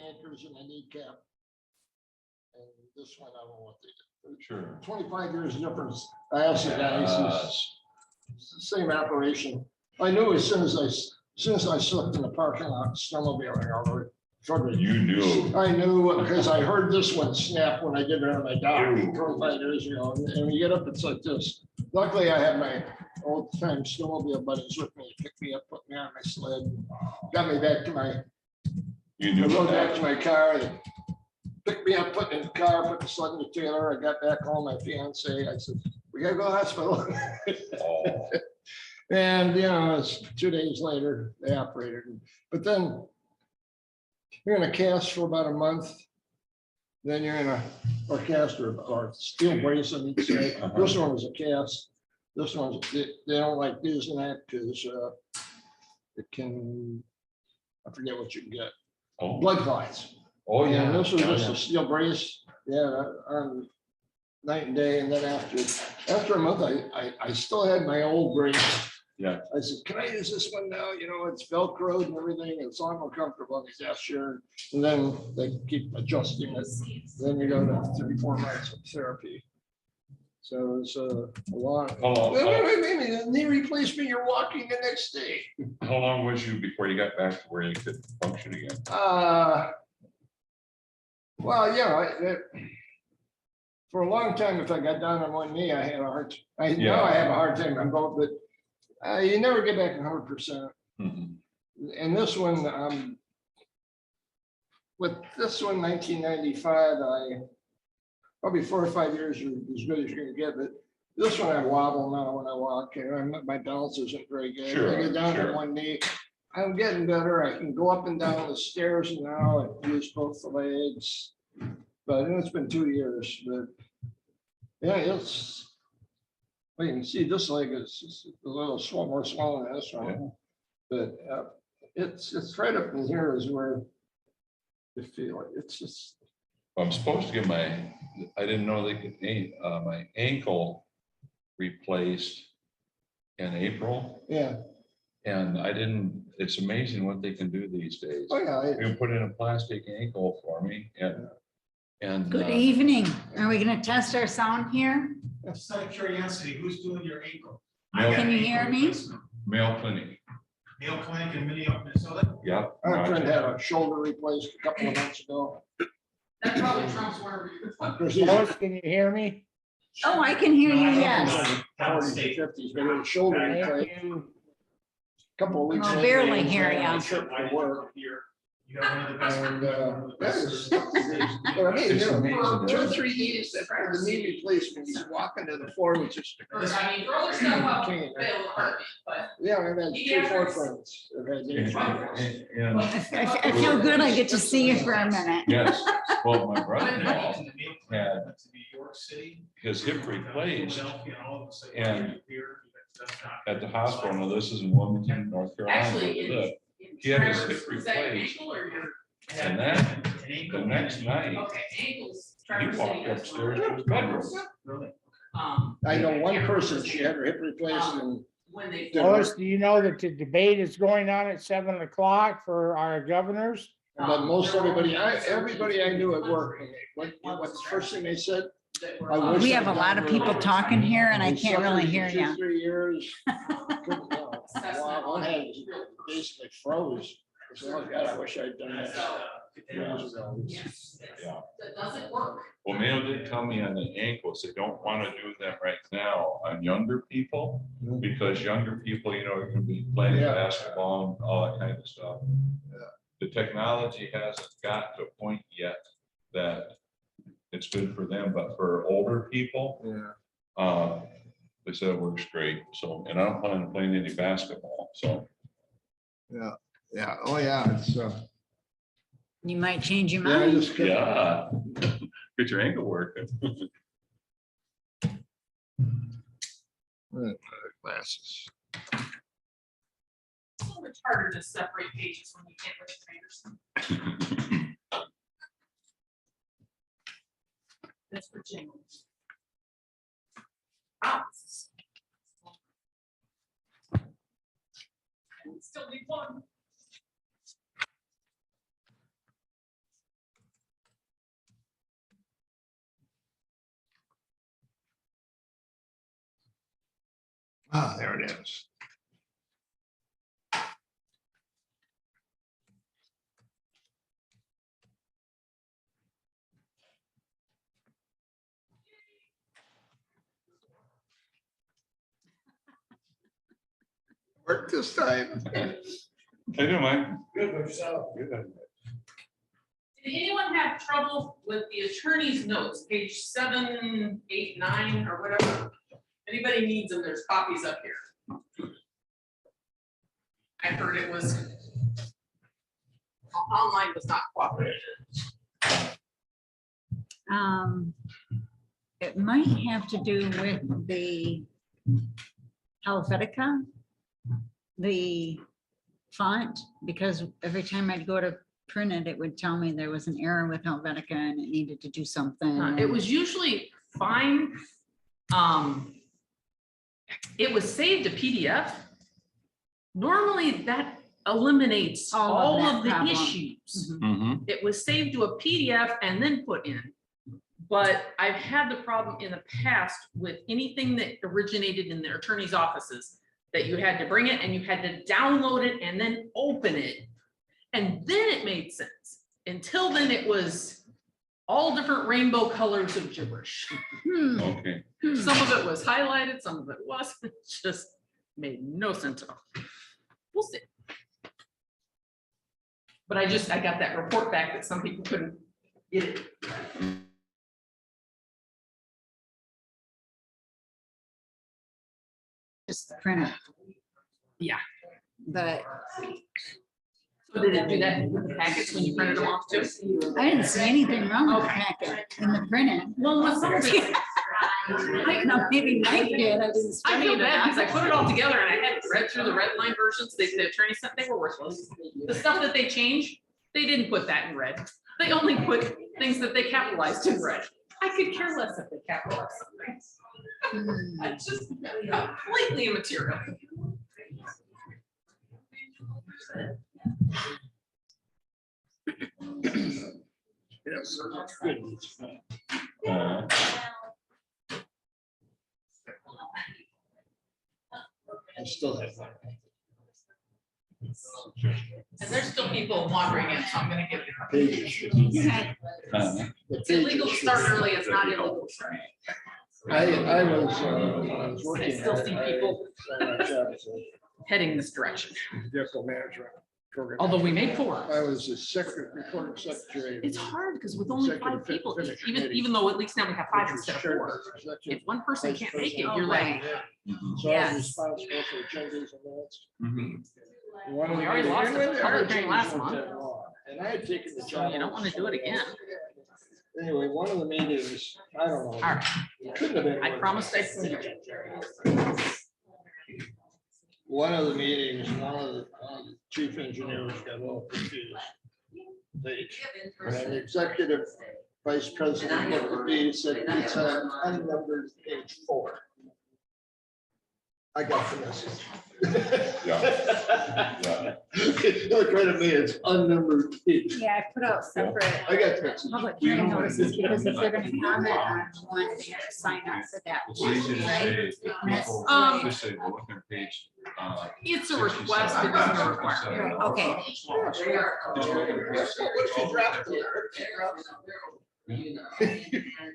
anchors in my kneecap. And this one, I don't know what they did. Sure. 25 years difference. I asked the guys, it's the same operation. I knew as soon as I slipped in the parking lot, snowmobiling over. You knew. I knew because I heard this one snap when I did it on my dock 25 years ago. And when you get up, it's like this. Luckily, I had my old time snowmobile buddies with me to pick me up, put me on my sled, got me back to my. You knew. I rode back to my car. They picked me up, put me in the car, put the sled in the trailer. I got back home. My fiance, I said, "We gotta go to the hospital." Oh. And it's 2 days later they operated. But then you're in a cast for about a month. Then you're in a cast or steel brace on each side. This one was a cast. This one's they don't like using that because it can, I forget what you can get. Oh. Blood clots. Oh, yeah. And this was just a steel brace. Yeah, on night and day. And then after a month, I still had my old brace. Yeah. I said, "Can I use this one now? It's Velcroed and everything. It's all more comfortable." And he's, "Yeah, sure." And then they keep adjusting it. Then you go to 34 months of therapy. So it's a lot. Wait, knee replacement, you're walking the next day. How long was you before you got back to where you could function again? Well, for a long time, if I got down on one knee, I had a hard. Now I have a hard time on both, but you never get back 100%. And this one, with this one, 1995, probably 4 or 5 years are as good as you're going to get. But this one, I wobble now when I walk. My balance isn't very good. Sure, I get down on one knee. I'm getting better. I can go up and down the stairs now. I use both the legs. But it's been 2 years. But yeah, it's. Well, you can see this leg is just a little more swollen than this one. Yeah. But it's right up in here is where you feel it. It's just. I'm supposed to get I didn't know they could my ankle replaced in April. Yeah. And I didn't, it's amazing what they can do these days. Oh, yeah. They put in a plastic ankle for me and Good evening. Are we going to test our sound here? Just out of curiosity, who's doing your ankle? Can you hear me? Mayo Clinic. Mayo Clinic in Minnesota? Yep. Our friend had a shoulder replaced a couple of months ago. That probably trumps wherever Lois, can you hear me? Oh, I can hear you, No, yes. 40s, 50s, but it was shoulder Thank replaced you. a couple of weeks. I'll later, barely he was hear on ya. a trip to work. You got one of the best. And that is, It's but I mean, It's amazing. 2 or 3 days after the knee replacement, he's walking to the floor, which is. I mean, throw stuff up, fail heartbeat, but. Yeah, I've had 3 or 4 friends that had knees replaced. And I feel good. I get to see you for a minute. yes, well, my brother-in-law had To New York City. his hip replaced Philadelphia, and all of a sudden, and here, that's not- at the hospital. Now, this is in Wilmington, North Carolina. Actually, He had his hip is that your replaced. ankle or your? And then the next night, Okay, ankles. he Traverse walked City, that's upstairs where- to his bedroom. Really? I know one person, she had her hip replaced and When they. Lois, do you know that the debate is going on at 7 o'clock for our governors? but most everybody I knew at work, what's the first thing they said? I wish We I'd have a lot of done people earlier. talking here and I We can't really suffered hear for 2 or you. 3 years. Couldn't tell. Wow, one had basically froze. I said, "Oh God, I wish I'd done that years ago." Yes, Yeah. that doesn't work. Well, Mayo did tell me on the ankles, they don't want to do them right now on younger people, because younger people, are going to be playing Yeah. basketball and all that kind of stuff. Yeah. The technology hasn't got to a point yet that it's good for them, but for older people, Yeah. they said it works great. So, and I don't plan on playing any basketball, so. Yeah. Oh, yeah. It's You might change your yeah, I mind. just couldn't- Yeah, get your ankle working. Glasses. It's so much harder to separate pages when you can't read the fingers. That's for jingles. Wow. And still need one. Ah, there it is. Work this time. I do mine. Good, but yourself. Good. Did anyone have trouble with the attorney's notes, page 7, 8, 9, or whatever? Anybody needs them, there's copies up here. I heard it was online was not cooperative. It might have to do with the Helvetica, the font, because every time I'd go to print it, it would tell me there was an error with Helvetica and it needed to do something. It was usually fine. It was saved to PDF. Normally that eliminates all that of the problem. issues. Mhm. Mm-hmm. It was saved to a PDF and then put in. But I've had the problem in the past with anything that originated in the attorney's offices, that you had to bring it and you had to download it and then open it. And then it made sense. Until then, it was all different rainbow colors of gibberish. Hmm, Okay. Some of it was highlighted, some of it wasn't. It just made no sense at all. We'll see. But I got that report back that some people couldn't get it. Just print it. Yeah. But So did it do that in the packets when you printed them off too? I didn't see anything wrong with the Okay. packet in the printing. Well, with some of it, I know, maybe Mike did, I didn't. I study feel it bad because I enough. put it all together and I had read through the red line versions, the attorney sent, they were worthless. The stuff that they changed, they didn't put that in red. They only put things that they capitalized in red. I could care less if they capitalized something. Hmm. It's just completely immaterial. Yes, good. I still have one. And there's still people wandering in, so I'm gonna give you. Pages should- Okay. the It's illegal to pages start should- early, it's not illegal to start. I was working. I still see people Vehicle heading this direction, management program. although we made 4. I was the recording secretary. It's hard because with only 5 Executive people, finish even committee, though at least now we have 5 which was instead of shared 4. with executive If one person vice can't make it, president. you're like, Mhm. So I Yes. was responsible for agendas and minutes. Mhm. One of We the- already lost the and public hearing last our month. agendas weren't that long, and I had taken the So job. you don't wanna do it again. Anyway, one of the meetings, I don't know. all right, Couldn't have been. I worse. promised I'd see you. One of the meetings, one of the chief engineers got a little confused. And the executive vice president of the B said it's an unnumbered page 4. I got the message. Yeah. Look right at me, it's unnumbered page. Yeah, I put out separate I got the message. public hearing notices because if they're gonna comment on one, they have to sign up for that. It's easy to say. That's- Just say, well, look at page. It's a request, it isn't a requirement. Okay. Just look at page. What you dropped there?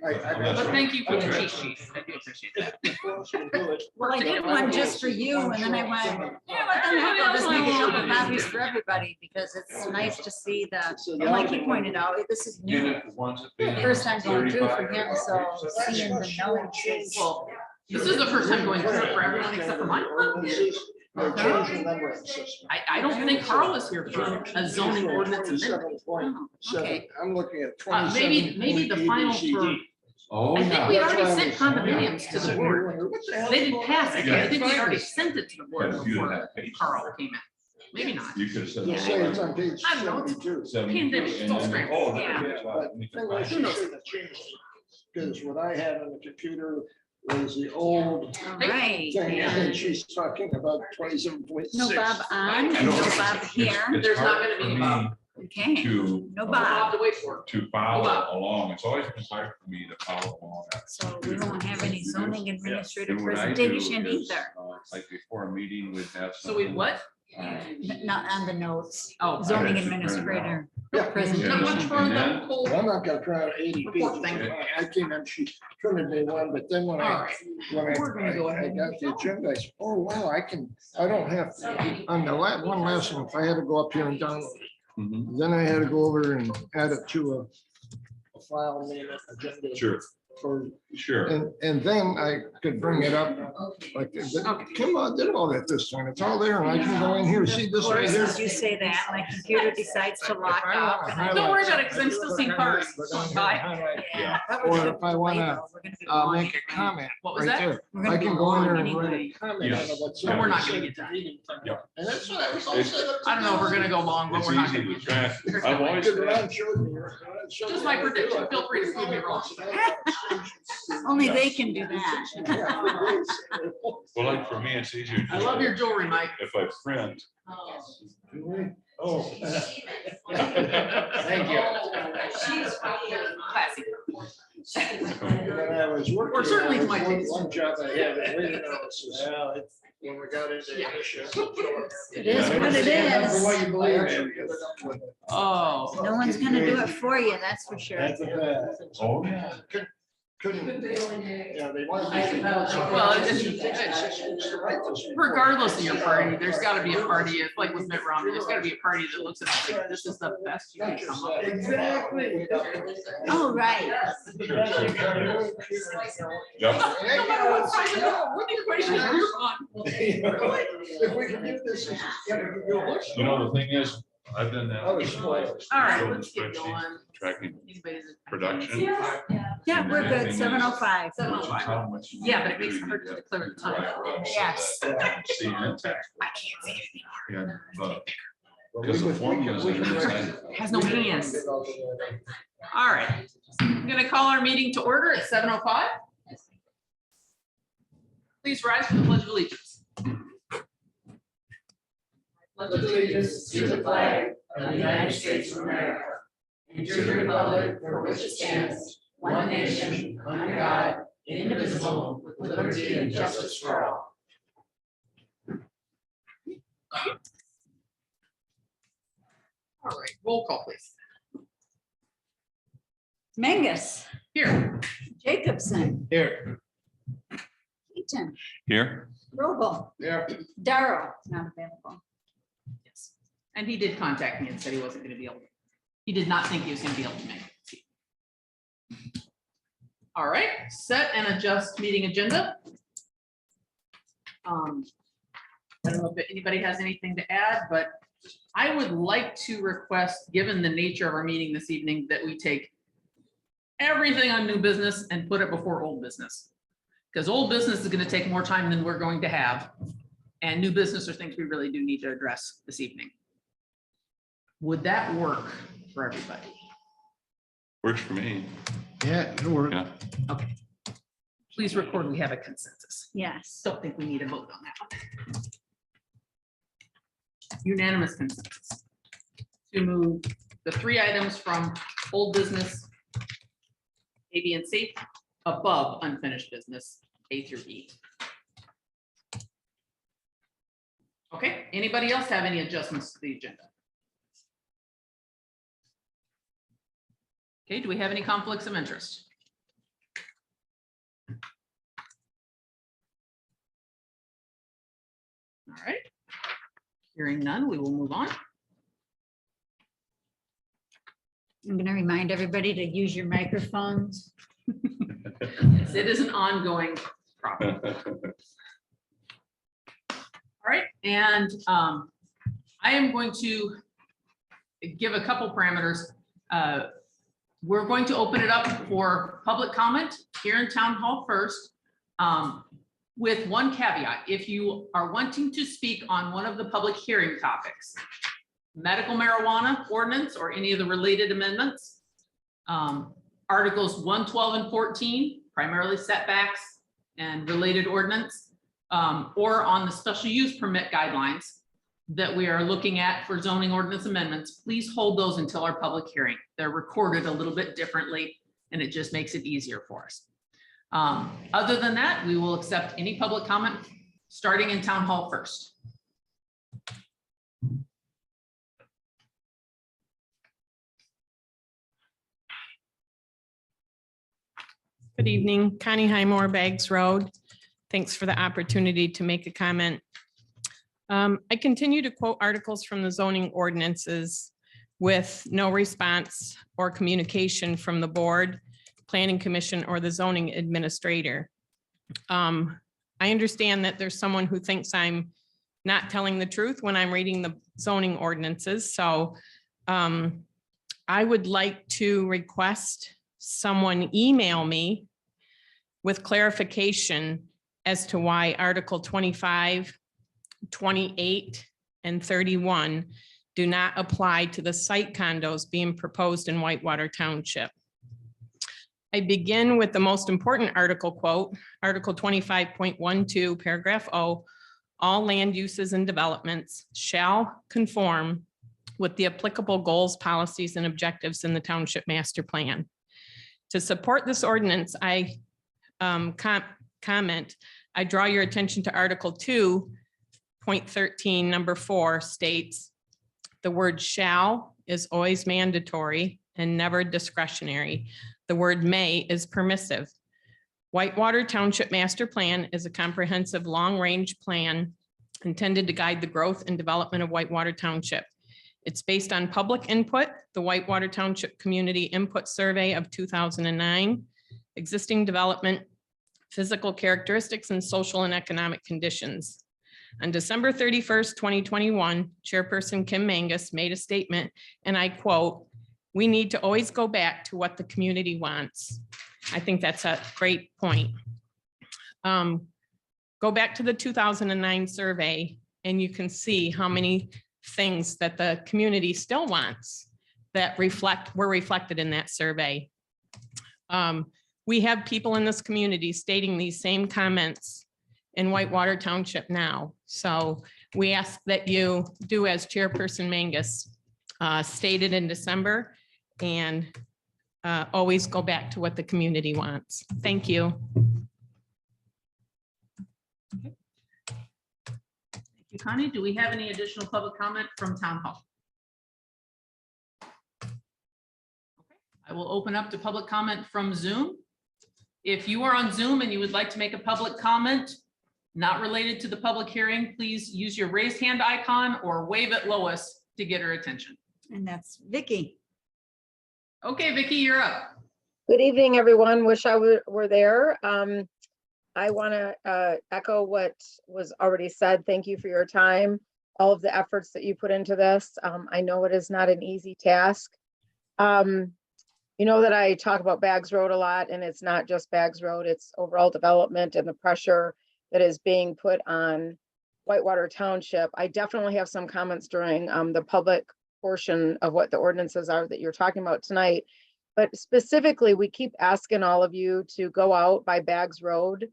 But thank you for the cheat sheet, I do appreciate that. Well, I did one just for you and then I went, you know what, then I'll just make a couple copies for everybody because it's nice to see the, and like he pointed out, this is Get new. it once a page. First time going through for him, so seeing the notes is. Well, this is the first time going through it for everyone except for mine. They changed the numbering system. I don't think Carl is here for a zoning ordinance amendment. 27.7. Oh, okay. I'm looking at 27. Maybe the final for, Oh, I think yeah. we That's already why I sent was- condominiums to the board. They didn't pass it, I think we already sent it to the board Yeah, you before have pages. Carl came in. Maybe not. You could have said. You say it's on page I don't know. 72. Pandemic, it's all strange. Oh, Yeah. Yeah, but the thing is, she shouldn't have changed it, because what I had on the computer was the old All right. thing, and she's talking about 27.6. No Bob on, I know. no Bob here. It's There's not hard gonna be for any me Bob. Okay, to. no I'll Bob. have to wait for it. To follow along. It's always been hard for me to follow along. So we won't have any zoning administrative And what I do presentation is, either, like before a meeting, we'd have. So we something, what? not on the notes. Oh. Zoning I should print it out. administrator Yeah. Not presentation. much for And the then- whole. Well, I'm not gonna try out 80 Report feet. thing. I came in, she printed me one, but then when All I, right. when We're gonna go I ahead. got the agenda, I said, oh, wow, I don't have, on the one lesson, if I had to go up here and download it, Mhm. then I had to go over and add it to a file name agenda. Sure, For, sure. and then I could bring it up, like, Kim did all that this time, it's all there, and I can go in here, see Of this right course, here. as you say that, my computer decides to lock up. and I- Don't worry about it, 'cause I'm still seeing cars. Bye. Yeah, that was Or a if I delay, wanna, though. We're gonna be long. Make a comment What was right that? there. We're gonna I be can go in there long and write anyway. a comment on Yes. what's. No, we're not gonna get that. Yep. And that's what I was all It's- set up to I don't know if do. we're gonna go long, but It's we're not easy gonna. to track. There's I've no way. always Because had, Ron showed me- Ron showed Just me my how to do prediction. it. Feel free to prove me wrong. Only they can do that. well, like for me, it's easier. I love your jewelry, Mike. If I print. Oh. Thank you. Classy. When I was working. Or certainly there to my was taste. One job I had in rate analysis. When we got into. Yeah. It is what it is. What you believe in. Oh. No one's gonna do it for you, that's for sure. That's a fact. Oh, yeah. Couldn't. Yeah, they wanted. Well, regardless of your party, there's gotta be a party, if like with Mitt Romney, there's gotta be a party that looks at it like, this is the best you can come up with. Exactly. Oh, right. Sure, sure, sure. Yep. No matter what side you go, what equation you're on. If we can do this. You know, the thing is, I've done that. I was spoiled. All right, Building let's get spreadsheets, going. Tracking Anybody's- production. Yeah, we're good, 7:05. 7:05. How much you Yeah, but it do, makes it you hard to get declare the time. right, so Yes. that, see, and tax. I can't see anything. Yeah, but Well, because we the could- formulas we that could are write- inside. It has no hands. All right, I'm gonna call our meeting to order at 7:05. Please rise for the pledge of allegiance. Pledge of allegiance to the flag of the United States of America, and to the republic for which it stands, one nation, under God, indivisible, with liberty and justice for all. All right, roll call, please. Mengus, Here. Jacobson, Here. Eaton, Here, Robel, Yeah. Darrow, not available. Yes. And he did contact me and said he wasn't gonna be able, he did not think he was gonna be able to make it. All right, set and adjust meeting agenda. I don't know if anybody has anything to add, but I would like to request, given the nature of our meeting this evening, that we take everything on new business and put it before old business. Because old business is gonna take more time than we're going to have. And new business are things we really do need to address this evening. Would that work for everybody? works for me. Yeah, it worked. Yeah. Okay. Please record we have a consensus. Yes. Don't think we need a vote on that one. Unanimous consensus to move the 3 items from old business, A, B, and C, above unfinished business, A through E. Okay, anybody else have any adjustments to the agenda? Okay, do we have any conflicts of interest? All right. Hearing none, we will move on. I'm gonna remind everybody to use your microphones. Yes, it is an ongoing problem. All right, and I am going to give a couple parameters. We're going to open it up for public comment here in Town Hall first. With one caveat, if you are wanting to speak on one of the public hearing topics, medical marijuana ordinance or any of the related amendments, Articles 1, 12, and 14, primarily setbacks and related ordinance, or on the special use permit guidelines, that we are looking at for zoning ordinance amendments, please hold those until our public hearing. They're recorded a little bit differently, and it just makes it easier for us. Other than that, we will accept any public comment, starting in town hall first. Good evening, Connie Highmore, Bags Road. Thanks for the opportunity to make a comment. I continue to quote articles from the zoning ordinances with no response or communication from the board, planning commission, or the zoning administrator. I understand that there's someone who thinks I'm not telling the truth when I'm reading the zoning ordinances. So I would like to request someone email me with clarification as to why Article 25, 28, and 31 do not apply to the site condos being proposed in Whitewater Township. I begin with the most important article quote, Article 25.12, paragraph O, all land uses and developments shall conform with the applicable goals, policies, and objectives in the township master plan. To support this ordinance, I comment, I draw your attention to Article 2.13, number 4 states, the word shall is always mandatory and never discretionary. The word may is permissive. Whitewater Township Master Plan is a comprehensive long-range plan intended to guide the growth and development of Whitewater Township. It's based on public input, the Whitewater Township Community Input Survey of 2009, existing development, physical characteristics, and social and economic conditions. On December 31st, 2021, Chairperson Kim Mangus made a statement, and I quote, "We need to always go back to what the community wants." I think that's a great point. Go back to the 2009 survey, and you can see how many things that the community still wants that were reflected in that survey. We have people in this community stating these same comments in Whitewater Township now. So we ask that you do as Chairperson Mangus stated in December, and always go back to what the community wants. Thank you. Thank you, Connie. Do we have any additional public comment from town hall? Okay. I will open up to public comment from Zoom. If you are on Zoom and you would like to make a public comment not related to the public hearing, please use your raised hand icon or wave at Lois to get her attention. And that's Vicky. Okay, Vicky, you're up. Good evening, everyone. Wish I were there. I want to echo what was already said. Thank you for your time, all of the efforts that you put into this. I know it is not an easy task. You know that I talk about Bags Road a lot, and it's not just Bags Road, it's overall development and the pressure that is being put on Whitewater Township. I definitely have some comments during the public portion of what the ordinances are that you're talking about tonight. But specifically, we keep asking all of you to go out by Bags Road.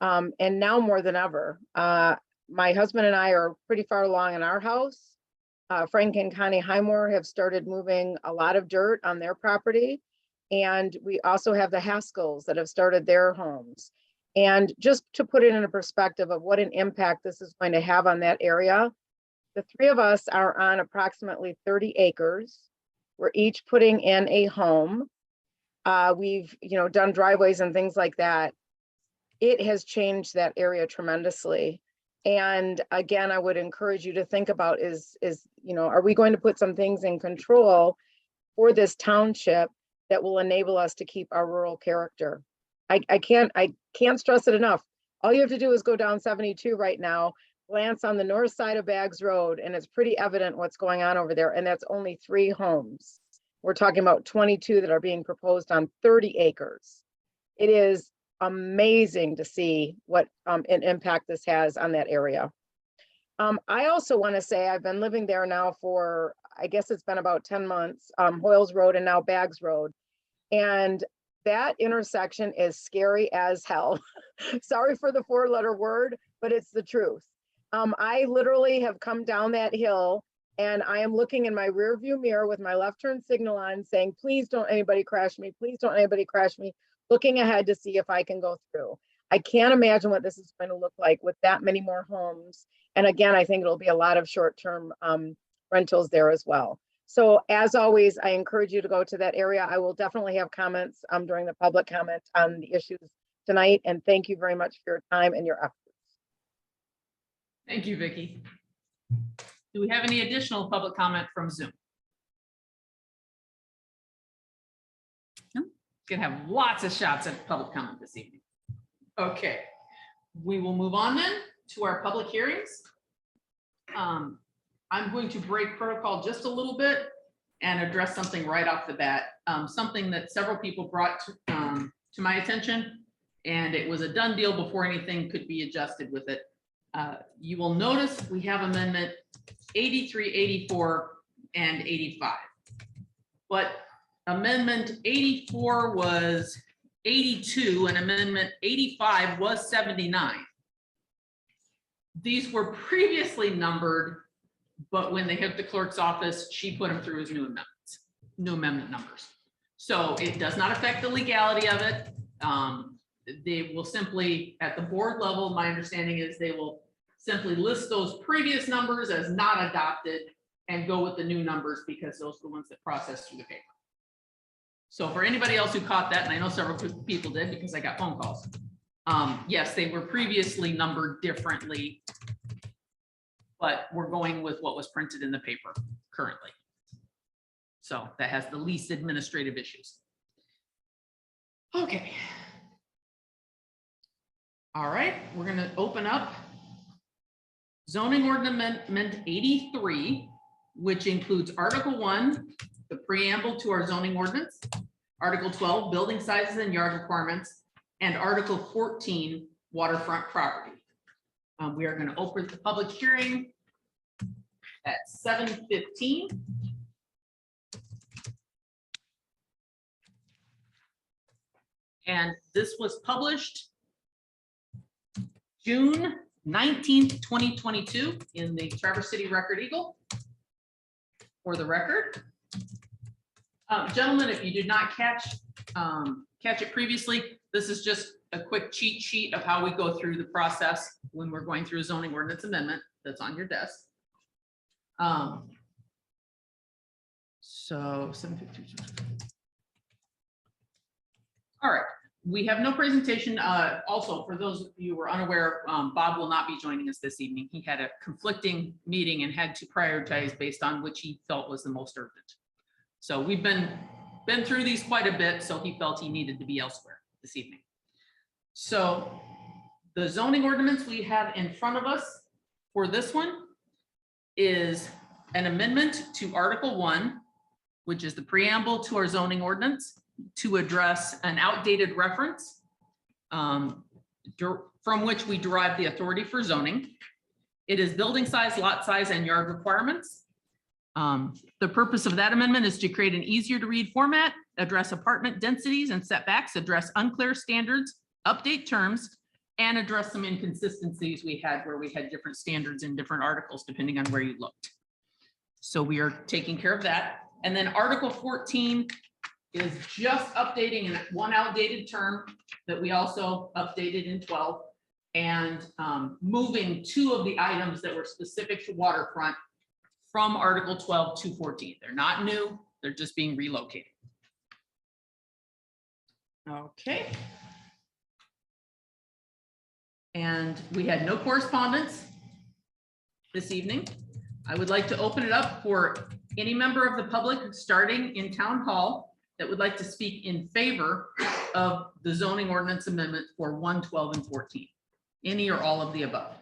And now more than ever, my husband and I are pretty far along in our house. Frank and Connie Highmore have started moving a lot of dirt on their property. And we also have the Haskells that have started their homes. And just to put it in a perspective of what an impact this is going to have on that area, the three of us are on approximately 30 acres. We're each putting in a home. We've, done driveways and things like that. It has changed that area tremendously. And again, I would encourage you to think about are we going to put some things in control for this township that will enable us to keep our rural character? I can't stress it enough. All you have to do is go down 72 right now, glance on the north side of Bags Road, and it's pretty evident what's going on over there. And that's only 3 homes. We're talking about 22 that are being proposed on 30 acres. It is amazing to see what an impact this has on that area. I also want to say I've been living there now for, I guess it's been about 10 months, Hoyles Road and now Bags Road. And that intersection is scary as hell. Sorry for the 4-letter word, but it's the truth. I literally have come down that hill and I am looking in my rear view mirror with my left turn signal on saying, please don't anybody crash me. Please don't anybody crash me. Looking ahead to see if I can go through. I can't imagine what this is going to look like with that many more homes. And again, I think it'll be a lot of short-term rentals there as well. So as always, I encourage you to go to that area. I will definitely have comments during the public comment on the issues tonight. And thank you very much for your time and your efforts. Thank you, Vicky. Do we have any additional public comment from Zoom? No. Gonna have lots of shots at public comment this evening. Okay, we will move on then to our public hearings. I'm going to break protocol just a little bit and address something right off the bat. Something that several people brought to my attention, and it was a done deal before anything could be adjusted with it. You will notice we have amendment 83, 84, and 85. But amendment 84 was 82 and amendment 85 was 79. These were previously numbered, but when they hit the clerk's office, she put them through as new amendments, new amendment numbers. So it does not affect the legality of it. They will simply, at the board level, my understanding is they will simply list those previous numbers as not adopted and go with the new numbers because those are the ones that process through the paper. So for anybody else who caught that, and I know several people did because I got phone calls. Yes, they were previously numbered differently, but we're going with what was printed in the paper currently. So that has the least administrative issues. Okay. All right, we're going to open up zoning ordinance amendment 83, which includes Article 1, the preamble to our zoning ordinance, Article 12, building sizes and yard requirements, and Article 14, waterfront property. We are going to open the public hearing at 7:15. And this was published June 19th, 2022 in the Traverse City Record Eagle. For the record, gentlemen, if you did not catch it previously, this is just a quick cheat sheet of how we go through the process when we're going through a zoning ordinance amendment that's on your desk. So 7:52. All right. We have no presentation. Also, for those of you who are unaware, Bob will not be joining us this evening. He had a conflicting meeting and had to prioritize based on which he felt was the most urgent. So we've been through these quite a bit, so he felt he needed to be elsewhere this evening. So the zoning ordinance we have in front of us for this one is an amendment to Article 1, which is the preamble to our zoning ordinance, to address an outdated reference from which we derive the authority for zoning. It is building size, lot size, and yard requirements. The purpose of that amendment is to create an easier to read format, address apartment densities and setbacks, address unclear standards, update terms, and address some inconsistencies we had where we had different standards in different articles depending on where you looked. So we are taking care of that. And then Article 14 is just updating one outdated term that we also updated in 12 and moving 2 of the items that were specific to waterfront from Article 12 to 14. They're not new, they're just being relocated. Okay. And we had no correspondence this evening. I would like to open it up for any member of the public starting in Town Hall that would like to speak in favor of the zoning ordinance amendment for 1, 12, and 14. Any or all of the above.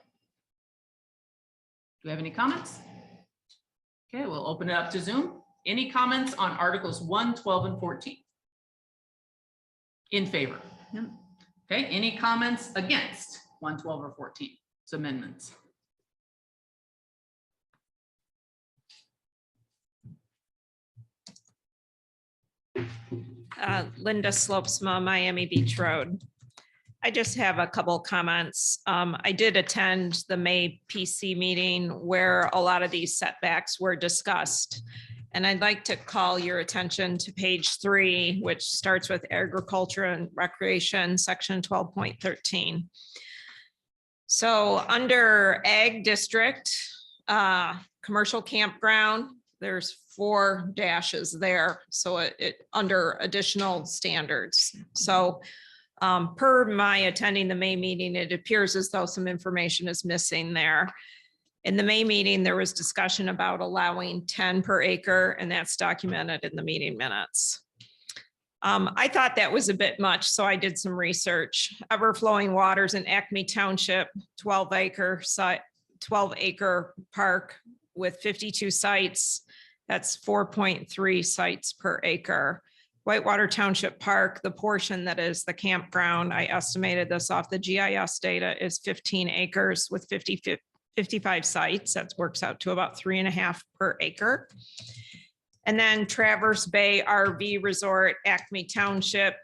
Do we have any comments? Okay, we'll open it up to Zoom. Any comments on Articles 1, 12, and 14? In favor? Okay, any comments against 1, 12, or 14? It's amendments. Linda Slopesma, Miami Beach Road. I just have a couple of comments. I did attend the May PC meeting where a lot of these setbacks were discussed. And I'd like to call your attention to page 3, which starts with agriculture and recreation, section 12.13. So under ag district, commercial campground, there's 4 dashes there. So it under additional standards. So per my attending the May meeting, it appears as though some information is missing there. In the May meeting, there was discussion about allowing 10 per acre, and that's documented in the meeting minutes. I thought that was a bit much, so I did some research. Ever-flowing waters in Acme Township, 12-acre park with 52 sites. That's 4.3 sites per acre. Whitewater Township Park, the portion that is the campground, I estimated this off the GIS data, is 15 acres with 55 sites. That works out to about 3.5 per acre. And then Traverse Bay RV Resort, Acme Township,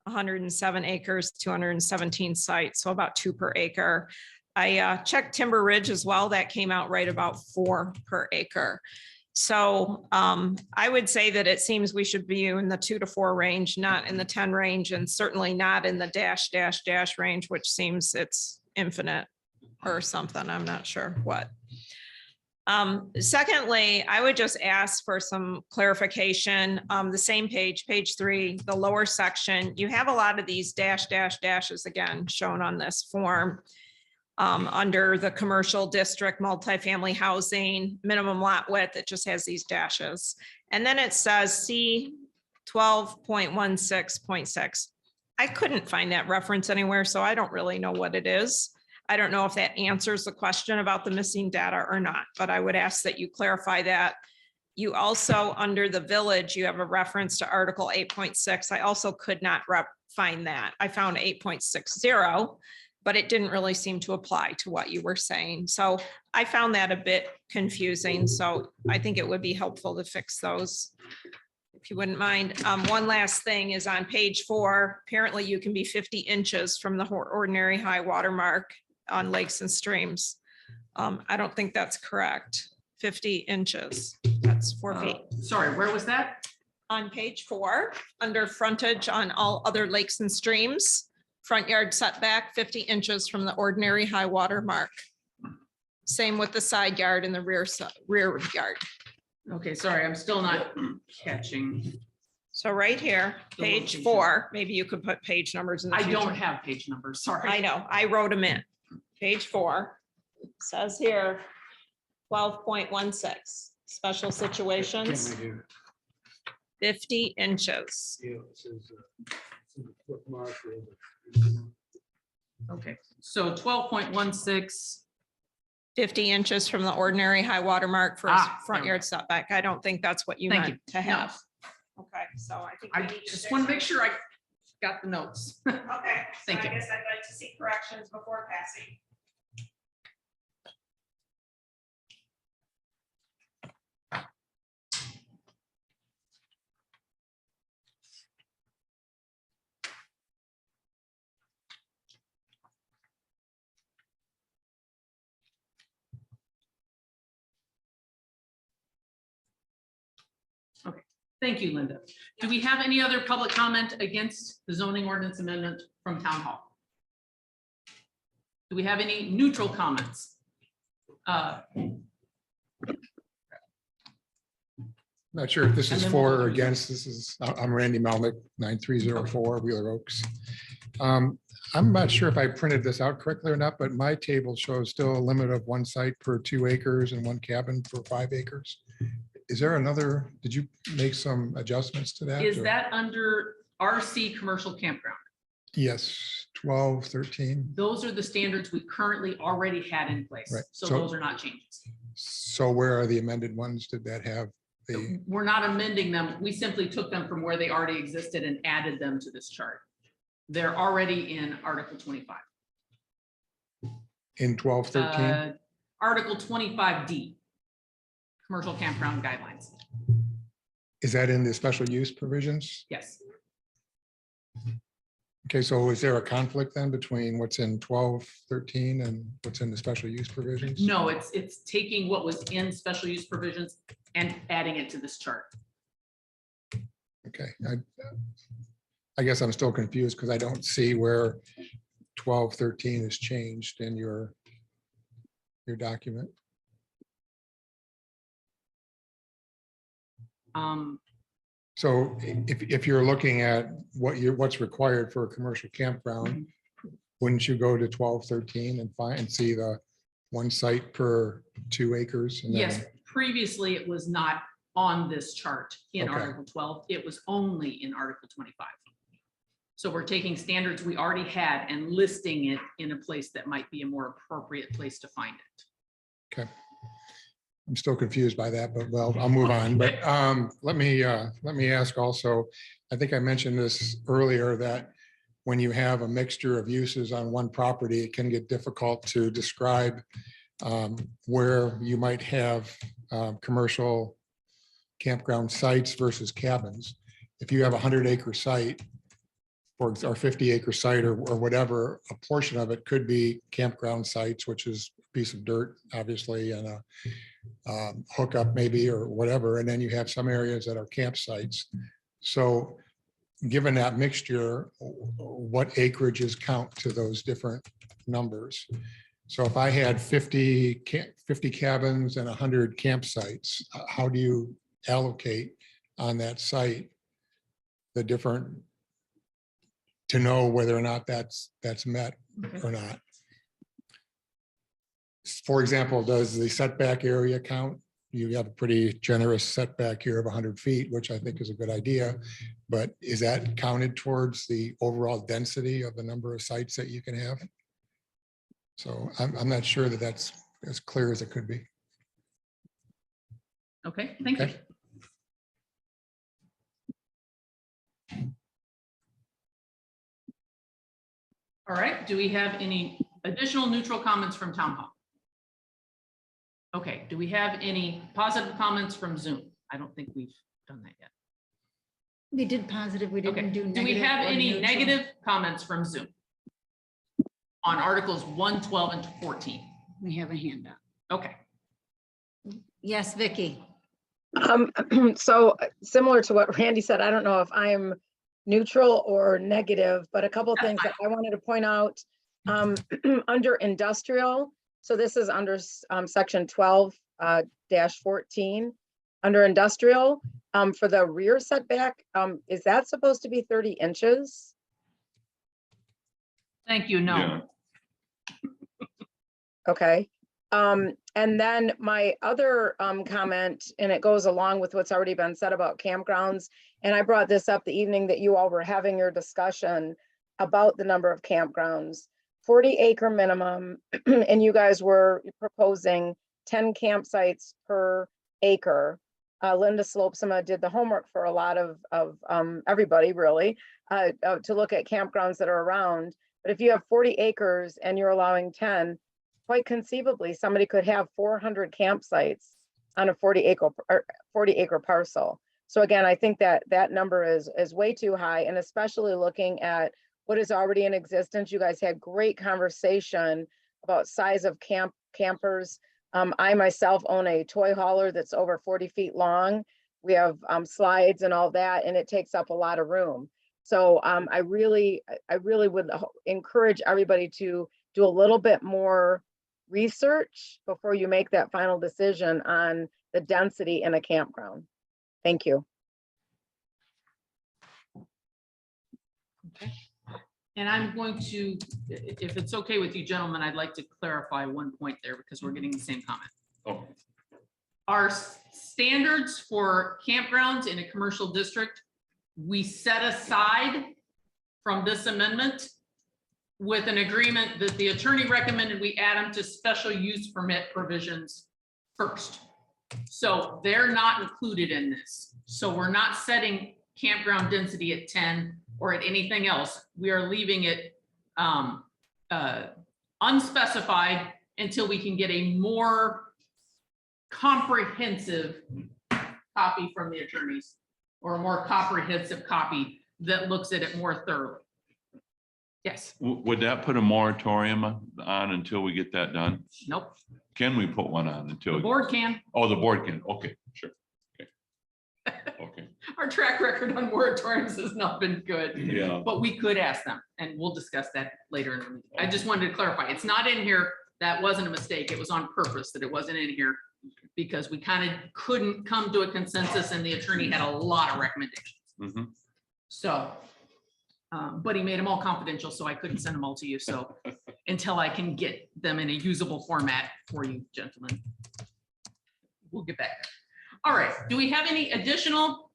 107 acres, 217 sites, so about 2 per acre. I checked Timber Ridge as well. That came out right about 4 per acre. So I would say that it seems we should be in the 2 to 4 range, not in the 10 range, and certainly not in the dash range, which seems it's infinite or something. I'm not sure what. Secondly, I would just ask for some clarification. The same page, page 3, the lower section, you have a lot of these dashes again shown on this form. Under the commercial district, multifamily housing, minimum lot width, it just has these dashes. And then it says C 12.16.6. I couldn't find that reference anywhere, so I don't really know what it is. I don't know if that answers the question about the missing data or not, but I would ask that you clarify that. You also, under the village, you have a reference to Article 8.6. I also could not find that. I found 8.60. But it didn't really seem to apply to what you were saying. So I found that a bit confusing. So I think it would be helpful to fix those, if you wouldn't mind. One last thing is on page 4, apparently you can be 50 inches from the ordinary high water mark on lakes and streams. I don't think that's correct. 50 inches, that's 4 feet. Sorry, where was that? On page 4, under frontage on all other lakes and streams. Front yard setback 50 inches from the ordinary high water mark. Same with the side yard and the rear yard. Okay, sorry, I'm still not catching. So right here, The page location. 4, maybe you could put page numbers in the I future. don't have page numbers, sorry. I know, I wrote them in. Page 4, says here, 12.16, special situations, 50 inches. Okay, so 12.16. 50 inches from the ordinary high water mark for a front there we yard setback. I don't think that's what you Thank meant you. to No. have. Okay, so I think. I we need to just fix want to that. make sure I got the notes. Okay. Thank so you. I guess I'd like to see corrections before passing. Thank you, Linda. Do we have any other public comment against the zoning ordinance amendment from town hall? Do we have any neutral comments? Not sure if this And is then for we'll or go through against. I'm Randy Melnick, 9304 Wheeler Oaks. I'm not sure if I printed this out correctly or not, but my table shows still a limit of 1 site per 2 acres and 1 cabin for 5 acres. Is there another, did you make some adjustments to that? Is or- that under RC commercial campground? Yes, 12, 13. Those are the standards we currently already had in place. Right. So So- those are not changes. So where are the amended ones? Did that have the, We're not amending them. We simply took them from where they already existed and added them to this chart. They're already in Article 25. in 12, 13? Article 25D, commercial campground guidelines. Is that in the special use provisions? Yes. Okay, so is there a conflict then between what's in 1213 and what's in the special use provisions? No, it's taking what was in special use provisions and adding it to this chart. Okay, I guess I'm still confused because I don't see where 1213 is changed in your document. So if you're looking at what's required for a commercial campground, wouldn't you go to 1213 and see the one site per 2 acres? And then- Yes, previously it was not on this chart in Okay. Article 12. It was only in Article 25. So we're taking standards we already had and listing it in a place that might be a more appropriate place to find it. Okay. I'm still confused by that, but well, I'll move on. But let me ask also, I think I mentioned this earlier, that when you have a mixture of uses on one property, it can get difficult to describe where you might have commercial campground sites versus cabins. If you have a 100-acre site or 50-acre site or whatever, a portion of it could be campground sites, which is a piece of dirt, obviously, and a hookup maybe or whatever. And then you have some areas that are campsites. So given that mixture, what acreages count to those different numbers? So if I had 50 cabins and 100 campsites, how do you allocate on that site the different, to know whether or not that's met or not? For example, does the setback area count? You have a pretty generous setback here of 100 feet, which I think is a good idea. But is that counted towards the overall density of the number of sites that you can have? So I'm not sure that that's as clear as it could be. Okay, thank you. Okay. All right, do we have any additional neutral comments from town hall? Okay, do we have any positive comments from Zoom? I don't think we've done that yet. We did positive, we Okay, didn't do. do we negative have or any neutral. negative comments from Zoom on Articles 1, 12, and 14? We have a handout. Okay, Yes, Vicky. So similar to what Randy said, I don't know if I'm neutral or negative, but a couple of That's things that I wanted to point out. Under industrial, so this is under section 12 -14. Under industrial, for the rear setback, is that supposed to be 30 inches? thank you, no. Yeah. Okay. And then my other comment, and it goes along with what's already been said about campgrounds, and I brought this up the evening that you all were having your discussion about the number of campgrounds, 40-acre minimum, and you guys were proposing 10 campsites per acre. Linda Slopesma did the homework for a lot of everybody really to look at campgrounds that are around. But if you have 40 acres and you're allowing 10, quite conceivably, somebody could have 400 campsites on a 40-acre parcel. So again, I think that that number is way too high, and especially looking at what is already in existence. You guys had great conversation about size of campers. I myself own a toy hauler that's over 40 feet long. We have slides and all that, and it takes up a lot of room. So I really would encourage everybody to do a little bit more research before you make that final decision on the density in a campground. Thank you. Okay. And I'm going to, if it's okay with you gentlemen, I'd like to clarify one point there because we're getting the same comment. Oh, Our standards for campgrounds in a commercial district, we set aside from this amendment with an agreement that the attorney recommended we add them to special use permit provisions first. So they're not included in this. So we're not setting campground density at 10 or at anything else. We are leaving it unspecified until we can get a more comprehensive copy from the attorneys, or a more comprehensive copy that looks at it more thoroughly. Yes, Would that put a moratorium on until we get that done? nope, Can we put one on the until? board can. Oh, the board can. Okay, sure. Okay. Okay, Our track record on moratoriums has not been good, yeah. but we could ask them and we'll discuss that later in the meeting. I just wanted to clarify. It's not in here. That wasn't a mistake. It was on purpose that it wasn't in here because we kind of couldn't come to a consensus and the attorney had a lot of recommendations. Mhm. So, but he made them all confidential, so I couldn't send them all to you. So until I can get them in a usable format for you gentlemen. We'll get back there. All right, do we have any additional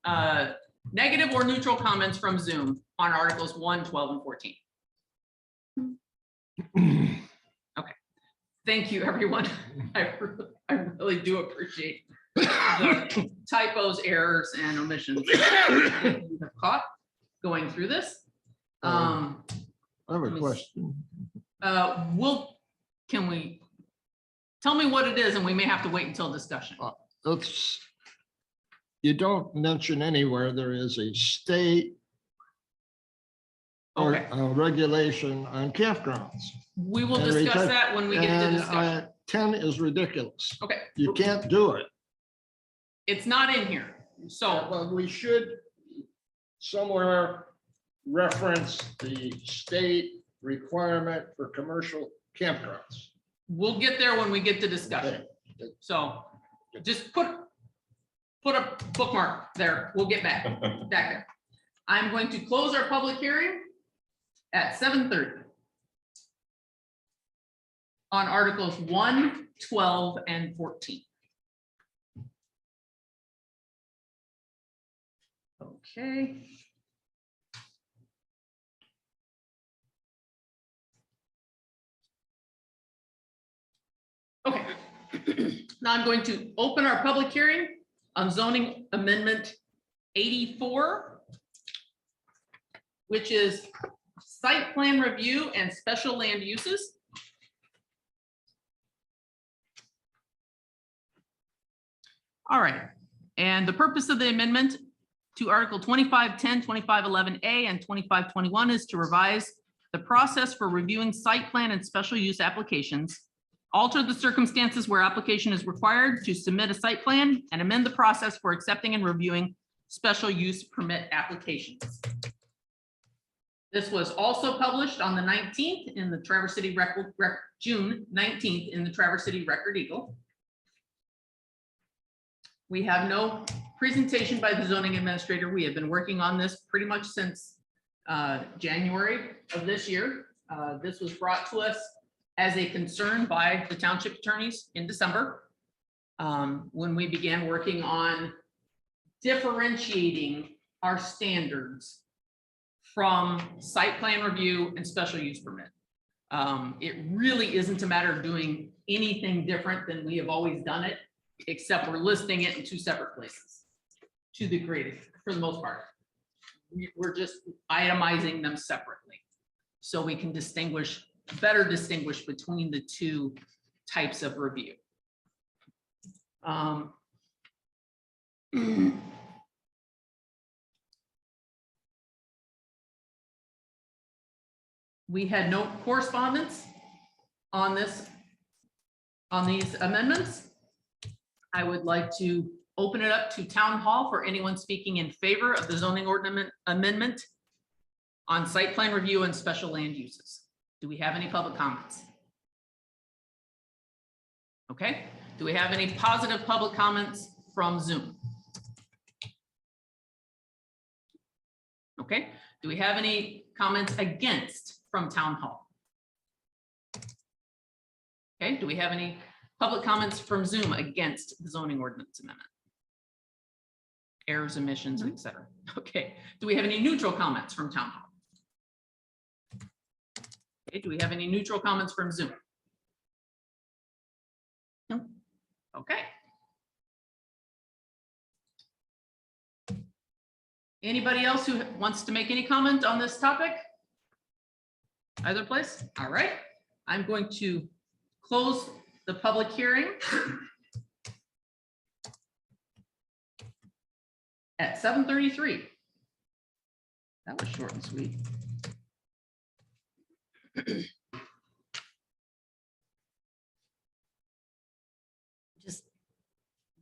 negative or neutral comments from Zoom on Articles 1, 12, and 14? Okay, thank you, everyone. I really do appreciate the typos, errors, and omissions that you have caught going through this. I have a question. Can we tell me what it is, and we may have to wait until discussion. It's, you don't mention anywhere there is a state or Okay. a regulation on campgrounds. We will And discuss return- that when we get into And discussion. 10 is ridiculous. Okay, You can't do it. it's not in here. So, But we should somewhere reference the state requirement for commercial campgrounds. we'll get there when we get to discussion. So just put a bookmark there. We'll get back there. I'm going to close our public hearing at 7:30 on Articles 1, 12, and 14. Okay. Okay. Now I'm going to open our public hearing on zoning amendment 84, which is site plan review and special land uses. All right, and the purpose of the amendment to Article 2510, 2511A, and 2521 is to revise the process for reviewing site plan and special use applications, alter the circumstances where application is required to submit a site plan, and amend the process for accepting and reviewing special use permit applications. This was also published on the 19th in the Traverse City Record, June 19th in the Traverse City Record Eagle. We have no presentation by the zoning administrator. We have been working on this pretty much since January of this year. This was brought to us as a concern by the township attorneys in December, when we began working on differentiating our standards from site plan review and special use permit. It really isn't a matter of doing anything different than we have always done it, except we're listing it in two separate places to the greatest, for the most part. We're just itemizing them separately so we can better distinguish between the two types of review. We had no correspondence on these amendments. I would like to open it up to town hall for anyone speaking in favor of the zoning ordinance amendment on site plan review and special land uses. Do we have any public comments? Okay, do we have any positive public comments from Zoom? Okay, do we have any comments against from town hall? Okay, do we have any public comments from Zoom against the zoning ordinance amendment? Errors, omissions, et cetera. Okay, do we have any neutral comments from town hall? Okay, do we have any neutral comments from Zoom? No. Okay. Anybody else who wants to make any comment on this topic? Either place? All right. I'm going to close the public hearing at 7:33. That was short and sweet. Just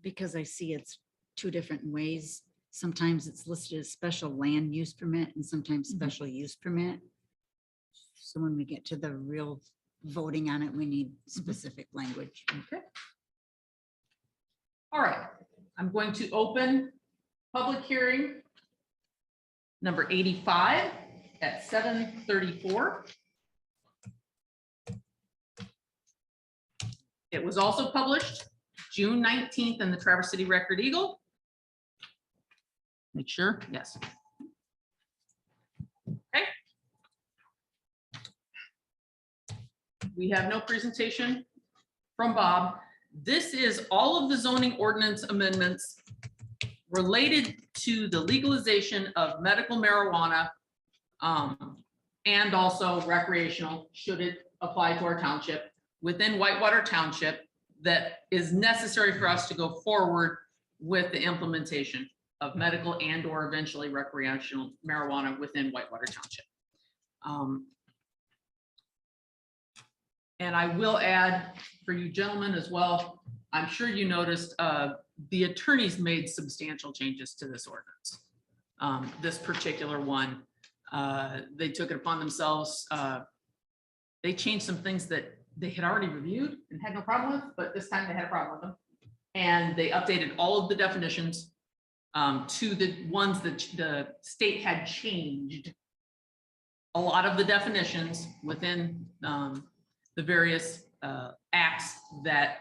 because I see it's two different ways. Sometimes it's listed as special land use permit and sometimes special use permit. So when we get to the real voting on it, we need specific language. Okay. All right, I'm going to open public hearing number 85 at 7:34. It was also published June 19th in the Traverse City Record Eagle. Make sure, yes. Okay. We have no presentation from Bob. This is all of the zoning ordinance amendments related to the legalization of medical marijuana and also recreational, should it apply to our township, within Whitewater Township, that is necessary for us to go forward with the implementation of medical and or eventually recreational marijuana within Whitewater Township. And I will add for you gentlemen as well, I'm sure you noticed the attorneys made substantial changes to this ordinance. This particular one, they took it upon themselves. They changed some things that they had already reviewed and had no problem with, but this time they had a problem with them. And they updated all of the definitions to the ones that the state had changed. A lot of the definitions within the various acts that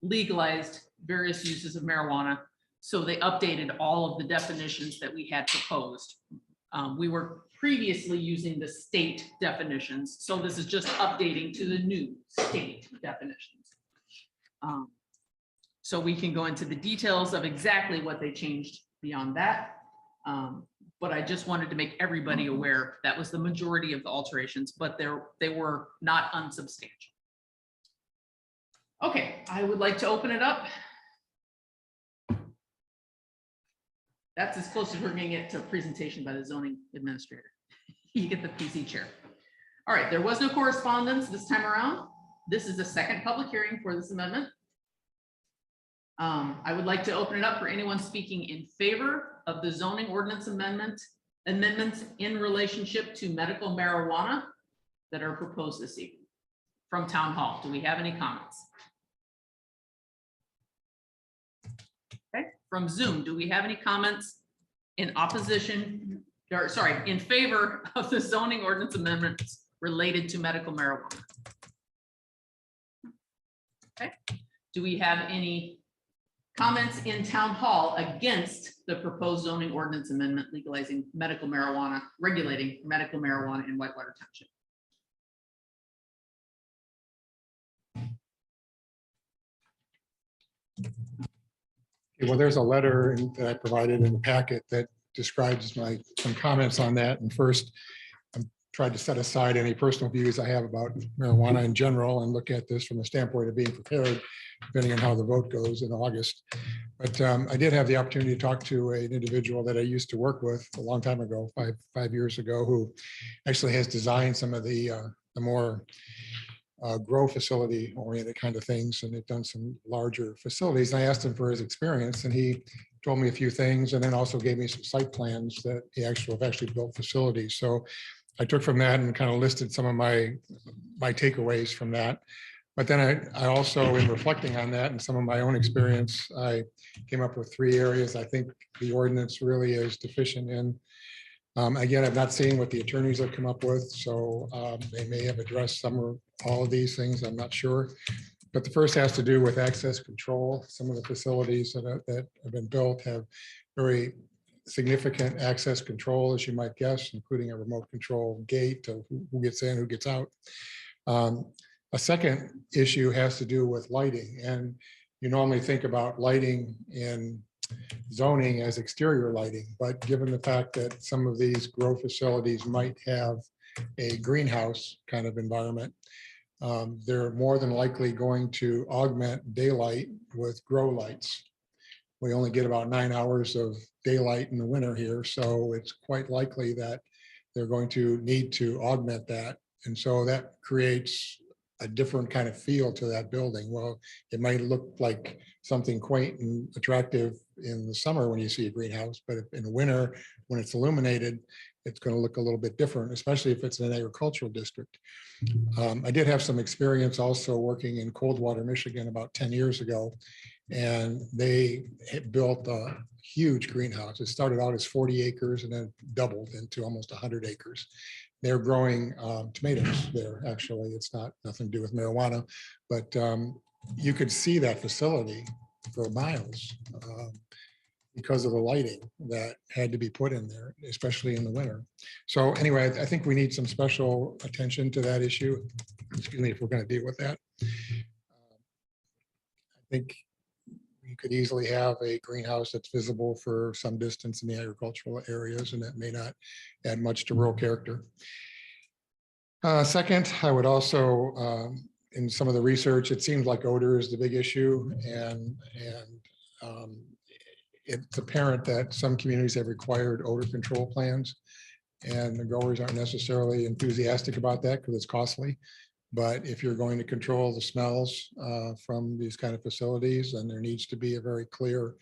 legalized various uses of marijuana. So they updated all of the definitions that we had proposed. We were previously using the state definitions, so this is just updating to the new state definitions. So we can go into the details of exactly what they changed beyond that. But I just wanted to make everybody aware that was the majority of the alterations, but they were not unsubstantial. Okay, I would like to open it up. That's as close as we're gonna get to a presentation by the zoning administrator. You get the PC chair. All right, there was no correspondence this time around. This is the second public hearing for this amendment. I would like to open it up for anyone speaking in favor of the zoning ordinance amendments in relationship to medical marijuana that are proposed this evening from Town Hall. Do we have any comments? Okay, from Zoom, do we have any comments in opposition, or sorry, in favor of the zoning ordinance amendments related to medical marijuana? Okay, do we have any comments in Town Hall against the proposed zoning ordinance amendment legalizing medical marijuana, regulating medical marijuana in Whitewater Township? Well, there's a letter that I provided in the packet that describes some comments on that. And first, I tried to set aside any personal views I have about marijuana in general and look at this from the standpoint of being prepared, depending on how the vote goes in August. But I did have the opportunity to talk to an individual that I used to work with a long time ago, five years ago, who actually has designed some of the more grow facility oriented kind of things, and they've done some larger facilities. And I asked him for his experience, and he told me a few things, and then also gave me some site plans that he have actually built facilities. So I took from that and kind of listed some of my takeaways from that. But then I also, in reflecting on that and some of my own experience, I came up with 3 areas I think the ordinance really is deficient in. Again, I've not seen what the attorneys have come up with, so they may have addressed some or all of these things, I'm not sure. But the first has to do with access control. Some of the facilities that have been built have very significant access control, as you might guess, including a remote control gate of who gets in, who gets out. A second issue has to do with lighting, and you normally think about lighting in zoning as exterior lighting, but given the fact that some of these grow facilities might have a greenhouse kind of environment, they're more than likely going to augment daylight with grow lights. We only get about 9 hours of daylight in the winter here, so it's quite likely that they're going to need to augment that And so that creates a different kind of feel to that building. Well, it might look like something quaint and attractive in the summer when you see a greenhouse, but if in the winter, when it's illuminated, it's going to look a little bit different, especially if it's in an agricultural district. I did have some experience also working in Coldwater, Michigan about 10 years ago, and they had built a huge greenhouse. It started out as 40 acres and then doubled into almost 100 acres. They're growing tomatoes there, actually. It's not nothing to do with marijuana, but you could see that facility for miles because of the lighting that had to be put in there, especially in the winter. So anyway, I think we need some special attention to that issue. Excuse me, if we're going to deal with that. I think you could easily have a greenhouse that's visible for some distance in the agricultural areas, and that may not add much to rural character. Second, I would also, in some of the research, it seems like odor is the big issue, and it's apparent that some communities have required odor control plans, and the growers aren't necessarily enthusiastic about that because it's costly. But if you're going to control the smells from these kind of facilities, then there needs to be a very clear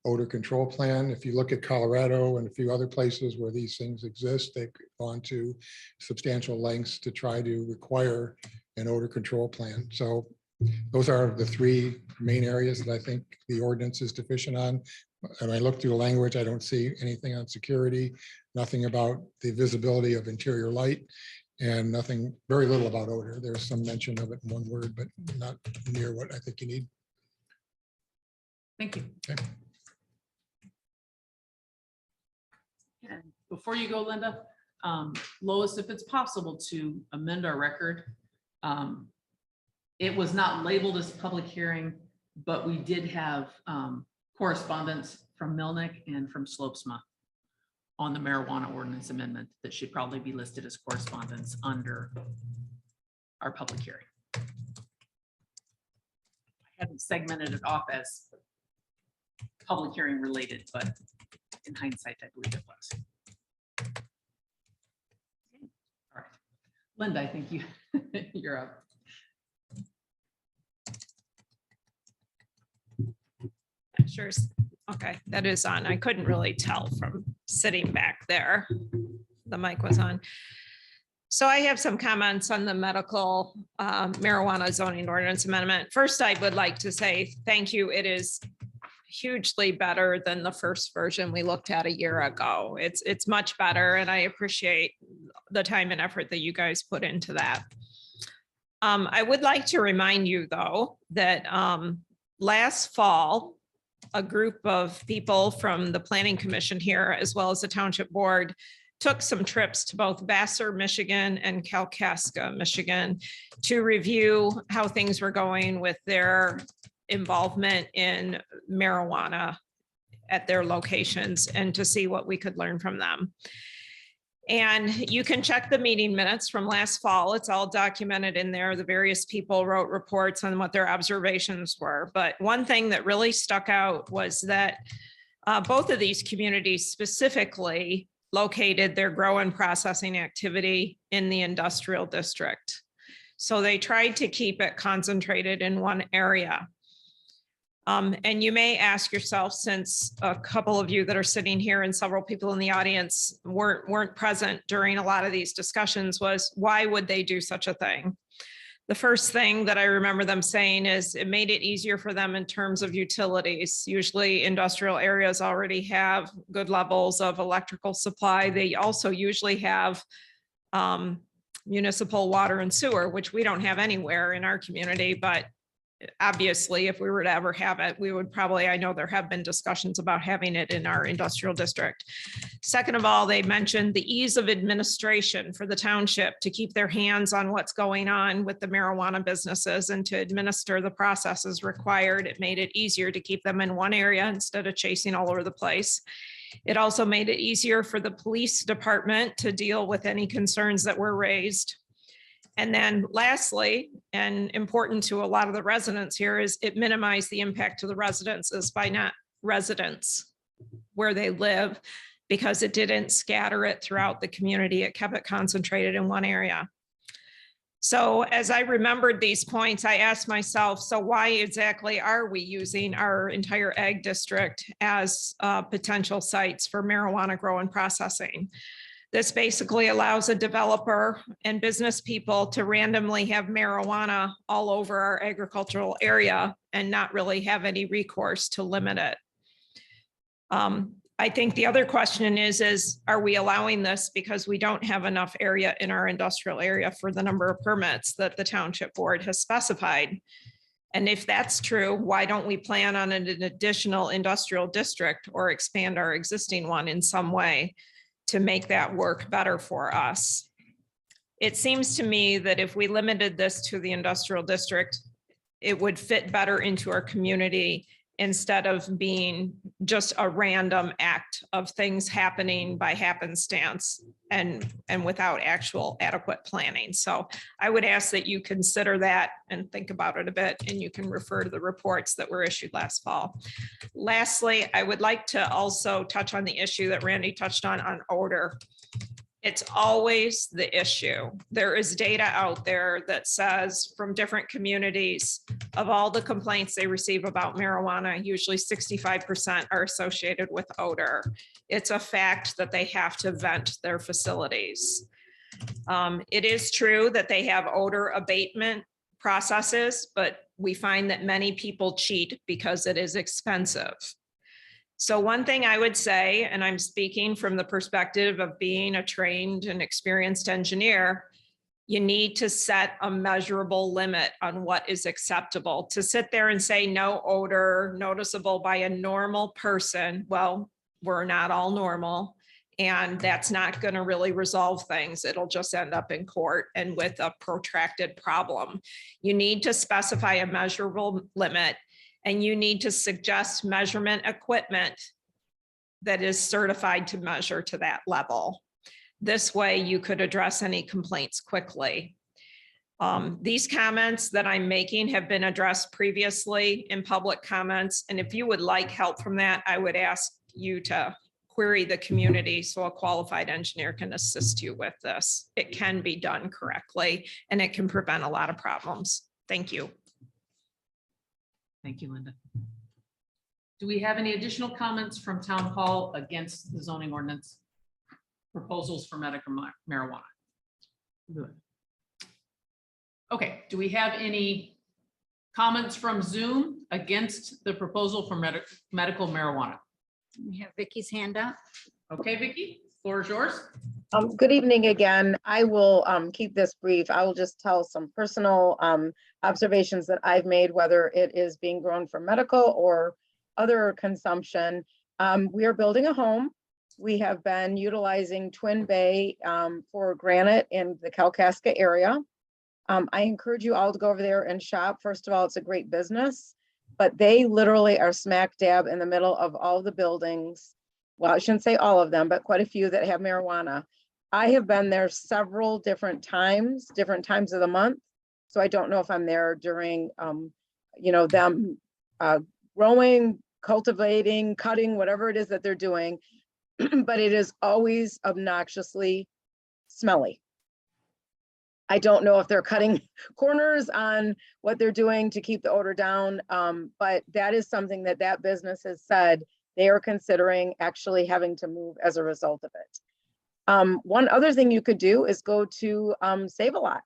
odor control plan. If you look at Colorado and a few other places where these things exist, they've gone to substantial lengths to try to require an odor control plan. So those are the three main areas that I think the ordinance is deficient on. And I look through the language, I don't see anything on security, nothing about the visibility of interior light, and nothing, very little about odor. There's some mention of it in one word, but not near what I think you need. Thank you. Okay. And before you go, Linda, Lois, if it's possible to amend our record, it was not labeled as public hearing, but we did have correspondence from Milnick and from Slopesma on the marijuana ordinance amendment that should probably be listed as correspondence under our public hearing. I hadn't segmented it off as public hearing related, but in hindsight, I believe it was. All right, Linda, I think you're up. Sure. Okay, that is on. I couldn't really tell from sitting back there. The mic was on. So I have some comments on the medical marijuana zoning ordinance amendment. First, I would like to say thank you. It is hugely better than the first version we looked at a year ago. It's much better, and I appreciate the time and effort that you guys put into that. I would like to remind you, though, that last fall, a group of people from the Planning Commission here, as well as the Township Board, took some trips to both Vassar, Michigan and Kalkaska, Michigan, to review how things were going with their involvement in marijuana at their locations and to see what we could learn from them. And you can check the meeting minutes from last fall. It's all documented in there. The various people wrote reports on what their observations were. But one thing that really stuck out was that both of these communities specifically located their grow and processing activity in the industrial district. So they tried to keep it concentrated in one area. And you may ask yourself, since a couple of you that are sitting here and several people in the audience weren't present during a lot of these discussions, was why would they do such a thing? The first thing that I remember them saying is it made it easier for them in terms of utilities. Usually industrial areas already have good levels of electrical supply. They also usually have municipal water and sewer, which we don't have anywhere in our community, but obviously, if we were to ever have it, we would probably, I know there have been discussions about having it in our industrial district. Second of all, they mentioned the ease of administration for the township to keep their hands on what's going on with the marijuana businesses and to administer the processes required. It made it easier to keep them in one area instead of chasing all over the place. It also made it easier for the police department to deal with any concerns that were raised. And then lastly, and important to a lot of the residents here, is it minimized the impact to the residences by not residents where they live, because it didn't scatter it throughout the community. It kept it concentrated in one area. So as I remembered these points, I asked myself, so why exactly are we using our entire ag district as potential sites for marijuana grow and processing? This basically allows a developer and business people to randomly have marijuana all over our agricultural area and not really have any recourse to limit it. I think the other question is, are we allowing this because we don't have enough area in our industrial area for the number of permits that the township board has specified? And if that's true, why don't we plan on an additional industrial district or expand our existing one in some way to make that work better for us? It seems to me that if we limited this to the industrial district, it would fit better into our community instead of being just a random act of things happening by happenstance and without actual adequate planning. So I would ask that you consider that and think about it a bit, and you can refer to the reports that were issued last fall. Lastly, I would like to also touch on the issue that Randy touched on odor. It's always the issue. There is data out there that says from different communities of all the complaints they receive about marijuana, usually 65% are associated with odor. It's a fact that they have to vent their facilities. It is true that they have odor abatement processes, but we find that many people cheat because it is expensive. So one thing I would say, and I'm speaking from the perspective of being a trained and experienced engineer, you need to set a measurable limit on what is acceptable. To sit there and say no odor noticeable by a normal person, well, we're not all normal, and that's not going to really resolve things. It'll just end up in court and with a protracted problem. You need to specify a measurable limit, and you need to suggest measurement equipment that is certified to measure to that level. This way you could address any complaints quickly. These comments that I'm making have been addressed previously in public comments. And if you would like help from that, I would ask you to query the community so a qualified engineer can assist you with this. It can be done correctly, and it can prevent a lot of problems. Thank you. Thank you, Linda. Do we have any additional comments from town hall against the zoning ordinance proposals for medical marijuana? Good. Okay, do we have any comments from Zoom against the proposal for medical marijuana? We have Vicky's hand up. Okay, Vicky, floor is yours. Good evening again. I will keep this brief. I will just tell some personal observations that I've made, whether it is being grown for medical or other consumption. We are building a home. We have been utilizing Twin Bay for granite in the Kalkaska area. I encourage you all to go over there and shop. First of all, it's a great business, but they literally are smack dab in the middle of all the buildings. Well, I shouldn't say all of them, but quite a few that have marijuana. I have been there several different times of the month. So I don't know if I'm there during, them growing, cultivating, cutting, whatever it is that they're doing, but it is always obnoxiously smelly. I don't know if they're cutting corners on what they're doing to keep the odor down, but that is something that business has said they are considering actually having to move as a result of it. One other thing you could do is go to Save-A-Lot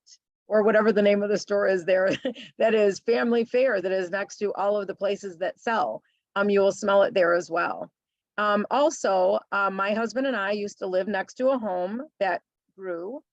or whatever the name of the store is there that is Family Fare, that is next to all of the places that sell. You will smell it there as well. Also, my husband and I used to live next to a home that grew,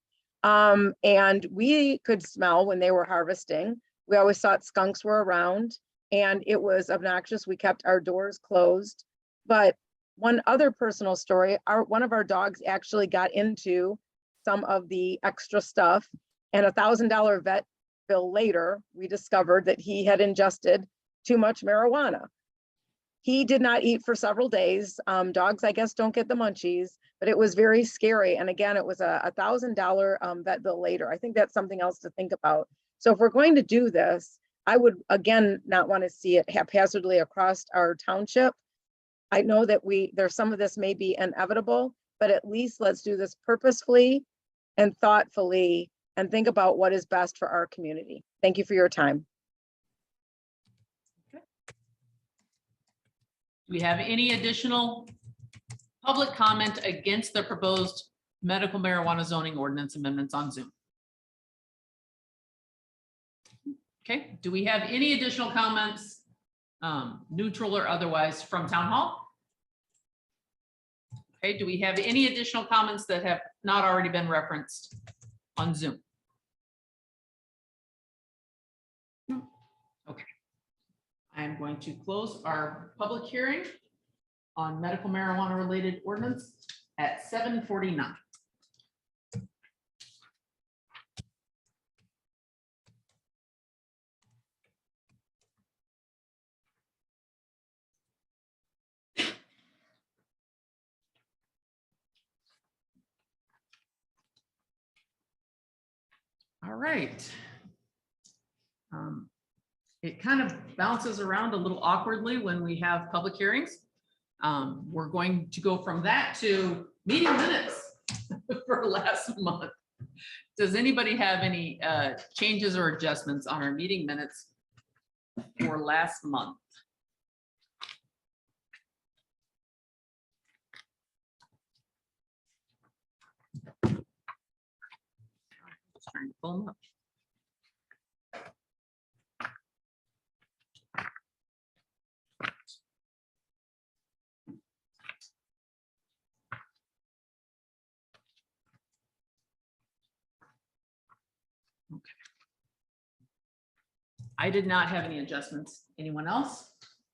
and we could smell when they were harvesting. We always thought skunks were around, and it was obnoxious. We kept our doors closed. But one other personal story, one of our dogs actually got into some of the extra stuff, and $1,000 vet bill later, we discovered that he had ingested too much marijuana. He did not eat for several days. Dogs, I guess, don't get the munchies, but it was very scary. And again, it was a $1,000 vet bill later. I think that's something else to think about. So if we're going to do this, I would, again, not want to see it haphazardly across our township. I know that there's some of this may be inevitable, but at least let's do this purposefully and thoughtfully and think about what is best for our community. Thank you for your time. Do we have any additional public comment against the proposed medical marijuana zoning ordinance amendments on Zoom? Okay, do we have any additional comments, neutral or otherwise, from town hall? Okay, do we have any additional comments that have not already been referenced on Zoom? Okay. I'm going to close our public hearing on medical marijuana related ordinance at 7:49. All right. It kind of bounces around a little awkwardly when we have public hearings. We're going to go from that to meeting minutes for last month. Does anybody have any changes or adjustments on our meeting minutes for last month? Just trying to pull them up. I did not have any adjustments. Anyone else?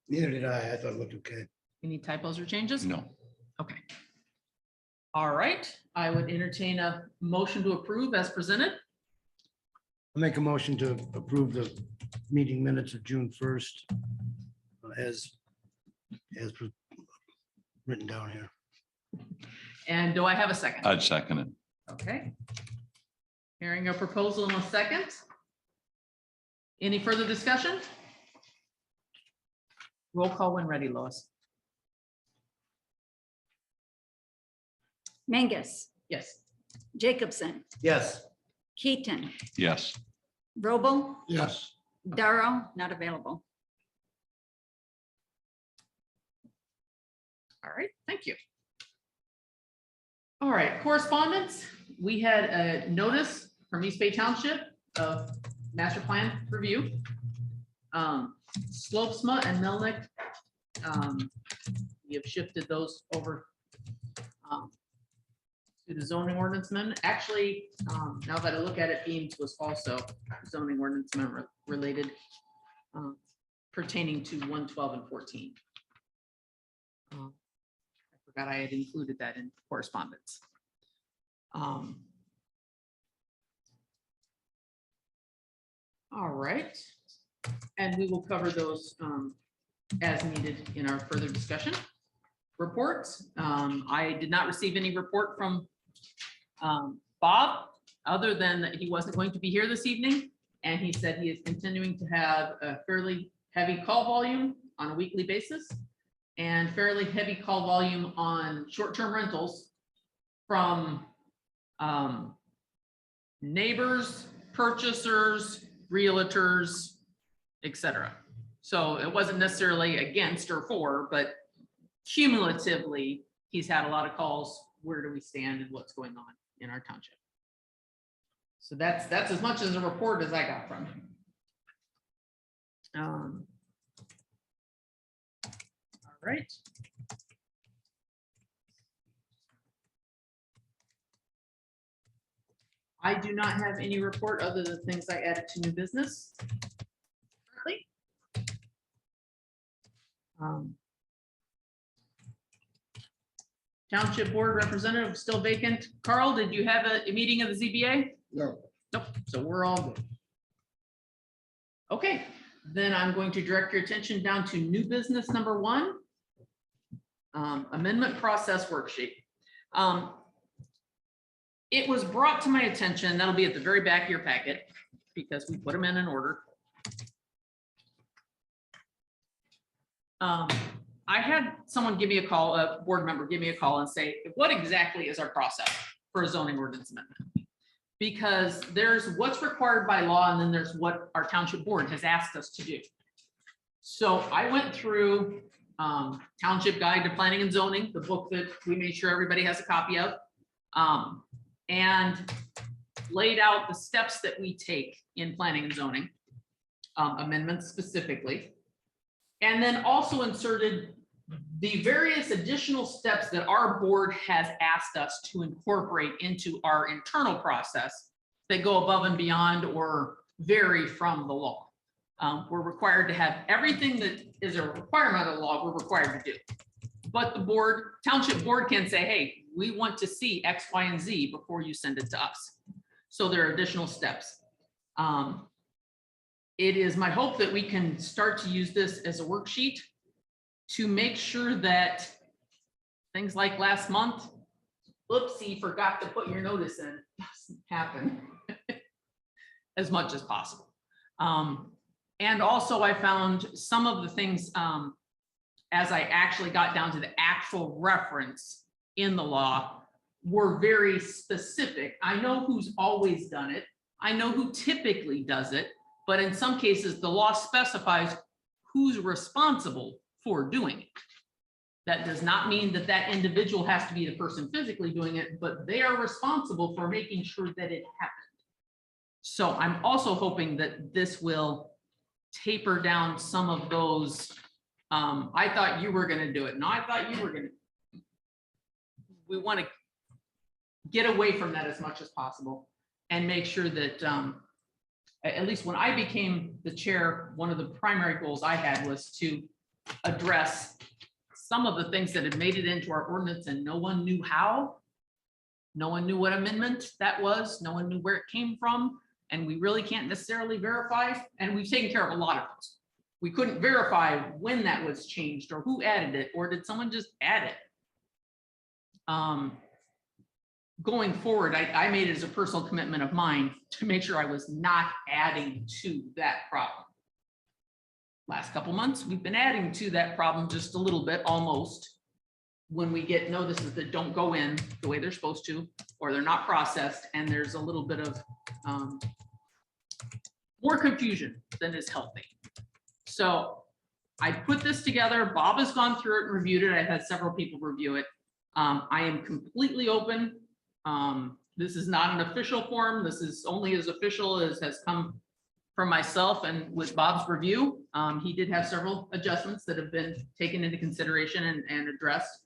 Neither did I. I thought it looked okay. Any typos or changes? No. Okay. All right, I would entertain a motion to approve as presented. I'll make a motion to approve the meeting minutes of June 1st as written down here. And do I have a second? I'd second it. Okay. Hearing a proposal in a second. Any further discussion? Roll call when ready, Lois. Mangus, Yes. Jacobson, Yes. Keaton, Yes. Robel, Yes. Darrow, not available. All right, thank you. All right, correspondence. We had a notice from East Bay Township of master plan review. Slopesma and Melnick, we have shifted those over to the zoning ordinance amendment. Actually, now that I look at it, Beams was also zoning ordinance amendment related, pertaining to 112 and 14. I forgot I had included that in correspondence. All right, and we will cover those as needed in our further discussion. Reports, I did not receive any report from Bob, other than that he wasn't going to be here this evening, and he said he is continuing to have a fairly heavy call volume on a weekly basis and fairly heavy call volume on short-term rentals from neighbors, purchasers, realtors, etc. So it wasn't necessarily against or for, but cumulatively, he's had a lot of calls. Where do we stand and what's going on in our township? So that's as much as a report as I got from him. All right. I do not have any report other than things I added to new business. Currently. Township Board Representative still vacant. Carl, did you have a meeting of the ZBA? No. Nope, so we're all good. Okay, then I'm going to direct your attention down to new business number 1. Amendment process worksheet. It was brought to my attention, that'll be at the very back of your packet, because we put them in order. I had someone give me a call, a board member give me a call and say, what exactly is our process for a zoning ordinance amendment? because there's what's required by law and then there's what our township board has asked us to do. So I went through Township Guide to Planning and Zoning, the book that we made sure everybody has a copy of, and laid out the steps that we take in planning and zoning, amendments specifically, and then also inserted the various additional steps that our board has asked us to incorporate into our internal process that go above and beyond or vary from the law. We're required to have everything that is a requirement of the law, we're required to do. But the board, township board can say, hey, we want to see X, Y, and Z before you send it to us. So there are additional steps. It is my hope that we can start to use this as a worksheet to make sure that things like last month, oopsie, forgot to put your notice in, doesn't happen as much as possible. And also I found some of the things as I actually got down to the actual reference in the law were very specific. I know who's always done it. I know who typically does it, but in some cases the law specifies who's responsible for doing it. That does not mean that that individual has to be the person physically doing it, but they are responsible for making sure that it happened. So I'm also hoping that this will taper down some of those. I thought you were going to do it. No, I thought you were going to. We want to get away from that as much as possible and make sure that at least when I became the chair, one of the primary goals I had was to address some of the things that had made it into our ordinance and no one knew how. No one knew what amendment that was. No one knew where it came from. And we really can't necessarily verify. And we've taken care of a lot of those. We couldn't verify when that was changed or who added it, or did someone just add it? Going forward, I made it as a personal commitment of mine to make sure I was not adding to that problem. Last couple months, we've been adding to that problem just a little bit, almost, when we get notices that don't go in the way they're supposed to, or they're not processed, and there's a little bit of more confusion than is healthy. So I put this together. Bob has gone through it and reviewed it. I've had several people review it. I am completely open. This is not an official form. This is only as official as has come from myself and with Bob's review. He did have several adjustments that have been taken into consideration and addressed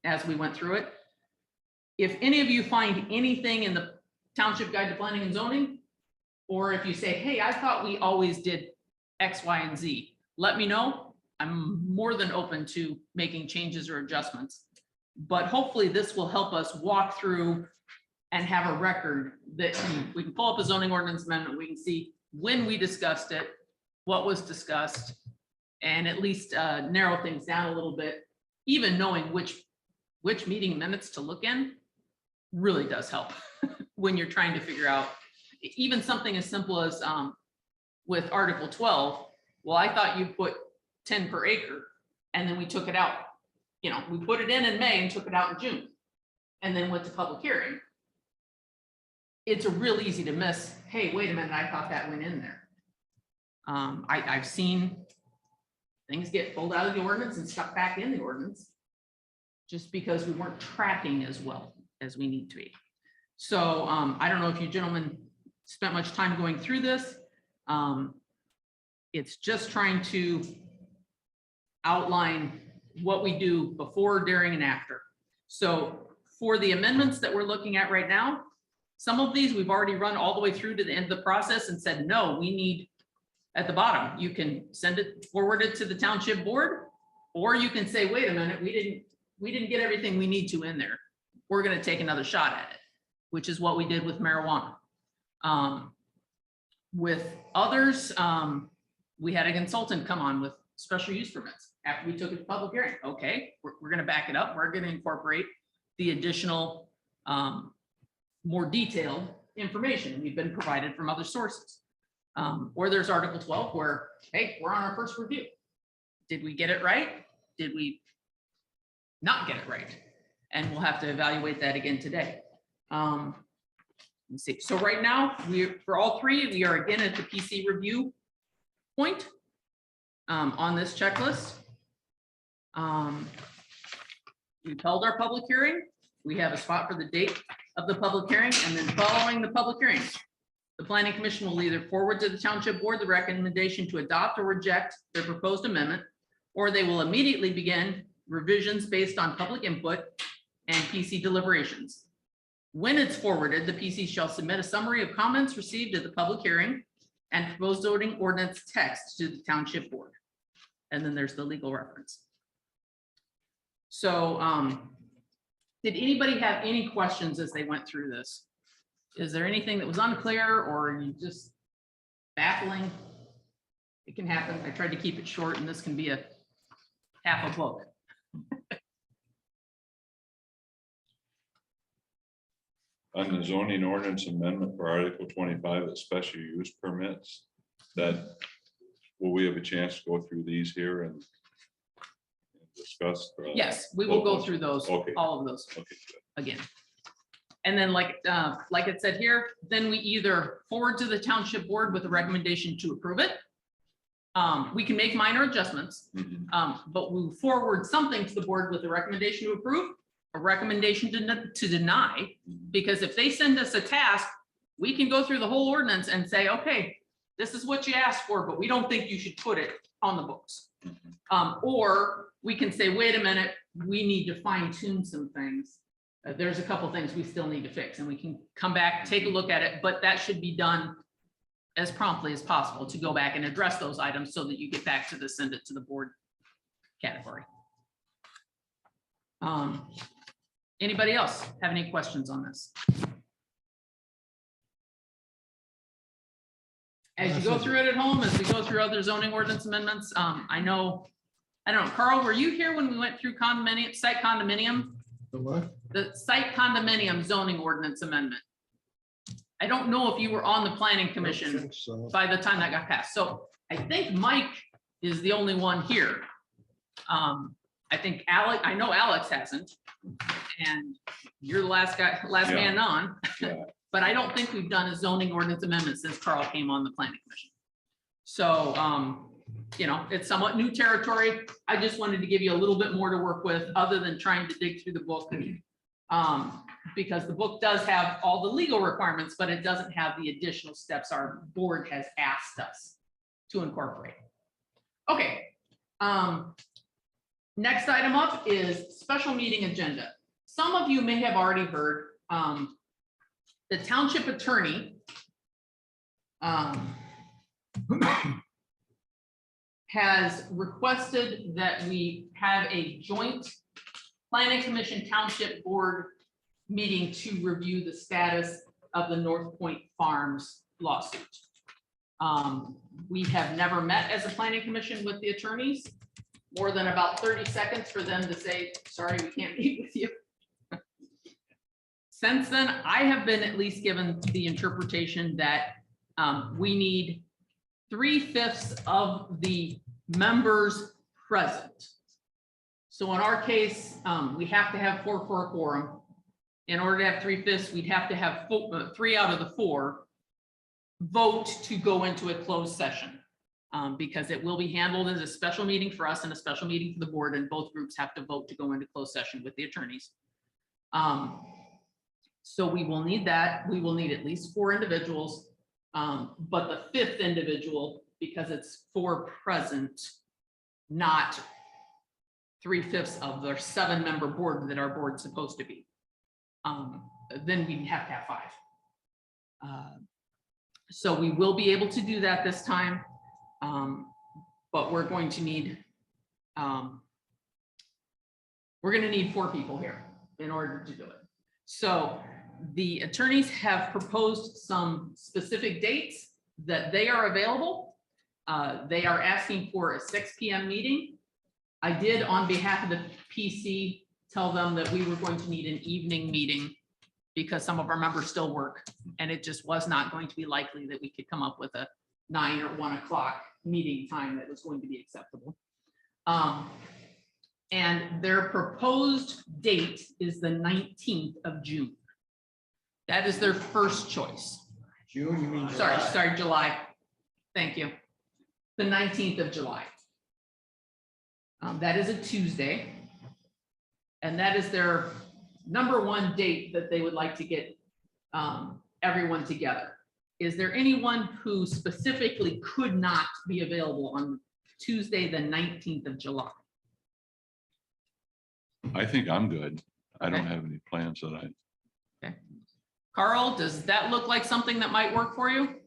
as we went through it. If any of you find anything in the Township Guide to Planning and Zoning, or if you say, hey, I thought we always did X, Y, and Z, let me know. I'm more than open to making changes or adjustments. But hopefully this will help us walk through and have a record that we can pull up a zoning ordinance amendment. We can see when we discussed it, what was discussed, and at least narrow things down a little bit. Even knowing which meeting minutes to look in really does help when you're trying to figure out even something as simple as with Article 12. Well, I thought you put 10 per acre, and then we took it out. You know, we put it in May and took it out in June, and then went to public hearing. It's real easy to miss. Hey, wait a minute, I thought that went in there. I've seen things get pulled out of the ordinance and stuck back in the ordinance just because we weren't tracking as well as we need to be. So I don't know if you gentlemen spent much time going through this. It's just trying to outline what we do before, during, and after. So for the amendments that we're looking at right now, some of these we've already run all the way through to the end of the process and said, no, we need at the bottom, you can send it, forward it to the township board, or you can say, wait a minute, we didn't get everything we need to in there. We're going to take another shot at it, which is what we did with marijuana. With others, we had a consultant come on with special use permits after we took it to public hearing. Okay, we're going to back it up. We're going to incorporate the additional, more detailed information we've been provided from other sources. Or there's Article 12 where, hey, we're on our first review. Did we get it right? Did we not get it right? And we'll have to evaluate that again today. Let's see. So right now, for all three, we are again at the PC review point on this checklist. We've held our public hearing. We have a spot for the date of the public hearing, and then following the public hearing, the planning commission will either forward to the township board the recommendation to adopt or reject their proposed amendment, or they will immediately begin revisions based on public input and PC deliberations. When it's forwarded, the PC shall submit a summary of comments received at the public hearing and proposed zoning ordinance text to the township board. And then there's the legal reference. So did anybody have any questions as they went through this? Is there anything that was unclear or are you just baffling? It can happen. I tried to keep it short and this can be a half a book. On the zoning ordinance amendment for Article 25, the special use permits, that will we have a chance to go through these here and discuss? Yes, we will go through those, Okay. all of those Okay, good. again. And then like it said here, then we either forward to the township board with a recommendation to approve it. We can make minor adjustments, but we forward something to the board with a recommendation to approve, a recommendation to deny, because if they send us a task, we can go through the whole ordinance and say, okay, this is what you asked for, but we don't think you should put it on the books. Or we can say, wait a minute, we need to fine tune some things. There's a couple things we still need to fix and we can come back, take a look at it, but that should be done as promptly as possible to go back and address those items so that you get back to the send it to the board category. Anybody else have any questions on this? As you go through it at home, as we go through other zoning ordinance amendments, I don't know, Carl, were you here when we went through site condominium? The what? The site condominium zoning ordinance amendment. I don't know if you were on the planning commission So by the time that got passed. So I think Mike is the only one here. I think Alex, I know Alex hasn't. And you're the last man on. Yeah. But I don't think we've done a zoning ordinance amendment since Carl came on the planning commission. So, you know, it's somewhat new territory. I just wanted to give you a little bit more to work with other than trying to dig through the book. Because the book does have all the legal requirements, but it doesn't have the additional steps our board has asked us to incorporate. Okay. Next item up is special meeting agenda. Some of you may have already heard the township attorney has requested that we have a joint planning commission township board meeting to review the status of the North Point Farms lawsuit. We have never met as a planning commission with the attorneys, more than about 30 seconds for them to say, sorry, we can't meet with you. Since then, I have been at least given the interpretation that we need 3/5 of the members present. So in our case, we have to have 4 for a quorum. In order to have 3/5, we'd have to have 3 out of the 4 vote to go into a closed session. Because it will be handled as a special meeting for us and a special meeting for the board, and both groups have to vote to go into closed session with the attorneys. So we will need that. We will need at least 4 individuals. But the 5th individual, because it's 4 present, not 3/5 of their 7-member board that our board's supposed to be. Then we'd have to have 5. So we will be able to do that this time. But we're going to need 4 people here in order to do it. So the attorneys have proposed some specific dates that they are available. They are asking for a 6 p.m. meeting. I did, on behalf of the PC, tell them that we were going to need an evening meeting because some of our members still work, and it just was not going to be likely that we could come up with a 9 or 1 o'clock meeting time that was going to be acceptable. And their proposed date is the 19th of June. That is their first choice. June, you mean? Sorry, July. Thank you. The 19th of July. That is a Tuesday. And that is their number one date that they would like to get everyone together. Is there anyone who specifically could not be available on Tuesday, the 19th of July? I think I'm good. I don't Okay. have any plans that I, Carl, does that look like something that might work for you?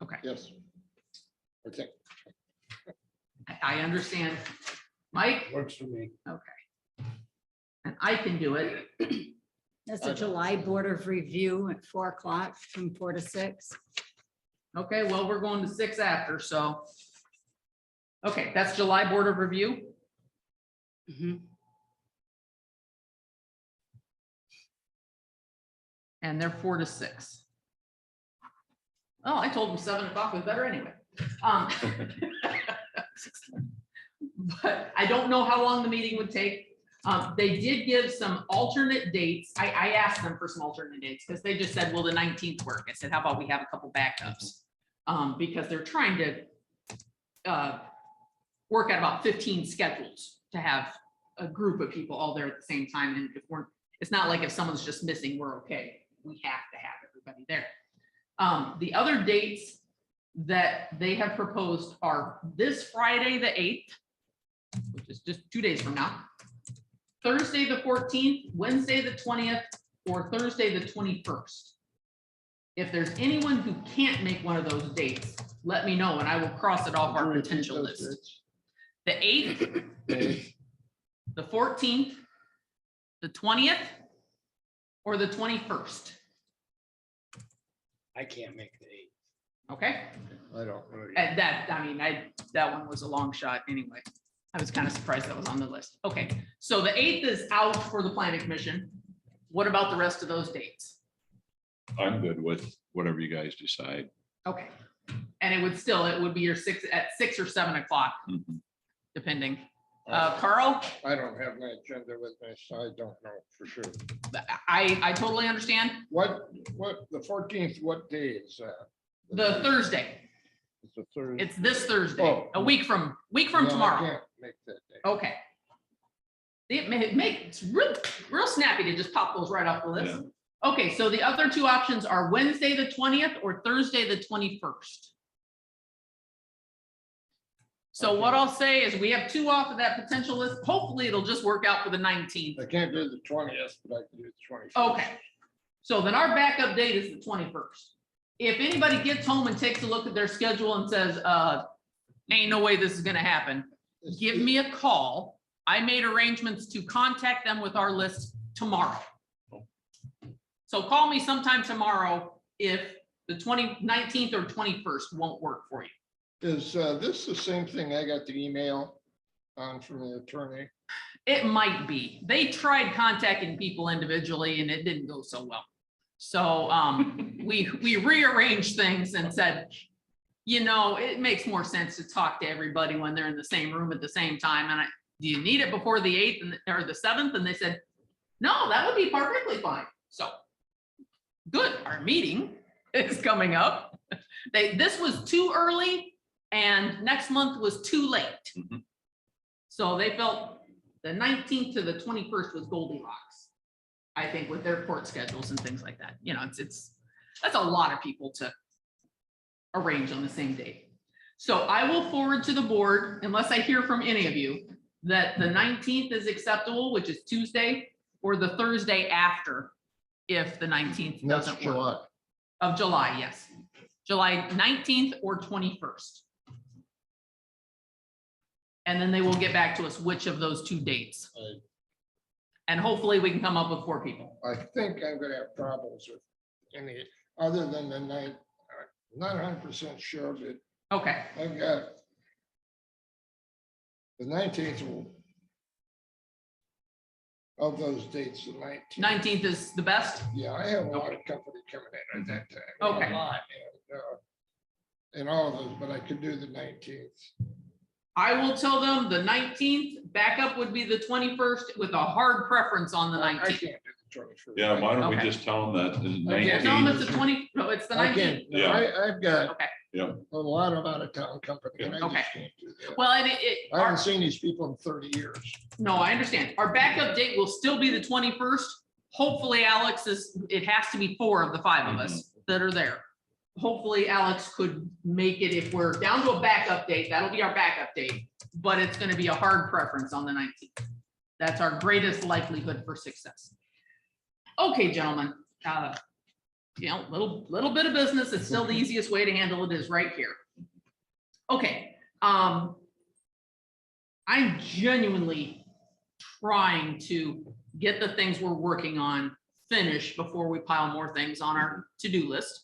Okay, Yes. I think. I understand. Mike, Works for me. and I can do it. That's a July Board of Review at 4 o'clock from 4 to 6. Okay, well, we're going to 6 after, so. Okay, that's July Board of Review. Mhm. And they're 4 to 6. Oh, I told them 7 o'clock was better anyway. But I don't know how long the meeting would take. They did give some alternate dates. I asked them for some alternate dates because they just said, will the 19th work? I said, how about we have a couple backups? Because they're trying to work at about 15 schedules to have a group of people all there at the same time. And if we're, it's not like if someone's just missing, we're okay. We have to have everybody there. The other dates that they have proposed are this Friday, the 8th, which is just 2 days from now, Thursday, the 14th, Wednesday, the 20th, or Thursday, the 21st. If there's anyone who can't make one of those dates, let me know and I will cross it off our potential list. The 8th, the 14th, the 20th, or the 21st. I can't make the 8th. Okay, I don't know. and that, I mean, that one was a long shot anyway. I was kind of surprised that was on the list. Okay, so the 8th is out for the planning commission. What about the rest of those dates? I'm good with whatever you guys decide. Okay, and it would be your 6 or 7 o'clock, Mhm. depending. Carl, I don't have my agenda with me, so I don't know for sure. I totally understand. What, the 14th, what day is that? The Thursday, It's a Thursday. it's this Thursday, Oh. a week from Yeah, I tomorrow. can't make that day. Okay. It's real snappy to just pop those right off the list. Okay, so the other two options are Wednesday, the 20th or Thursday, the 21st. So what I'll say is we have 2 off of that potential list. Hopefully it'll just work out for the 19th. I can't do the 20th, but I can do the 21st. Okay. So then our backup date is the 21st. If anybody gets home and takes a look at their schedule and says, ain't no way this is gonna happen, give me a call. I made arrangements to contact them with our list tomorrow. So call me sometime tomorrow if the 19th or 21st won't work for you. Is this the same thing I got the email on from the attorney? It might be. They tried contacting people individually and it didn't go so well. So we rearranged things and said, you know, it makes more sense to talk to everybody when they're in the same room at the same time. And do you need it before the 8th or the 7th? And they said, no, that would be perfectly fine. So good, our meeting is coming up. This was too early and next month was too late. Mhm. So they felt the 19th to the 21st was Goldilocks. I think with their court schedules and things like that, you know, that's a lot of people to arrange on the same date. So I will forward to the board, unless I hear from any of you, that the 19th is acceptable, which is Tuesday, or the Thursday after, if the 19th That's doesn't work. July. Of July, yes. July 19th or 21st. And then they will get back to us which of those 2 dates. And hopefully we can come up with 4 people. I think I'm gonna have problems with any, other than the night. Not 100% sure, but Okay, I've got the 19th of those dates, the 19th. 19th is the best. Yeah, I have a lot of company coming in at that time. Okay. A lot, and all of those, but I could do the 19th. I will tell them the 19th, backup would be the 21st with a hard preference on the I 19th. can't do Yeah, why don't we Okay. just tell them that in I can't- Tell them it's 19, the 20, no, it's the I 19th. can't, Yeah. I've got Okay, a lot of out-of-town company, and I Okay. just can't do that. well, and I haven't seen these people in 30 years. no, I understand. Our backup date will still be the 21st. Hopefully Alex it has to be 4 of the 5 of us that are there. Hopefully Alex could make it if we're down to a backup date, that'll be our backup date, but it's gonna be a hard preference on the 19th. That's our greatest likelihood for success. Okay, gentlemen, little bit of business. It's still the easiest way to handle it is right here. Okay, I'm genuinely trying to get the things we're working on finished before we pile more things on our to-do list.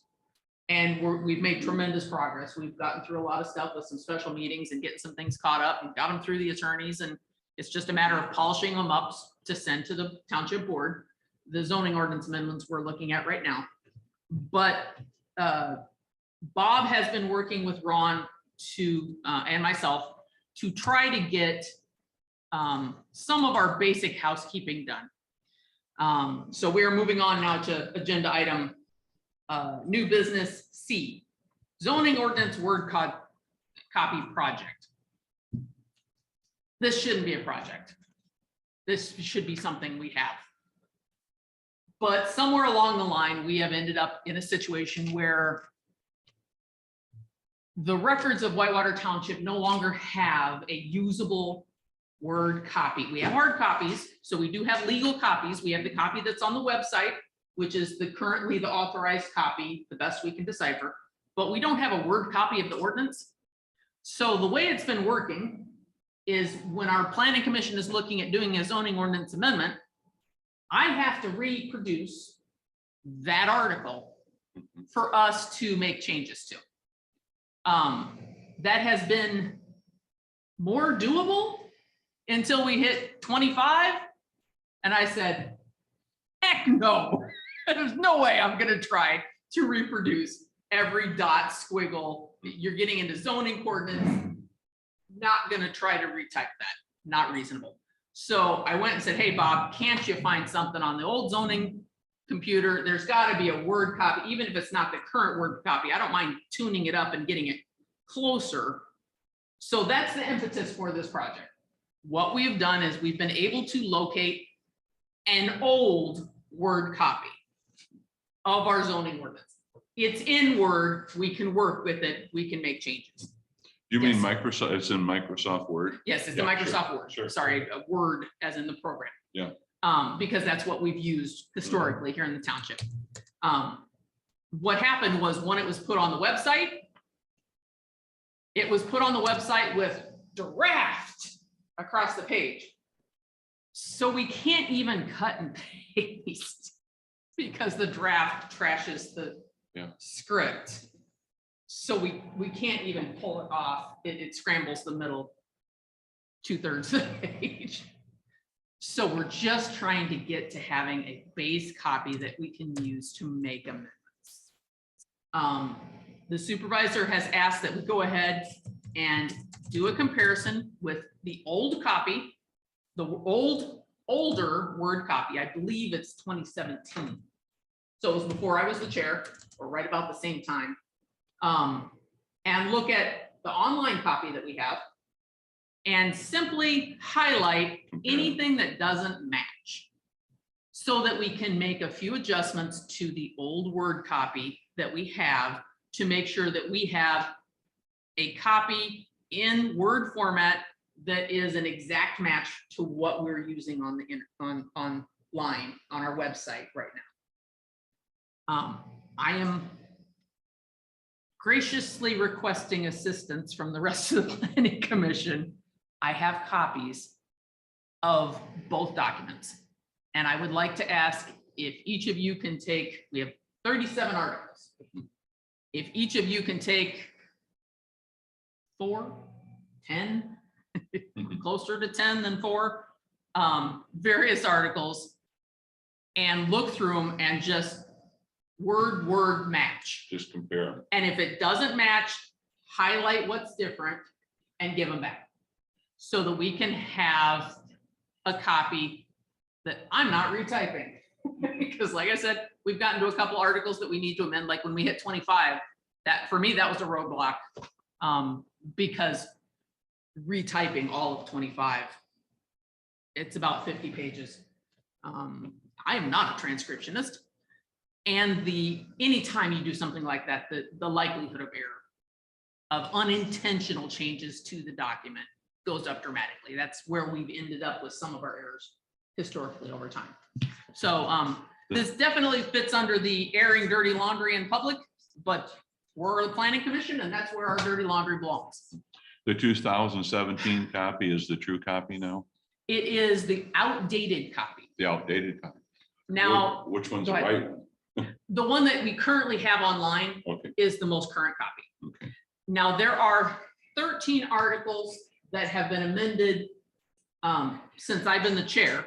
And we've made tremendous progress. We've gotten through a lot of stuff with some special meetings and getting some things caught up and got them through the attorneys. And it's just a matter of polishing them up to send to the township board. The zoning ordinance amendments we're looking at right now. But Bob has been working with Ron and myself to try to get some of our basic housekeeping done. So we are moving on now to agenda item new business C, zoning ordinance word copy project. This shouldn't be a project. This should be something we have. But somewhere along the line, we have ended up in a situation where the records of Whitewater Township no longer have a usable word copy. We have hard copies, so we do have legal copies. We have the copy that's on the website, which is currently the authorized copy, the best we can decipher, but we don't have a word copy of the ordinance. So the way it's been working is when our planning commission is looking at doing a zoning ordinance amendment, I have to reproduce that article for us to make changes to. That has been more doable until we hit 25. And I said, heck no, there's no way I'm gonna try to reproduce every dot squiggle. You're getting into zoning coordinates, not gonna try to retype that, not reasonable. So I went and said, hey, Bob, can't you find something on the old zoning computer? There's gotta be a word copy, even if it's not the current word copy. I don't mind tuning it up and getting it closer. So that's the impetus for this project. What we've done is we've been able to locate an old word copy of our zoning ordinance. It's in Word, we can work with it, we can make changes. You mean Yes. Microsoft, it's in Microsoft Word? Yes, it's the Yeah, Microsoft sure, Word, sure. sorry, a Word as in the program. Yeah. Because that's what we've used historically here in the township. What happened was when it was put on the website, it was put on the website with draft across the page. So we can't even cut and paste because the draft trashes the script. So we can't even pull it off. It scrambles the middle 2/3 of the page. So we're just trying to get to having a base copy that we can use to make amendments. The supervisor has asked that we go ahead and do a comparison with the old copy, the older Word copy. I believe it's 2017. So it was before I was the chair, or right about the same time. And look at the online copy that we have and simply highlight anything that doesn't match so that we can make a few adjustments to the old Word copy that we have to make sure that we have a copy in Word format that is an exact match to what we're using on the online on our website right now. I am graciously requesting assistance from the rest of the planning commission. I have copies of both documents. And I would like to ask if each of you can take, we have 37 articles. If each of you can take 4, 10, closer to 10 than 4, various articles and look through them and just word match. Just compare them. And if it doesn't match, highlight what's different and give them back so that we can have a copy that I'm not retyping. Because like I said, we've gotten to a couple articles that we need to amend, like when we hit 25, that for me, that was a roadblock. Because retyping all of 25, it's about 50 pages. I am not a transcriptionist. And anytime you do something like that, the likelihood of error, of unintentional changes to the document goes up dramatically. That's where we've ended up with some of our errors historically over time. So this definitely fits under the airing dirty laundry in public, but we're the planning commission and that's where our dirty laundry belongs. The 2017 copy is the true copy now, It is the outdated copy. the outdated copy. Now, Which one's the go ahead. right one? the one that we currently have online Okay, is the most current copy. okay. Now, there are 13 articles that have been amended since I've been the chair,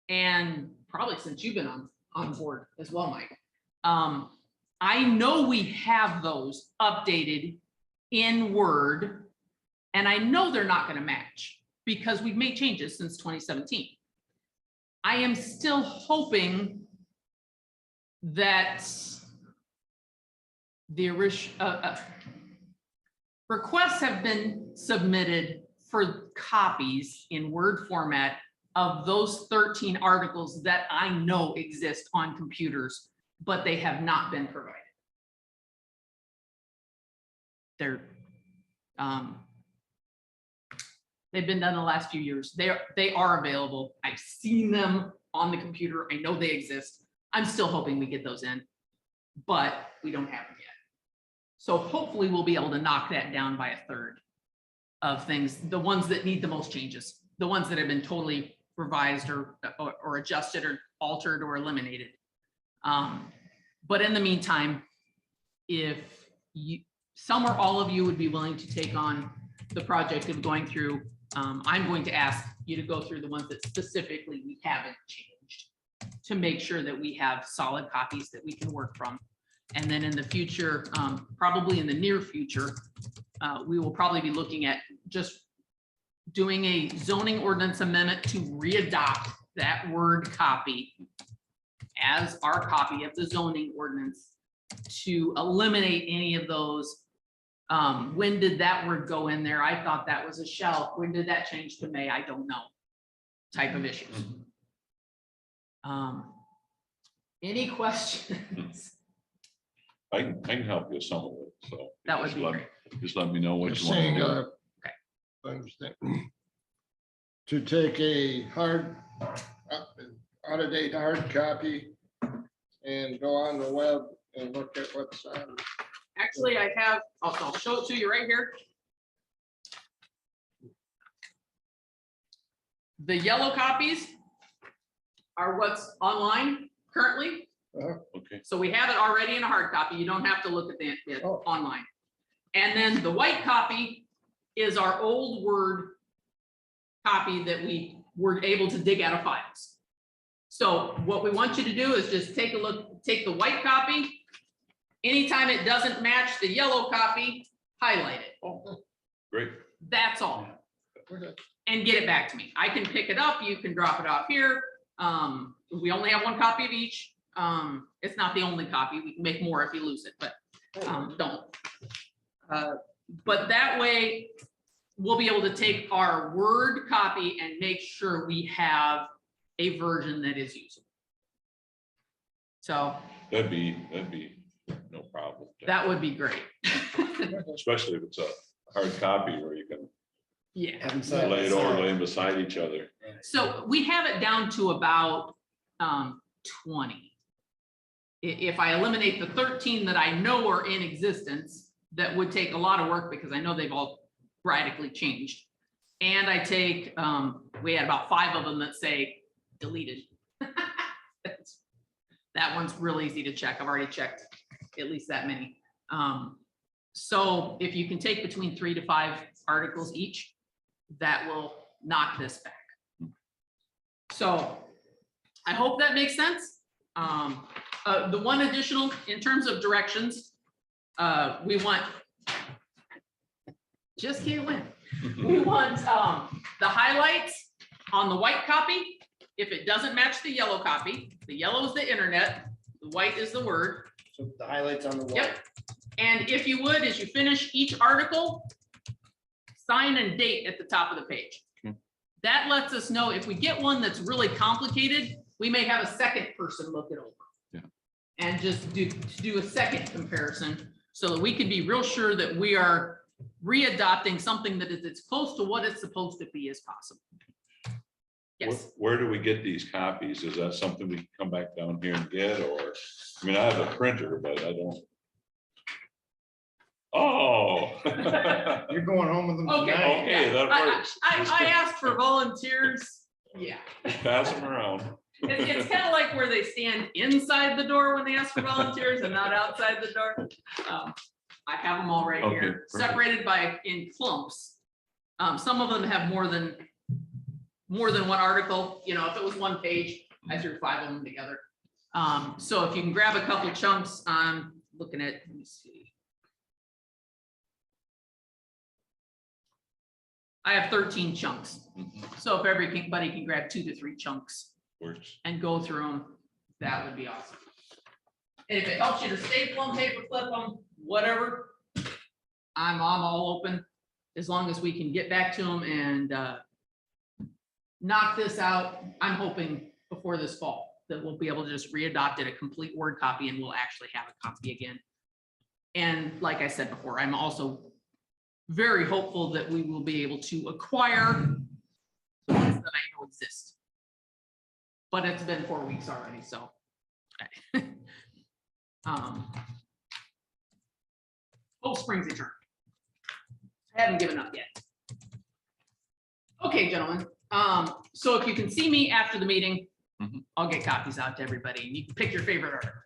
and probably since you've been on board as well, Mike. I know we have those updated in Word, and I know they're not going to match because we've made changes since 2017. I am still hoping that the requests have been submitted for copies in Word format of those 13 articles that I know exist on computers, but they have not been provided. They've been done the last few years. They are available. I've seen them on the computer. I know they exist. I'm still hoping we get those in, but we don't have them yet. So hopefully we'll be able to knock that down by a third of things, the ones that need the most changes, the ones that have been totally revised or adjusted or altered or eliminated. But in the meantime, if some or all of you would be willing to take on the project of going through, I'm going to ask you to go through the ones that specifically we haven't changed to make sure that we have solid copies that we can work from. And then in the future, probably in the near future, we will probably be looking at just doing a zoning ordinance amendment to readopt that Word copy as our copy of the zoning ordinance to eliminate any of those. When did that word go in there? I thought that was a shall. When did that change to may? I don't know. Type of issues. Any questions? I can help you some of it, so. That would just be let- great. Just let me know what Just you want saying, to do. Okay. I understand. To take a hard, out of date hard copy and go on the web and look at what's on. Actually, I have, I'll show it to you right here. The yellow copies are what's online currently. Okay, So we have it already in a hard copy. You don't have to look at it Oh. online. And then the white copy is our old Word copy that we were able to dig out of files. So what we want you to do is just take a look, take the white copy. Anytime it doesn't match the yellow copy, highlight it. great. That's all. And get it back to me. I can pick it up. You can drop it off here. We only have one copy of each. It's not the only copy. We can make more if you lose it, but don't. But that way we'll be able to take our Word copy and make sure we have a version that is usable. So That'd be no problem. that would be great. Especially if it's a hard copy where you can Yeah. lay it over, lay them beside each other. So we have it down to about 20. If I eliminate the 13 that I know are in existence, that would take a lot of work because I know they've all radically changed. And I take, we had about 5 of them that say deleted. That one's real easy to check. I've already checked at least that many. So if you can take between 3 to 5 articles each, that will knock this back. So I hope that makes sense. The one additional in terms of directions, we want, just can't win. We want the highlights on the white copy If it doesn't match the yellow copy, the yellow is the internet, the white is the Word. So the highlights on the wall. Yep. And if you would, as you finish each article, sign and date at the top of the page. Okay. That lets us know if we get one that's really complicated, we may have a second person look it over. Yeah. And just do a second comparison so that we can be real sure that we are readopting something that is as close to what it's supposed to be as possible. Yes. Where do we get these copies? Is that something we can come back down here and get, or, I mean, I have a printer, but I don't. Oh. You're going home with them Okay. tonight. Okay, that works. I asked for volunteers. Yeah. Pass them around. It's kind of like where they stand inside the door when they ask for volunteers and not outside the door. I have them all right Okay, here, perfect. separated by in clumps. Some of them have more than one article. You know, if it was one page, I threw 5 of them together. So if you can grab a couple chunks, I'm looking at, let me see. I have 13 chunks. Mhm, So if everybody can grab 2 to 3 chunks works. and go through them, that would be awesome. And if it helps you to staple them, paper clip them, whatever, I'm all open, as long as we can get back to them and knock this out. I'm hoping before this fall that we'll be able to just readopt it, a complete Word copy, and we'll actually have a copy again. And like I said before, I'm also very hopeful that we will be able to acquire the ones that I know exist. But it's been 4 weeks already, so. Hope springs eternal. I haven't given up yet. Okay, gentlemen, so if you can see me after the meeting, Mhm. I'll get copies out to everybody, and you can pick your favorite article.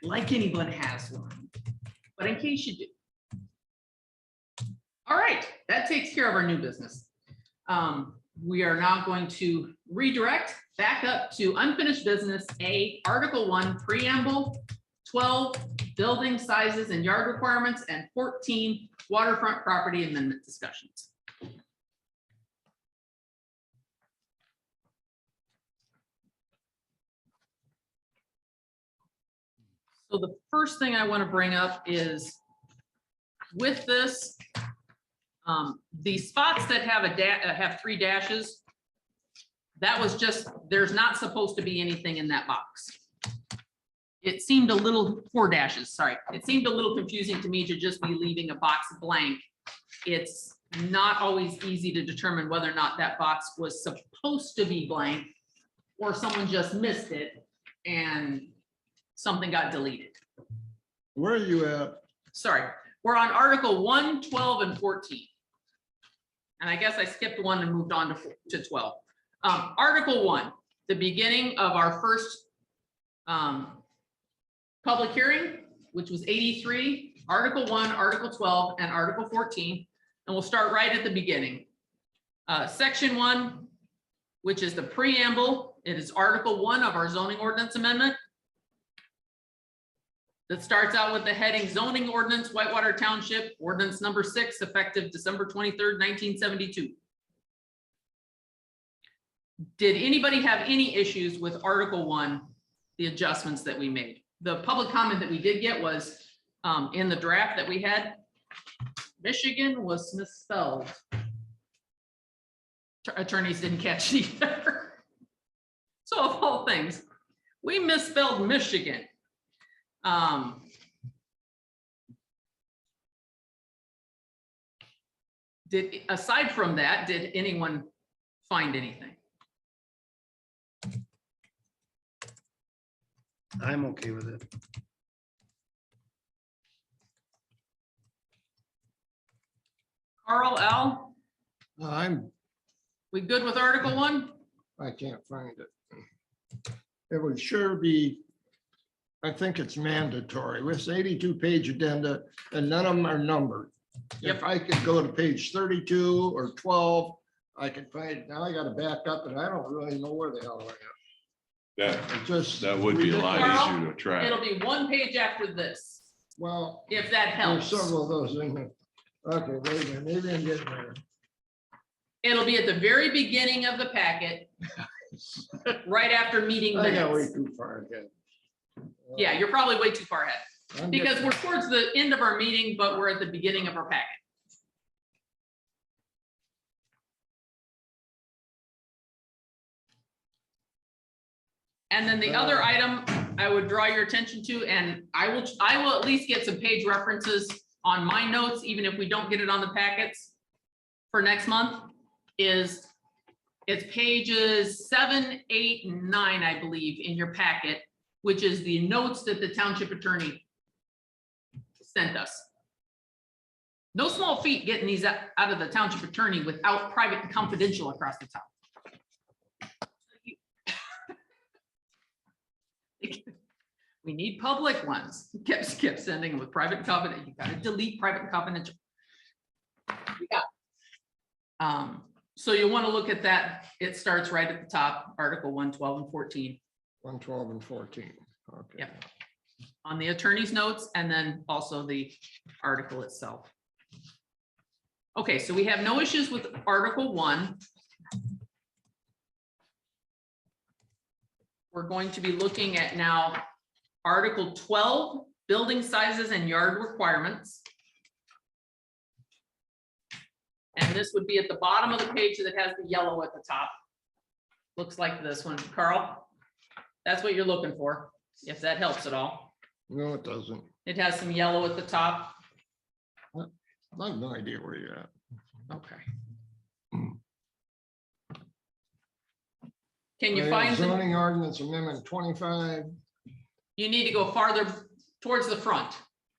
Like anyone has one, but in case you do. All right, that takes care of our new business. We are now going to redirect back up to unfinished business, Article 1 Preamble, 12 Building Sizes and Yard Requirements, and 14 Waterfront Property Amendment Discussions. So the first thing I want to bring up is with this, the spots that have have 3 dashes, that was just, there's not supposed to be anything in that box. It seemed a little, 4 dashes, sorry. It seemed a little confusing to me to just be leaving a box blank. It's not always easy to determine whether or not that box was supposed to be blank or someone just missed it and something got deleted. Where are you at? Sorry, we're on Article 1, 12, and 14. And I guess I skipped 1 and moved on to 12. Article 1, the beginning of our first public hearing, which was 83, Article 1, Article 12, and Article 14. And we'll start right at the beginning. Section 1, which is the preamble. It is Article 1 of our zoning ordinance amendment. That starts out with the heading zoning ordinance, Whitewater Township, ordinance number 6, effective December 23rd, 1972. Did anybody have any issues with Article 1, the adjustments that we made? The public comment that we did get was in the draft that we had, Michigan was misspelled. Attorneys didn't catch it either. So of all things, we misspelled Michigan. Aside from that, did anyone find anything? I'm okay with it. Carl, Al, we good with Article 1? I can't find it. It would sure be, I think it's mandatory. With 82-page addenda and none of them are numbered. Yep. If I could go to page 32 or 12, I could find it. Now I gotta back up and I don't really know where the hell I am. That, It just. that would be a lot Carl, easier to track. It'll be 1 page after this, Well, if that there's helps. several of those in there. Okay, wait a minute, maybe I'm getting there. It'll be at the very beginning of the packet, right after meeting I got way minutes. too far ahead. Yeah, you're probably way too far ahead, I'm because getting- we're towards the end of our meeting, but we're at the beginning of our packet. And then the other item I would draw your attention to, and I will at least get some page references on my notes, even if we don't get it on the packets for next month, is it's pages 7, 8, and 9, I believe, in your packet, which is the notes that the township attorney sent us. No small feat getting these out of the township attorney without private and confidential across the top. We need public ones. Kept sending them with private and confidential. You gotta delete private and confidential. Yeah. So you want to look at that. It starts right at the top, Article 1, 12, and 14 112 and 14. Okay. Yep. on the attorney's notes, and then also the article itself. Okay, so we have no issues with Article 1. We're going to be looking at now Article 12, building sizes and yard requirements. And this would be at the bottom of the page that has the yellow at the top. Looks like this one, Carl. That's what you're looking for, if that helps at all. No, it doesn't. It has some yellow at the top. I have no idea where you're at. Okay. Can you Oh, yeah, find, the- zoning ordinance amendment 25? you need to go farther towards the front,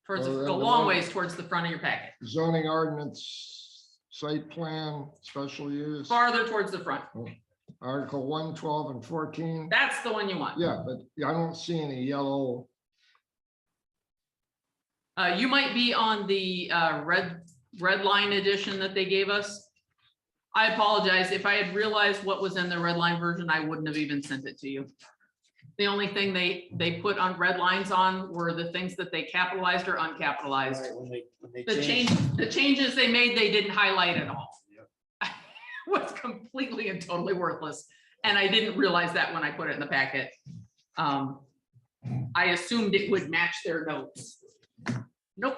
towards, Oh, a the long one- ways towards the front of your packet, Zoning ordinance, site plan, special use, farther towards the front. Article 1, 12, and 14. That's the one you want. Yeah, but I don't see any yellow. You might be on the red line edition that they gave us. I apologize. If I had realized what was in the red line version, I wouldn't have even sent it to you. The only thing they put on red lines on were the things that they capitalized or uncapitalized. Right, when they The changes they made, they didn't highlight at all. Was completely and totally worthless. And I didn't realize that when I put it in the packet. I assumed it would match their notes. Nope.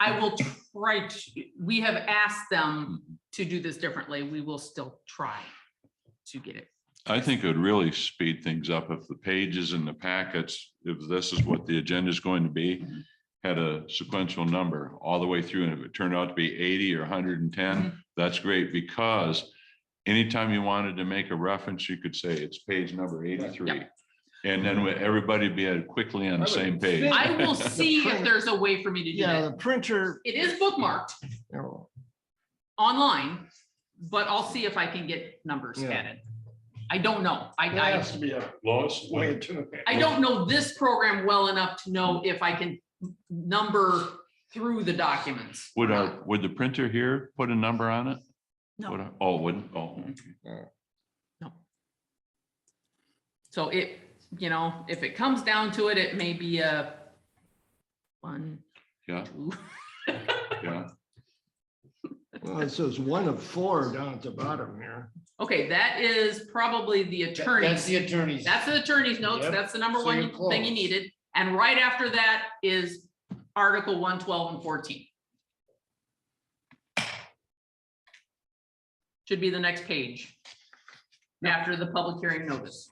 I will try to, we have asked them to do this differently. We will still try to get it. I think it would really speed things up if the pages in the packets, if this is what the agenda is going to be, had a sequential number all the way through, and if it turned out to be 80 or 110, that's great, because anytime you wanted to make a reference, you could say it's page number 83. Yep. And then everybody be quickly on the same page. I will see if there's a way for me to do Yeah, that. the printer, It is bookmarked you know, online, but I'll see if I can get numbers Yeah. added. I don't know. there has to be a Lois, way to. I don't know this program well enough to know if I can number through the documents. would the printer here put a number on it? No. Oh, wouldn't, oh. No. So it, you know, if it comes down to it, it may be a 1, Yeah, 2. yeah. Well, it says 1 of 4 down at the bottom here. Okay, that is probably the That's attorney's. the attorney's. That's the attorney's notes. Yep. That's the number So you're one thing you close. needed. And right after that is Article 1, 12, and 14. Should be the next page after the public hearing notice.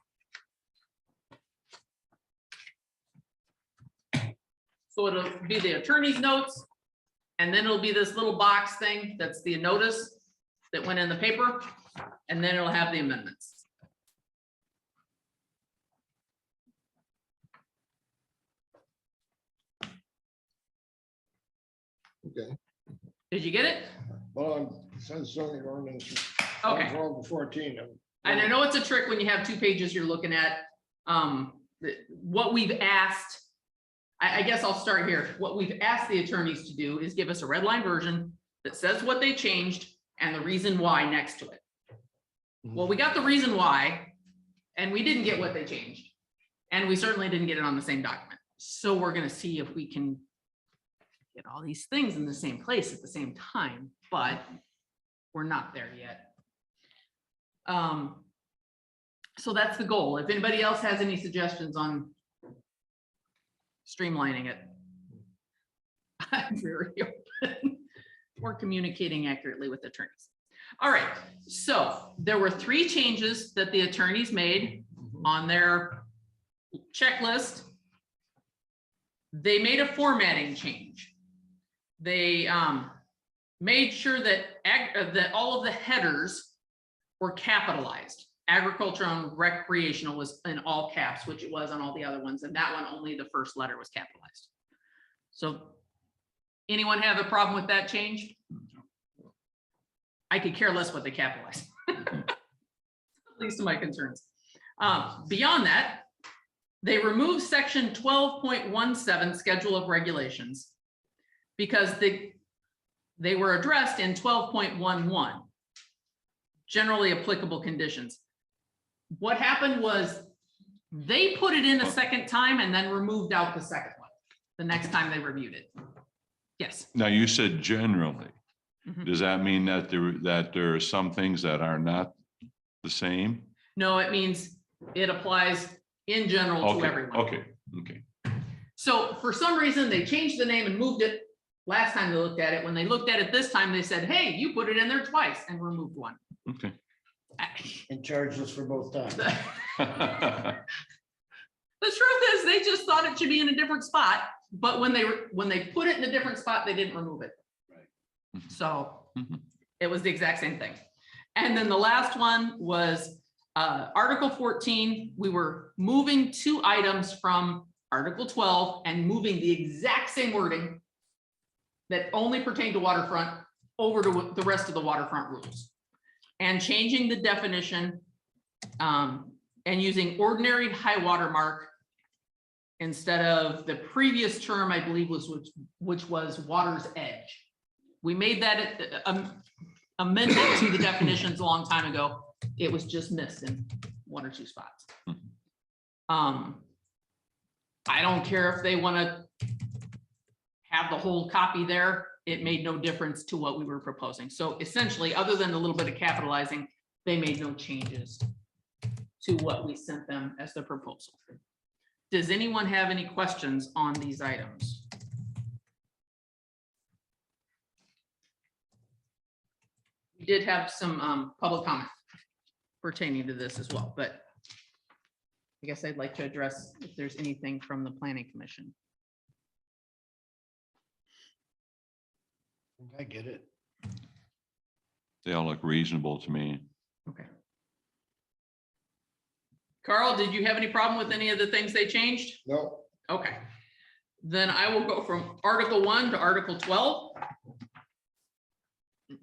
So it'll be the attorney's notes, and then it'll be this little box thing that's the notice that went in the paper, and then it'll have the amendments. Okay. Did you get it? Well, it says zoning ordinance. Okay. 12 and 14. And I know it's a trick when you have 2 pages you're looking at. What we've asked, I guess I'll start here. What we've asked the attorneys to do is give us a red line version that says what they changed and the reason why next to it. Well, we got the reason why, and we didn't get what they changed. And we certainly didn't get it on the same document. So we're gonna see if we can get all these things in the same place at the same time, but we're not there yet. So that's the goal. If anybody else has any suggestions on streamlining it, I'm very open. Or communicating accurately with attorneys. All right, so there were 3 changes that the attorneys made on their checklist. They made a formatting change. They made sure that that all of the headers were capitalized. Agriculture and recreational was in all caps, which it was on all the other ones, and that one only the first letter was capitalized. So anyone have a problem with that change? I could care less what they capitalize. Least of my concerns. Beyond that, they removed section 12.17 schedule of regulations because they were addressed in 12.11 generally applicable conditions. What happened was they put it in a second time and then removed out the second one the next time they reviewed it. Yes. Now, you said generally. Mhm. Does that mean that there are some things that are not the same? No, it means it applies in general to Okay, everyone. okay. So for some reason, they changed the name and moved it last time they looked at it. When they looked at it this time, they said, hey, you put it in there twice and removed one. Okay. And charged us for both times. The truth is, they just thought it should be in a different spot, but when they put it in a different spot, they didn't remove it. Right. So Mhm. it was the exact same thing. And then the last one was Article 14. We were moving 2 items from Article 12 and moving the exact same wording that only pertain to waterfront over to the rest of the waterfront rules. And changing the definition and using ordinary high water mark instead of the previous term, I believe which was water's edge. We made that amendment to the definitions a long time ago. It was just missed in 1 or 2 spots. I don't care if they want to have the whole copy there. It made no difference to what we were proposing. So essentially, other than a little bit of capitalizing, they made no changes to what we sent them as the proposal. Does anyone have any questions on these items? We did have some public comment pertaining to this as well, but I guess I'd like to address if there's anything from the Planning Commission. I get it. They all look reasonable to me. Okay. Carl, did you have any problem with any of the things they changed? No, Okay. Then I will go from Article 1 to Article 12.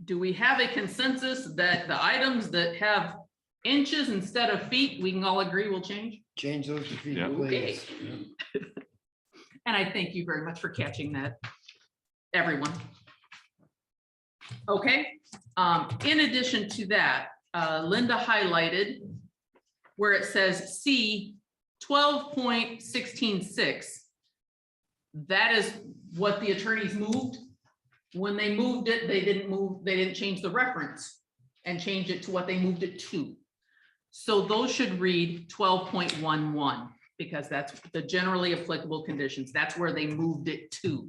Do we have a consensus that the items that have inches instead of feet, we can all agree will change? Change those to feet, Yeah. please. And I thank you very much for catching that, everyone. Okay, in addition to that, Linda highlighted where it says C 12.16.6. That is what the attorneys moved. When they moved it, they didn't change the reference and change it to what they moved it to. So those should read 12.11 because that's the generally applicable conditions. That's where they moved it to.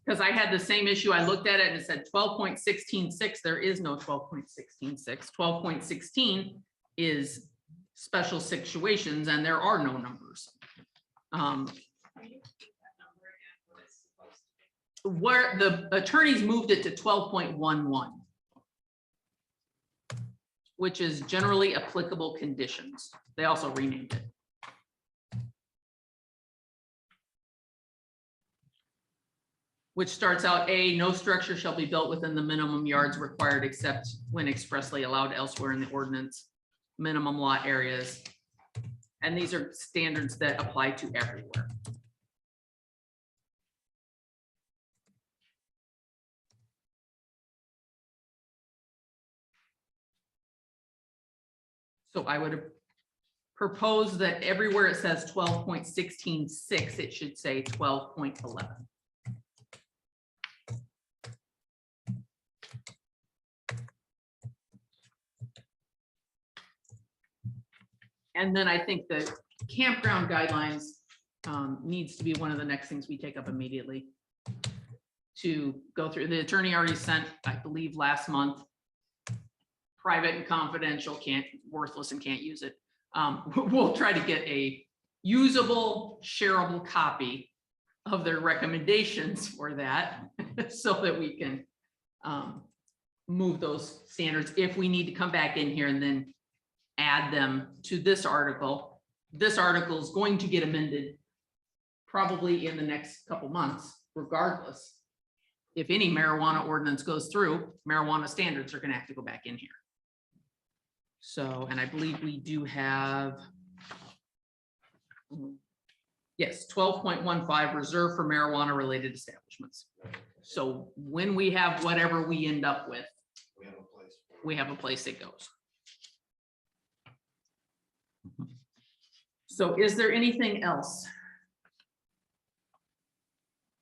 Because I had the same issue. I looked at it and it said 12.16.6. There is no 12.16.6. 12.16 is special situations and there are no numbers. Where the attorneys moved it to 12.11, which is generally applicable conditions. They also renamed it. Which starts out, A, no structure shall be built within the minimum yards required except when expressly allowed elsewhere in the ordinance, minimum lot areas. And these are standards that apply to everywhere. So I would propose that everywhere it says 12.16.6, it should say 12.11. And then I think the campground guidelines needs to be one of the next things we take up immediately to go through. The attorney already sent, I believe, last month. Private and confidential, worthless and can't use it. We'll try to get a usable, shareable copy of their recommendations for that so that we can move those standards if we need to come back in here and then add them to this article. This article is going to get amended probably in the next couple months, regardless. If any marijuana ordinance goes through, marijuana standards are going to have to go back in here. So, and I believe we do have, yes, 12.15 reserved for marijuana related establishments. So when we have whatever we end up with, we have a place it goes. So is there anything else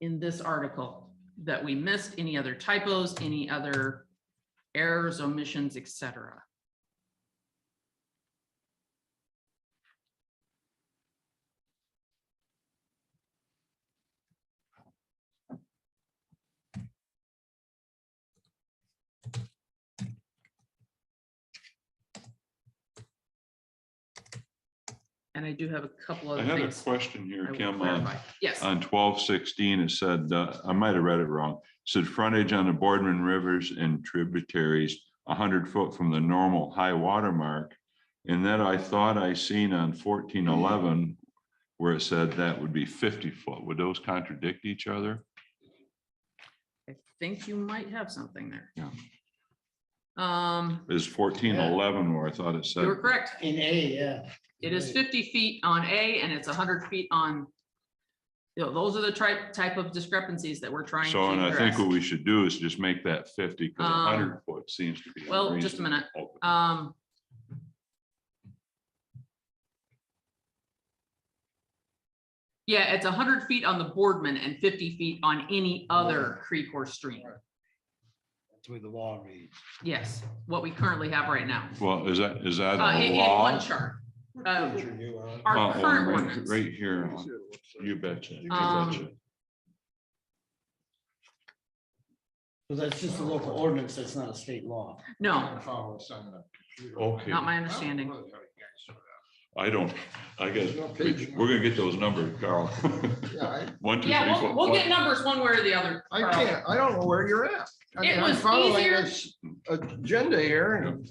in this article that we missed? Any other typos, any other errors, omissions, etc.? And I do have a couple I other had a things. question here, I will Kim, clarify. Yes. on 1216, it said, I might have read it wrong. It said frontage on the Boardman rivers and tributaries 100 foot from the normal high water mark. And then I thought I seen on 1411 where it said that would be 50 foot. Would those contradict each other? I think you might have something there. Yeah. Um, Is 1411 where I thought it said. you were correct. In A, yeah. It is 50 feet on A and it's 100 feet on. Those are the type of discrepancies that we're trying So, and to I think address. what we should do is just make that 50 because 100 foot seems to be. Well, just a minute. unreasonable. Yeah, it's 100 feet on the Boardman and 50 feet on any other creek or stream. That's the way the law reads. Yes, what we currently have right now. Well, is that In a law? one chart. Our Oh, current right- ordinance. Right here. You betcha. You Um, betcha. So that's just a local ordinance, that's not a state law. No, Okay, not my understanding. I don't, I guess, we're gonna get those numbers, Carl. Yeah, 1, 2, 3, Yeah, 4. we'll get numbers one way or the other. I Carl. can't, I don't know where you're at. I mean, It I'm was following easier- this agenda here and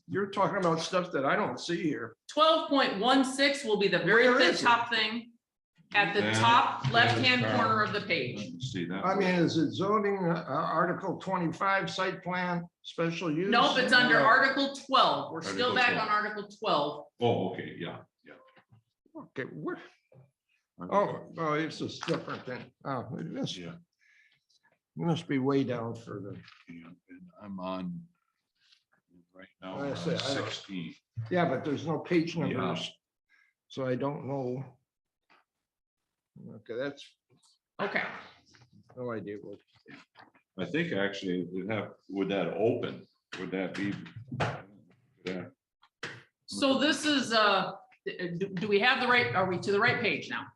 you're talking about stuff that I don't see here. 12.16 will be the very Where thin is it? top thing at the That- top left-hand Carl. corner of the page. See that? I mean, is it zoning, Article 25 site plan, special use? Nope, it's under Article 12. We're still Article back 12. on Article 12. Oh, okay, yeah, yeah. Okay, where? Oh, it's just different than, oh, this, Yeah, you must be way down further. yeah, and I'm on right now, I we're on say, I don't- 16. Yeah, but there's no page Yeah. numbers. So I don't know. Okay, that's Okay. no idea what. I think actually, would that open, would that be? Yeah, So this is, do we have the right, are we to the right page now?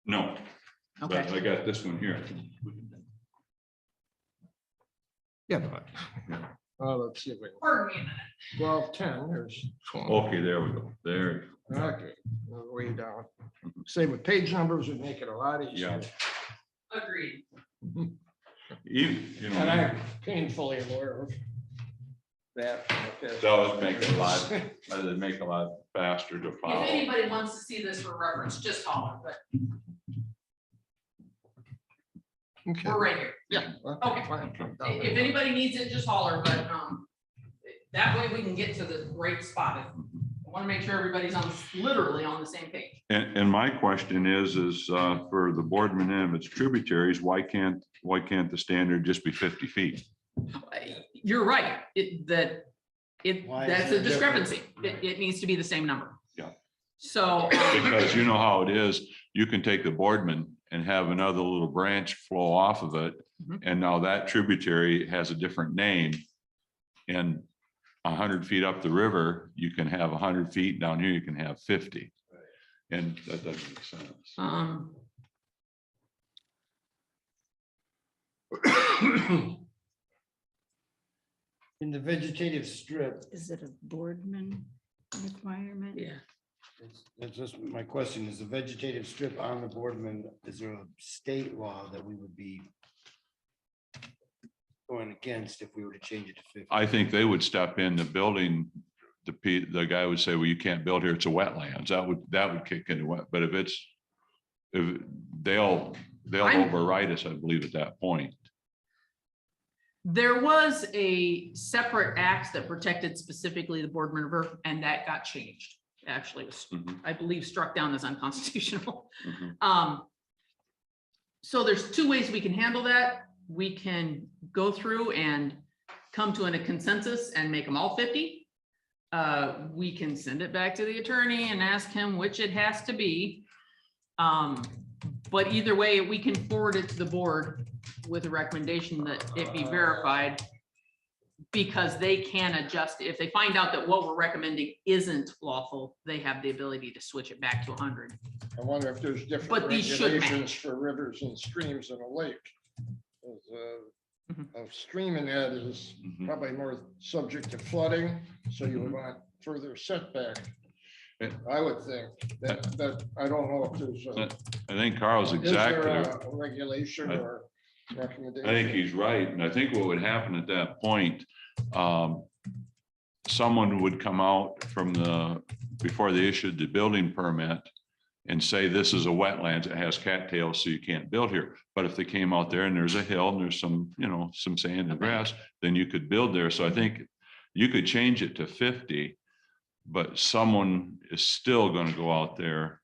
no, but Okay. I got this one here. Yeah, but, let's see if we, Pardon me a minute. 1210, there's 12. Okay, there we go, there. Okay, we're way down. Say with page numbers would make it a lot easier. Agreed. Even, you And know, I'm painfully aware of that. does make it a lot, it'd make it a lot faster to If follow. anybody wants to see this for reference, just holler, but Okay. we're right here. Yeah. Okay. fine. If anybody needs it, just holler, but, that way we can get to the right spot. I want to make sure everybody's literally on the same page. And my question is for the Boardman and its tributaries, why can't the standard just be 50 feet? You're right, Why is that's it a discrepancy. different? It needs to be the same number. Yeah. So, Because you know how it is, you can take the Boardman and have another little branch flow off of it. Mhm. And now that tributary has a different name. And 100 feet up the river, you can have 100 feet, down here you can have 50. And that doesn't make sense. In the vegetative strip, Is it a boardman requirement? Yeah. that's just my question, is the vegetative strip on the Boardman, is there a state law that we would be going against if we were to change it to 50? I think they would step in the building, the guy would say, well, you can't build here, it's a wetlands. That would kick into what, but if they'll I'm- override us, I believe, at that point. There was a separate act that protected specifically the Boardman River, and that got changed. Actually, it was, Mhm, I believe, struck down as unconstitutional. mhm. So there's two ways we can handle that. We can go through and come to a consensus and make them all 50. We can send it back to the attorney and ask him which it has to be. But either way, we can forward it to the board with a recommendation that it be verified, because they can adjust. If they find out that what we're recommending isn't lawful, they have the ability to switch it back to 100. I wonder if there's different But these should regulations match. for rivers and streams in a lake. Mhm. A stream in that is Mhm. probably more subject to flooding, so you would want further setback. Yeah. I would think that, I don't know if there's a. I think Carl's Is there exactly. a regulation or recommendation? I think he's right, and I think what would happen at that point, someone would come out from before they issued the building permit and say, this is a wetlands, it has cattails, so you can't build here. But if they came out there and there's a hill and there's some, some sand and grass, then you could build there. So I think you could change it to 50, but someone is still gonna go out there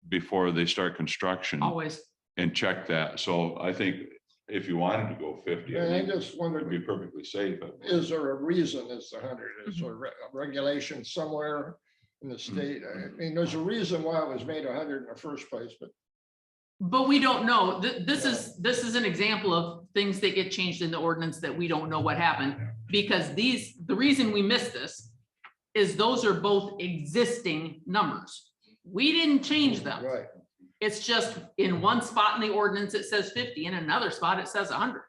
before they start construction Always. and check that. So I think if you wanted to go 50, I And I think just it wondered, would be perfectly safe. is there a reason it's 100? Is there a regulation somewhere in the state? I mean, there's a reason why it was made 100 in the first place, But we don't know. This is an example of things that get changed in the ordinance that we don't know what happened. Because the reason we missed this is those are both existing numbers. We didn't change them. right? It's just in one spot in the ordinance, it says 50, in another spot, it says 100.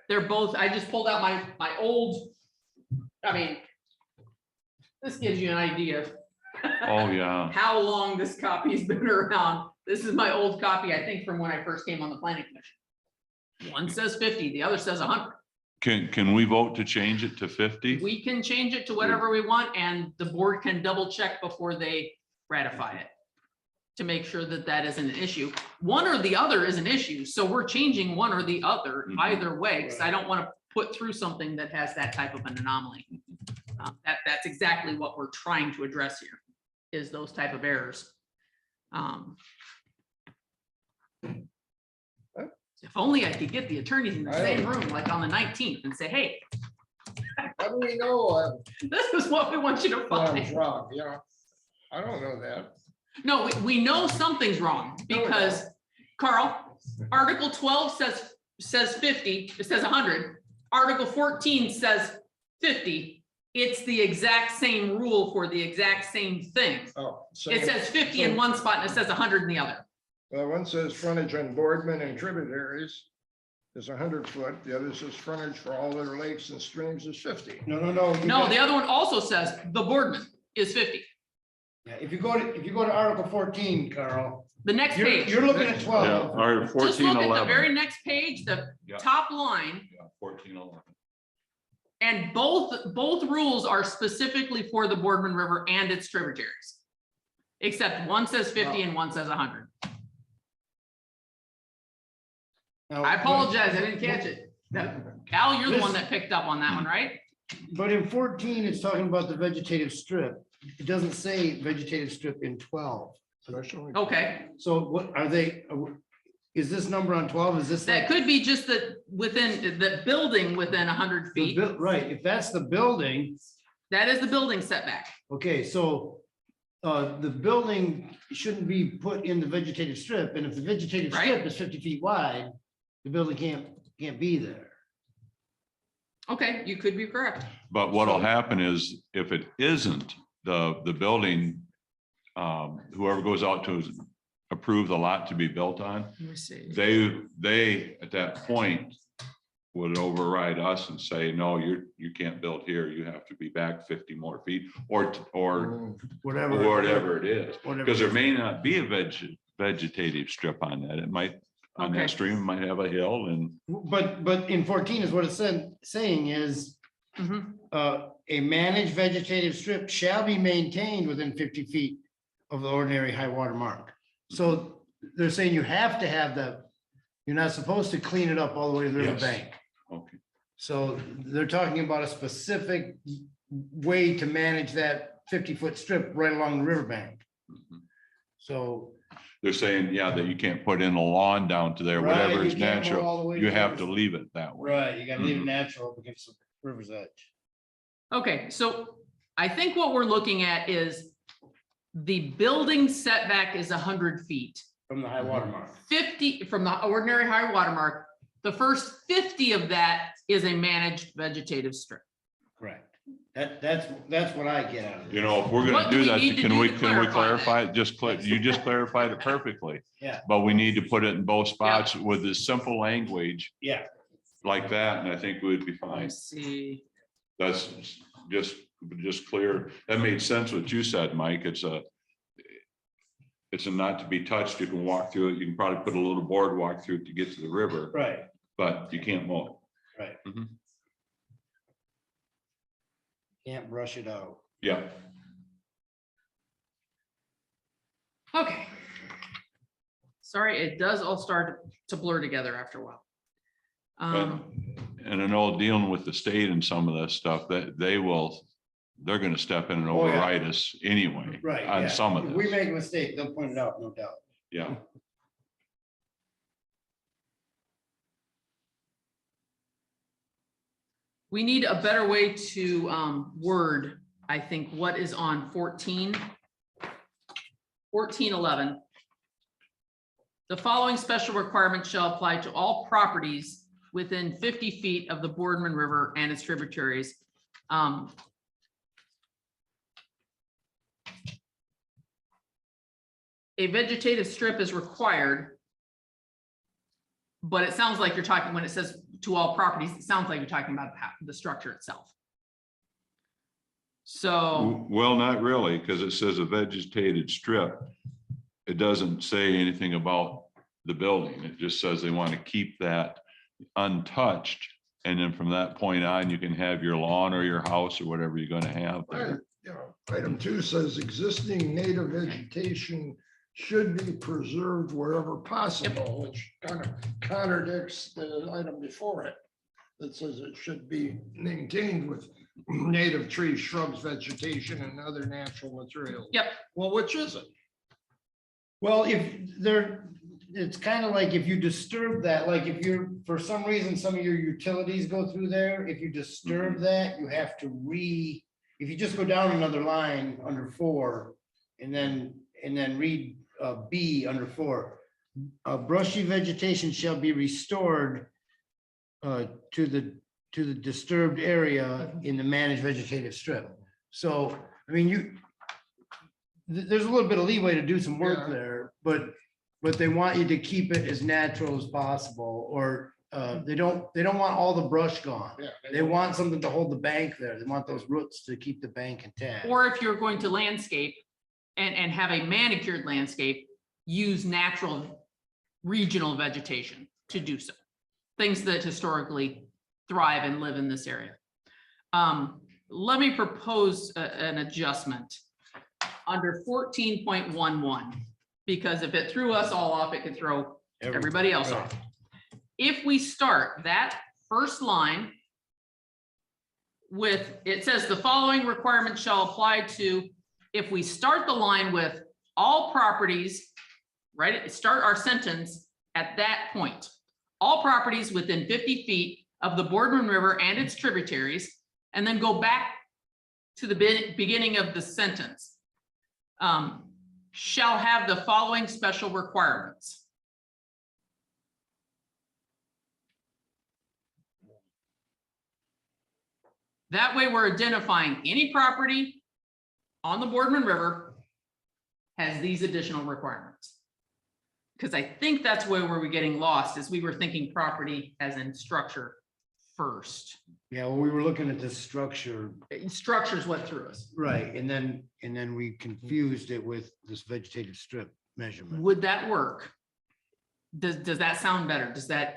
They're both, I just pulled out my old, this gives you an idea of Oh, yeah. how long this copy's been around. This is my old copy, I think, from when I first came on the planning commission. One says 50, the other says 100. Can we vote to change it to 50? We can change it to whatever we want, and the board can double check before they ratify it to make sure that that isn't an issue. One or the other is an issue, so we're changing one or the other Mhm. either way, because I don't want to put through something that has that type of an anomaly. That's exactly what we're trying to address here, is those type of errors. If only I could get the attorneys in the same room, like on the 19th, and say, hey, How do we know this is what we want you to that was find. wrong? I don't know that. No, we know something's wrong, because Carl, Article 12 says 50, it says 100. Article 14 says 50. It's the exact same rule for the exact same thing. Oh. It says 50 in one spot and it says 100 in the other. Well, one says frontage on Boardman and tributaries is 100 foot. The other says frontage for all other lakes and streams is 50. No. No, the other one also says the Boardman is 50. Yeah, if you go to Article 14, Carl, The next page, you're looking at Yeah, 12. or just look at the 1411. very next page, the Yeah. top line. Yeah, 1411. And both rules are specifically for the Boardman River and its tributaries. Except one says 50 and one says 100. Now, I apologize, I didn't catch it. Al, you're the one that picked up on that one, right? But in 14, it's talking about the vegetative strip. It doesn't say vegetative strip in 12. Okay, So what are they, is this number on 12? Is this? that like could be just the building within 100 the feet. Right, if that's the building, That is the building setback. okay, so the building shouldn't be put in the vegetative strip, and if the vegetative Right. strip is 50 feet wide, the building can't be there. Okay, you could be correct. But what'll happen is if it isn't the building, whoever goes out to approve the lot to be built on, Let me see. they at that point would override us and say, no, you can't build here. You have to be back 50 more feet or whatever it is. Because there may not be a vegetative strip on that. It might, on Okay. that stream, it might have a hill and But in 14 is what it said, saying is, Mhm. a managed vegetative strip shall be maintained within 50 feet of the ordinary high water mark. So they're saying you have to have you're not supposed to clean it up all the way to the river Yes. bank. okay. So they're talking about a specific way to manage that 50-foot strip right along the riverbank. Mhm. So. They're saying, yeah, that you can't put in a lawn down to there, Right, whatever you is can't go all natural. the way You to have the- to leave it that way. Right, you gotta leave Mhm. it natural up against the river's edge. Okay, so I think what we're looking at is the building setback is 100 feet. From the high water mark. 50 from the ordinary high water mark. The first 50 of that is a managed vegetative strip. Correct. That's what I get out of it. You know, if we're What gonna do do we that, need to can do we to clarify it? You just clarified it perfectly. Yeah. But we need to put it in both spots with this simple language Yeah. like that, and I think we'd be Let fine. me see. That's just clear. That made sense what you said, Mike. It's a not to be touched. You can walk through it. You can probably put a little boardwalk through it to get to the river, Right, but you can't mow it. right. Mhm. Can't brush it out. Yeah. Okay. Sorry, it does all start to blur together after a while. And I know dealing with the state and some of this stuff that they're gonna step in and Oh, yeah. override us anyway. Right. On yeah. some of If we this. make a mistake, they'll point it out, no doubt. Yeah. We need a better way to word, I think, what is on 1411. The following special requirements shall apply to all properties within 50 feet of the Boardman River and its tributaries. A vegetative strip is required. But it sounds like you're talking, when it says to all properties, it sounds like you're talking about the structure itself. So, Well, not really, because it says a vegetated strip. It doesn't say anything about the building. It just says they want to keep that untouched. And then from that point on, you can have your lawn or your house or whatever you're going to have there. You know, item 2 says existing native vegetation should be preserved wherever possible, which kind of contradicts the item before it. That says it should be maintained with native trees, shrubs, vegetation, and other natural materials. yep, Well, which is it? Well, it's kind of like if you disturb that, like if you're, for some reason, some of your utilities go through there, if you disturb that, you have to if you just go down another line under 4 and then read B under 4, brushy vegetation shall be restored to the disturbed area in the managed vegetative strip. So, I mean, there's a little bit of leeway to do some work Yeah. there, but they want you to keep it as natural as possible, or they don't want all the brush gone. Yeah, They want something to hold the bank there. They want those roots to keep the bank intact. or if you're going to landscape and have a manicured landscape, use natural regional vegetation to do so. Things that historically thrive and live in this area. Let me propose an adjustment under 14.11, because if it threw us all off, it could throw everybody else off. If we start that first line with, it says the following requirements shall apply to, if we start the line with all properties, right, start our sentence at that point. All properties within 50 feet of the Boardman River and its tributaries, and then go back to the beginning of the sentence. Shall have the following special requirements. That way we're identifying any property on the Boardman River has these additional requirements. Because I think that's where we're getting lost, is we were thinking property as in structure first. Yeah, well, we were looking at this structure, Structure's what threw us. right, and then we confused it with this vegetative strip measurement. Would that work? Does that sound better? Is that,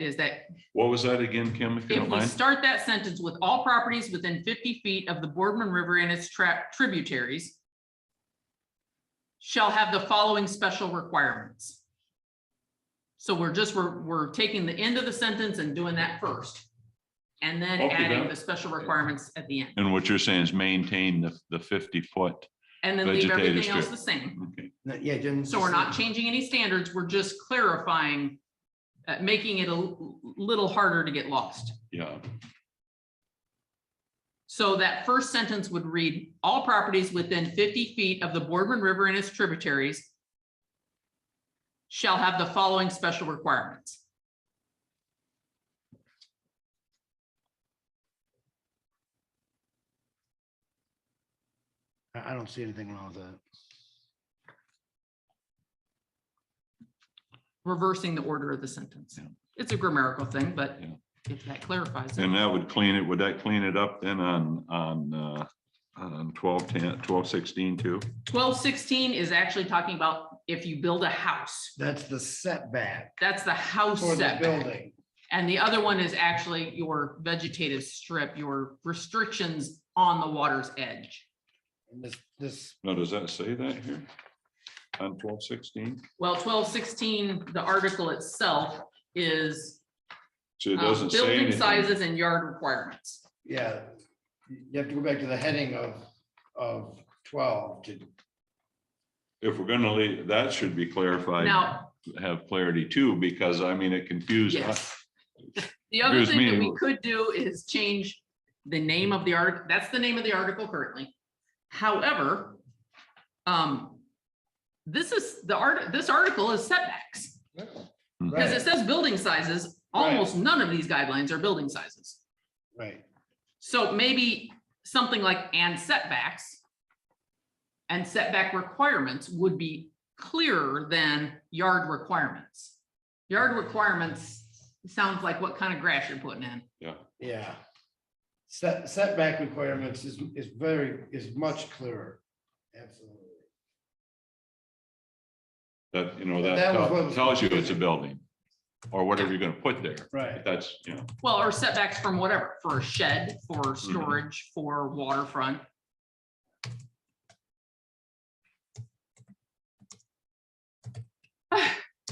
What was that again, Kim, if you if don't we mind? start that sentence with all properties within 50 feet of the Boardman River and its tributaries shall have the following special requirements. So we're taking the end of the sentence and doing that first. And then Okay, adding that- the special requirements at the end. And what you're saying is maintain the 50-foot. And then leave vegetative everything else strip. the same. Okay. Yeah, Jen. So we're not changing any standards, we're just clarifying, making it a little harder to get lost. Yeah, So that first sentence would read, all properties within 50 feet of the Boardman River and its tributaries shall have the following special requirements. I don't see anything wrong with that. Reversing the order of the sentence. Yeah. It's a grammatical thing, but Yeah. if that clarifies it. and that would clean it, would that clean it up then on 1210, 1216 too? 1216 is actually talking about if you build a house, That's the setback that's the house for the setback. building. And the other one is actually your vegetative strip, your restrictions on the water's edge. And this, No, does that say that here? On 1216? Well, 1216, the article itself is So it doesn't say building anything. sizes and yard requirements. yeah, you have to go back to the heading of 12 to, If we're gonna leave, that should be clarified, Now, have clarity too, because I mean, it confused us. yes. The other Excuse thing that me. we could do is change the name of the article. That's the name of the article currently. However, this article is setbacks. Because it says building sizes, almost none of these guidelines are building sizes. right, So maybe something like and setbacks and setback requirements would be clearer than yard requirements. Yard requirements sounds like what kind of grass you're putting in. yeah. Setback requirements is much clearer. Absolutely. That, you know, That that was what was tells you it's a confusing. building. Or whatever you're gonna put there. Right. That's, you know, Well, or setbacks from whatever, for a shed, for storage, for waterfront.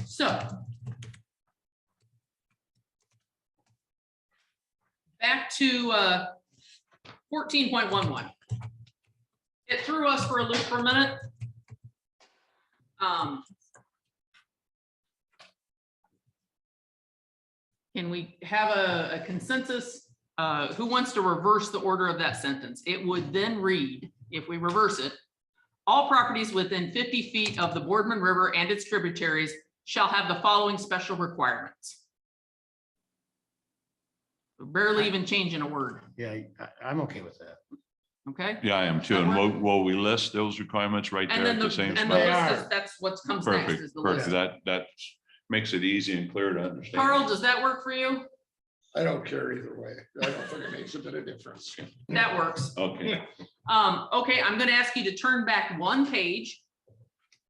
So. Back to 14.11. It threw us for a loop for a minute. Can we have a consensus? Who wants to reverse the order of that sentence? It would then read, if we reverse it, all properties within 50 feet of the Boardman River and its tributaries shall have the following special requirements. We're barely even changing a word, Yeah, I'm okay with that. okay? yeah, I am too. And will we list those requirements right And there then at the, the same and the spot? list is, that's what comes next Perfect, is the perfect. list. That makes it easy and clear to understand. Carl, does that work for you? I don't care either way. I don't think it makes a bit of difference. That works. Okay, Okay, I'm gonna ask you to turn back one page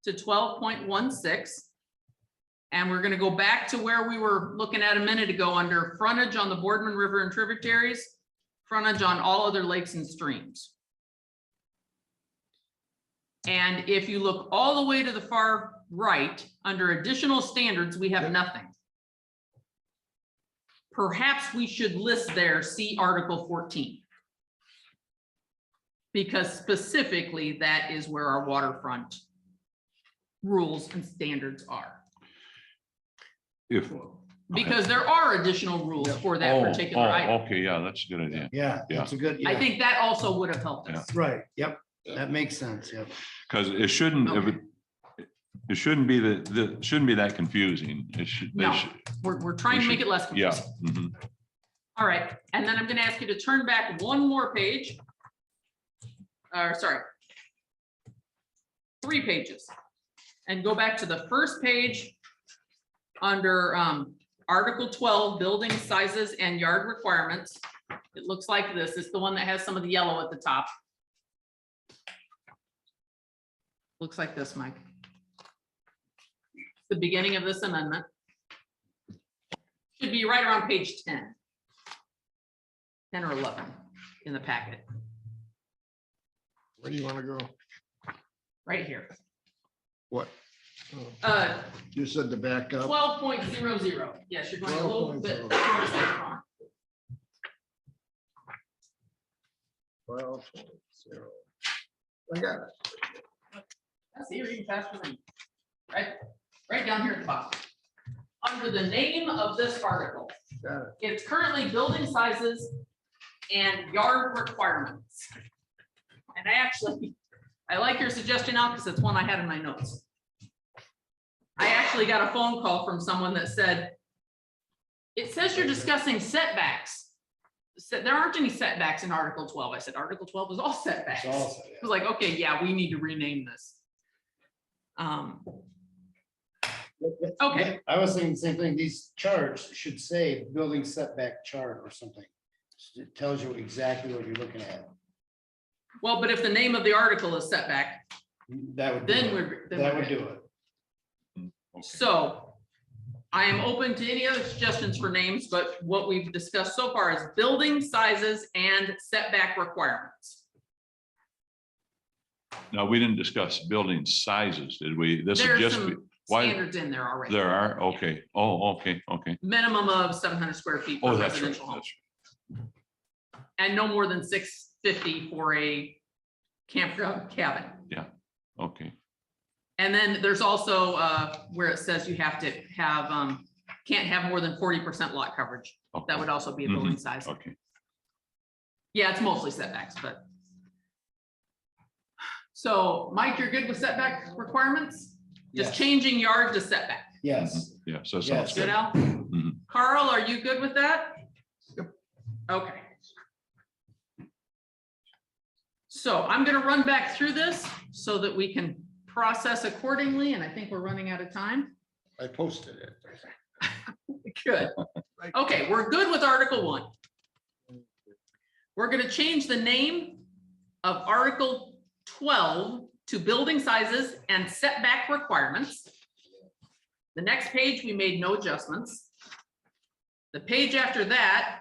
to 12.16. And we're gonna go back to where we were looking at a minute ago under frontage on the Boardman River and tributaries, frontage on all other lakes and streams. And if you look all the way to the far right, under additional standards, we have nothing. Perhaps we should list there, see Article 14. Because specifically, that is where our waterfront rules and standards are. if. Because there are additional rules for that particular item. Okay, yeah, that's a good idea. Yeah, that's a good, I yeah, think that also would have helped us. right, yep, that makes sense, yep. Because it shouldn't, Okay. it shouldn't be shouldn't be that confusing. It should, they No. should, We're trying to make it less yeah. confusing. Mhm. All right, and then I'm gonna ask you to turn back one more page. Sorry. 3 pages. And go back to the first page under Article 12, building sizes and yard requirements. It looks like this. It's the one that has some of the yellow at the top. Looks like this, Mike. The beginning of this amendment. Should be right around page 10. 10 or 11 in the packet, Where do you want to go? right here. What? Uh, You said to back up. 12.00. Yes, you're going a little bit. 12.00. towards the front. 12.0. I got it. That's you're even faster than me. Right down here at the bottom. Under the name of this article, Got it. it's currently building sizes and yard requirements. And I like your suggestion now because it's one I had in my notes. I actually got a phone call from someone that said, it says you're discussing setbacks. Said there aren't any setbacks in Article 12. I said, Article 12 is all setbacks. It's I also, was like, okay, yeah, we need to rename this. Okay. I was thinking the same thing. These charts should say building setback chart or something. It tells you exactly what you're looking at. Well, but if the name of the article is setback, That would. do then it. we're. then That we're would good. do it. So I am open to any other suggestions for names, but what we've discussed so far is building sizes and setback requirements. Now, we didn't discuss building sizes, did we? This would There's just be, some why, standards in there already. there are, okay, oh, okay, okay. Minimum of 700 square feet for Oh, that's right, residential home, that's and no more than 650 for a campground cabin. okay. And then there's also where it says you have to have, can't have more than 40% lot coverage. That would also be a building size. Okay, Yeah, it's mostly setbacks, but. So Mike, you're good with setback requirements? Just Yes. changing yard to setback. Yes. yeah, so it Yes. sounds Good, good. Al? Mhm. Carl, are you good with that? Okay. So I'm gonna run back through this so that we can process accordingly, and I think we're running out of time. I posted it. Good. Okay, we're good with Article 1. We're gonna change the name of Article 12 to building sizes and setback requirements. The next page, we made no adjustments. The page after that,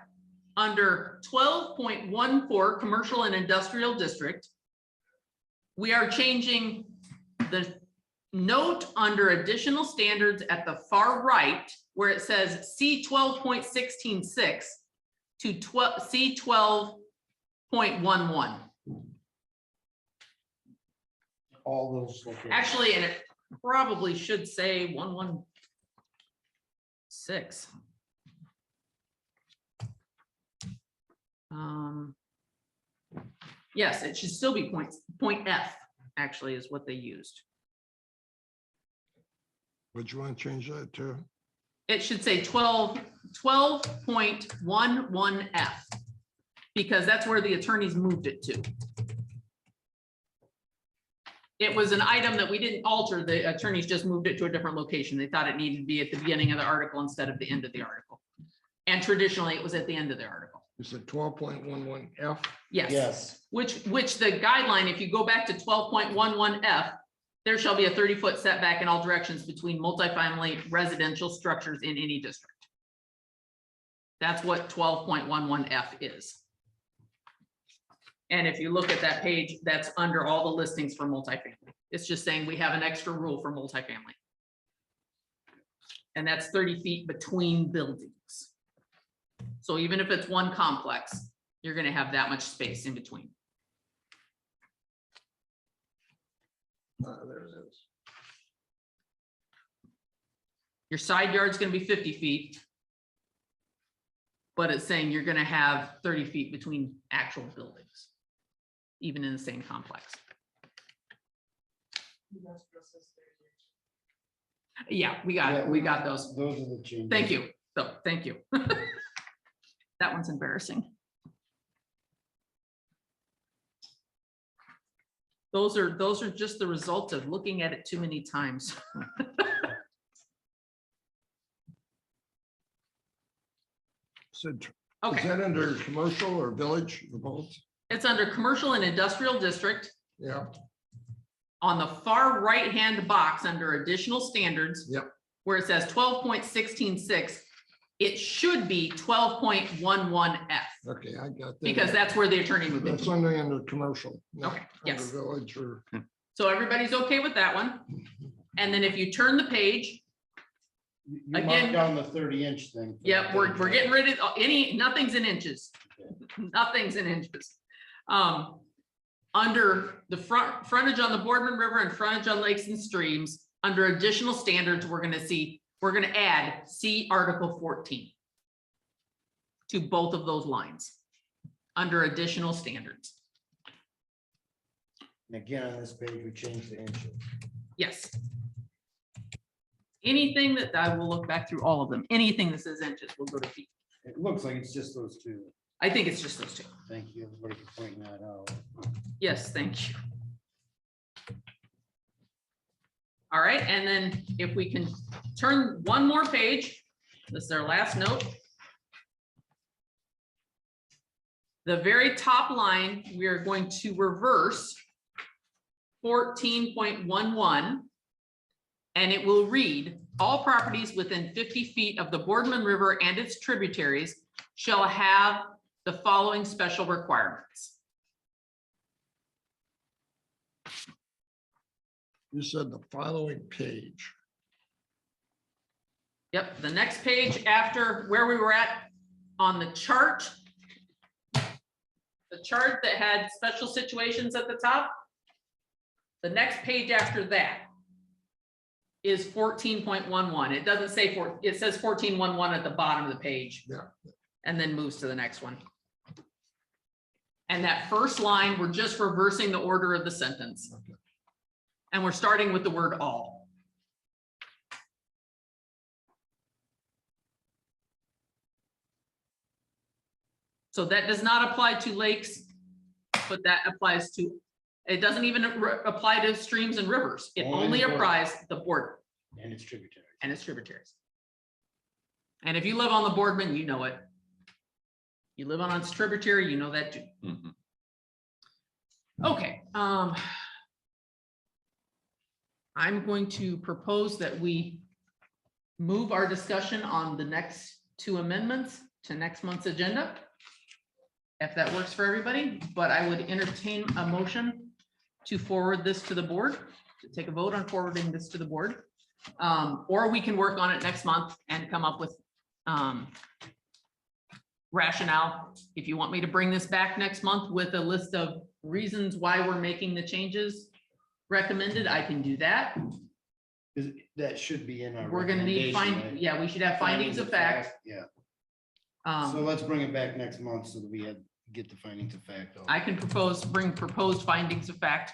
under 12.14, commercial and industrial district, we are changing the note under additional standards at the far right, where it says C 12.166 to C 12.11. All those. locations. Actually, and it probably should say 116. Yes, it should still be point F, actually, is what they used. Would you want to change that to? It should say 12.11 F, because that's where the attorneys moved it to. It was an item that we didn't alter. The attorneys just moved it to a different location. They thought it needed to be at the beginning of the article instead of the end of the article. And traditionally, it was at the end of the article. You said 12.11 F. Yes. Yes. Which the guideline, if you go back to 12.11 F, there shall be a 30-foot setback in all directions between multifamily residential structures in any district. That's what 12.11 F is. And if you look at that page, that's under all the listings for multifamily. It's just saying we have an extra rule for multifamily. And that's 30 feet between buildings. So even if it's one complex, you're gonna have that much space in between. There it is. Your side yard's gonna be 50 feet. But it's saying you're gonna have 30 feet between actual buildings, even in the same complex. Yeah, we got it. We got those. Those are the changes. Thank you. So, thank you. That one's embarrassing. Those are just the results of looking at it too many times. So is Okay, that under commercial or village or both? it's under commercial and industrial district. Yeah, On the far right-hand box under additional standards. Yep. Where it says 12.166, it should be 12.11F, okay, I got that. because that's where the attorney would be. That's under commercial. not Okay, under yes. Village or. So everybody's okay with that one. And then if you turn the page, You Again- marked down the 30-inch thing. for yep, the we're page, getting rid of nothing's in inches. Nothing's in inches. Under the frontage on the Boardman River and frontage on lakes and streams, under additional standards, we're gonna add see Article 14 to both of those lines under additional standards. And again, on this page, we changed the inches. Yes. Anything that I will look back through all of them, anything that says inches will go to feet. It looks like it's just those two. I think it's just those two. Thank you, everybody, for pointing that out. Yes, thank you. All right, and then if we can turn one more page, this is our last note. The very top line, we are going to reverse 14.11. And it will read, all properties within 50 feet of the Boardman River and its tributaries shall have the following special requirements. You said the following page. Yep, the next page after where we were at on the chart. The chart that had special situations at the top. The next page after that is 14.11. It doesn't say it says 14.11 at the bottom of the page. Yeah. And then moves to the next one. And that first line, we're just reversing the order of the sentence. Okay. And we're starting with the word all. So that does not apply to lakes, but that applies to, it doesn't even apply to streams and rivers. It Only only the border. applies the border And it's tributary. and its tributaries. And if you live on the Boardman, you know it. You live on its tributary, you know that too. Mhm. Okay, I'm going to propose that we move our discussion on the next two amendments to next month's agenda. If that works for everybody, but I would entertain a motion to forward this to the board, to take a vote on forwarding this to the board. Or we can work on it next month and come up with rationale. If you want me to bring this back next month with a list of reasons why we're making the changes recommended, I can do that. That should be in our. We're gonna need recommendation, right? yeah, we should have findings of fact. Yeah, so Um, let's bring it back next month so that we get the findings of fact. I can bring proposed findings of fact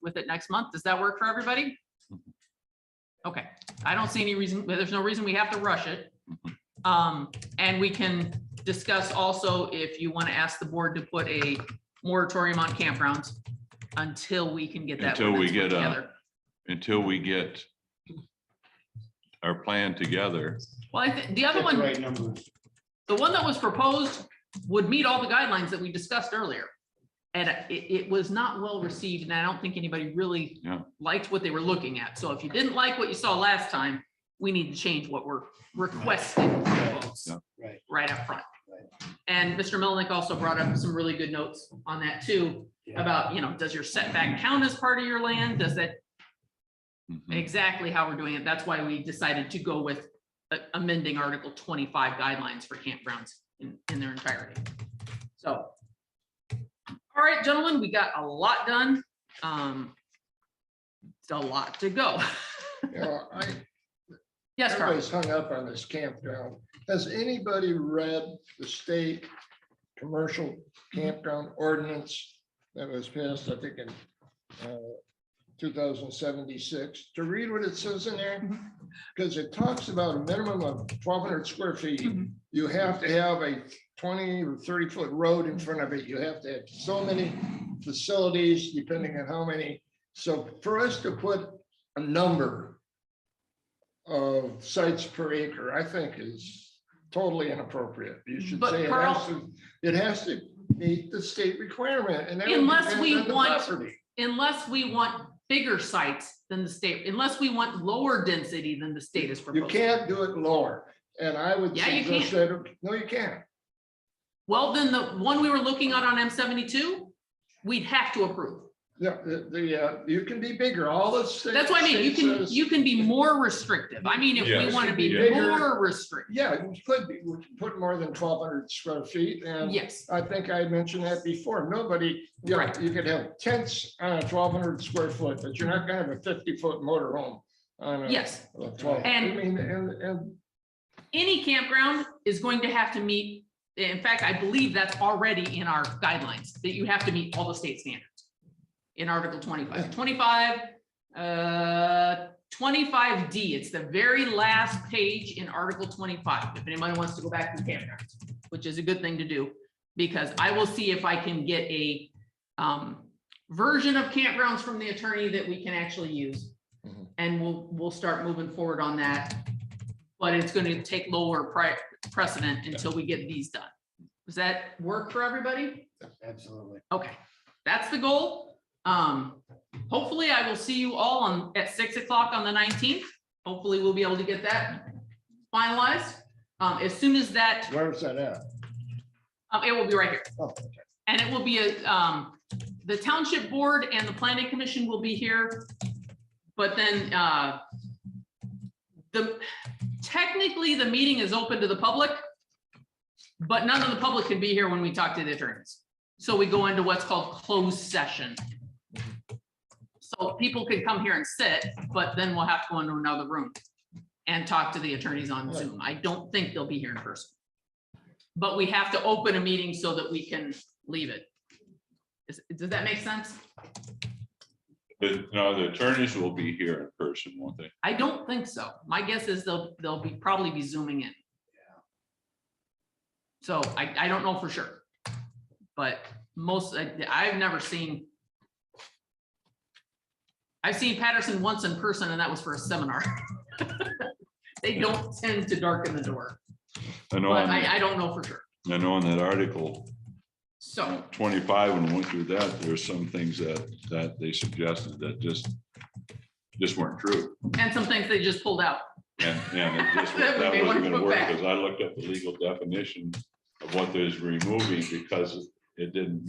with it next month. Does that work for everybody? Okay, I don't see any reason, there's no reason we have to rush it. And we can discuss also if you want to ask the board to put a moratorium on campgrounds until we can get that. Until we ordinance put get together. Until we get our plan together. Well, I think the other Get the one, right numbers. the one that was proposed would meet all the guidelines that we discussed earlier. And it was not well received, and I don't think anybody really Yeah. liked what they were looking at. So if you didn't like what you saw last time, we need to change what we're requesting Yeah. Right. right up front. Right. And Mr. Melnick also brought up some really good notes on that too, Yeah. about, does your setback count as part of your land? Does that Mhm. exactly how we're doing it? That's why we decided to go with amending Article 25 guidelines for campgrounds in their entirety. So. All right, gentlemen, we got a lot done. It's a lot to go. Yes, Carl. Everybody's hung up on this campground. Has anybody read the state commercial campground ordinance that was passed, I think in 2076, to read what it says in there. Because it talks about a minimum of 1,200 square feet. You have to have a 20 or 30-foot road in front of it. You have to have so many facilities, depending on how many. So for us to put a number of sites per acre, I think is totally inappropriate. You should But say Carl- it has to meet the state requirement, and that would Unless depend we on the want- property. Unless we want bigger sites than the state, unless we want lower density than the state is You proposing. can't do it lower, and I would Yeah, you suggest that, no, you can't. Well, then the one we were looking at on M72, we'd have to approve. Yeah, you can be bigger, all this. That's what I mean. You can be more restrictive. I mean, if we Yes. want to be Bigger. more restrictive, Yeah, you could be, we could put more than 1,200 square feet, and yes. I think I mentioned that before, nobody, yeah, Right. you could have tents on a 1,200 square foot, but you're not gonna have a 50-foot motorhome on a. Yes. a 12. I And- mean, and Any campground is going to have to meet, in fact, I believe that's already in our guidelines, that you have to meet all the state standards. In Article 25, 25D, it's the very last page in Article 25, if anybody wants to go back to the campgrounds, which is a good thing to do, because I will see if I can get a version of campgrounds from the attorney that we can actually use. Mhm. And we'll start moving forward on that. But it's going to take lower precedent until we get these done. Does that work for everybody? Absolutely. Okay, that's the goal. Hopefully I will see you all at 6 o'clock on the 19th. Hopefully we'll be able to get that finalized. As soon as that, where's that at? it will be right here. Oh, okay. And it will be the township board and the planning commission will be here. But then technically the meeting is open to the public, but none of the public can be here when we talk to the attorneys. So we go into what's called closed session. So people can come here and sit, but then we'll have to go into another room and talk to the attorneys on Zoom. I don't think they'll be here in person. But we have to open a meeting so that we can leave it. Does that make sense? No, the attorneys will be here in person, won't they? I don't think so. My guess is they'll probably be zooming in. So I don't know for sure. But I've never seen. I've seen Patterson once in person and that was for a seminar. They don't tend to darken the door, I know, but I don't know for sure. I know in that article, So, 25, when we went through that, there's some things that they suggested that just weren't true. and some things they just pulled out. And it just, That we that may wasn't want to gonna put work, back. because I looked up the legal definition of what there's removing, because it didn't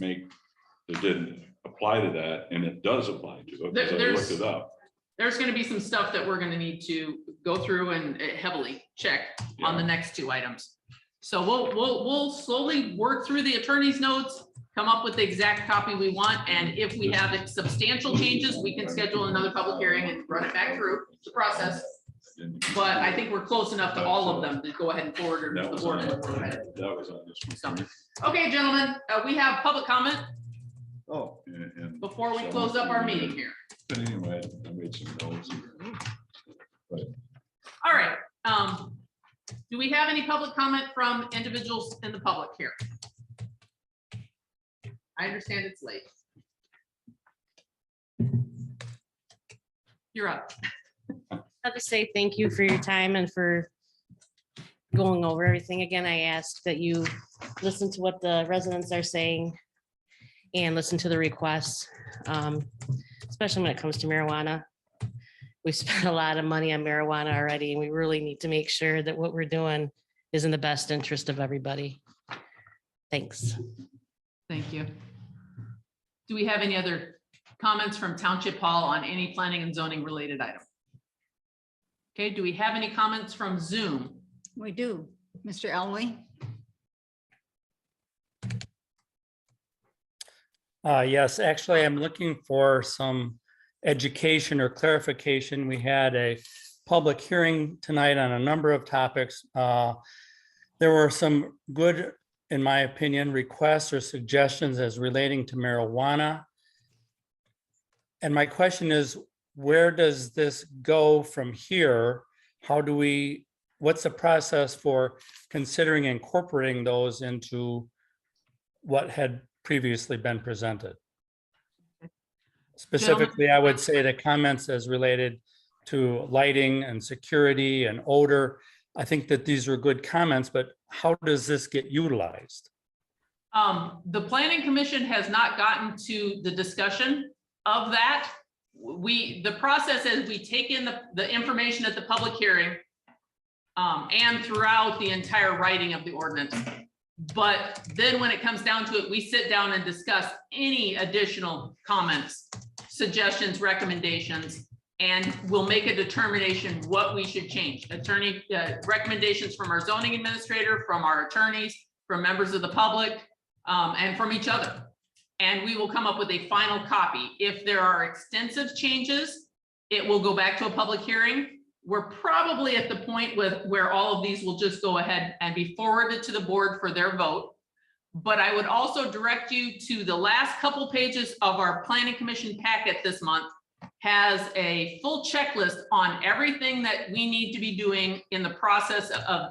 apply to that, and it does apply to it, because I There's- looked it up. There's gonna be some stuff that we're gonna need to go through and heavily check on the next two items. So we'll slowly work through the attorney's notes, come up with the exact copy we want, and if we have substantial changes, we can schedule another public hearing and run it back through the process. But I think we're close enough to all of them to go ahead and forward or That the was board. on and move ahead. that was on this So, one. Okay, gentlemen, we have public comment Oh, And- before we close up our meeting here. But anyway, I made some notes. All right, do we have any public comment from individuals in the public here? I understand it's late. You're up. I'll just say thank you for your time and for going over everything. Again, I ask that you listen to what the residents are saying and listen to the requests, especially when it comes to marijuana. We spent a lot of money on marijuana already, and we really need to make sure that what we're doing is in the best interest of everybody. Thanks. Thank you. Do we have any other comments from Township Hall on any planning and zoning related item? Okay, do we have any comments from Zoom? We do. Mr. Elway? Yes, actually, I'm looking for some education or clarification. We had a public hearing tonight on a number of topics. There were some good, in my opinion, requests or suggestions as relating to marijuana. And my question is, where does this go from here? How do we, what's the process for considering incorporating those into what had previously been presented? Specifically, I would say the comments as related to lighting and security and odor. I think that these are good comments, but how does this get utilized? The planning commission has not gotten to the discussion of that. The process is we take in the information at the public hearing and throughout the entire writing of the ordinance. But then when it comes down to it, we sit down and discuss any additional comments, suggestions, recommendations, and we'll make a determination what we should change. Recommendations from our zoning administrator, from our attorneys, from members of the public, and from each other. And we will come up with a final copy. If there are extensive changes, it will go back to a public hearing. We're probably at the point where all of these will just go ahead and be forwarded to the board for their vote. But I would also direct you to the last couple pages of our planning commission packet this month has a full checklist on everything that we need to be doing in the process of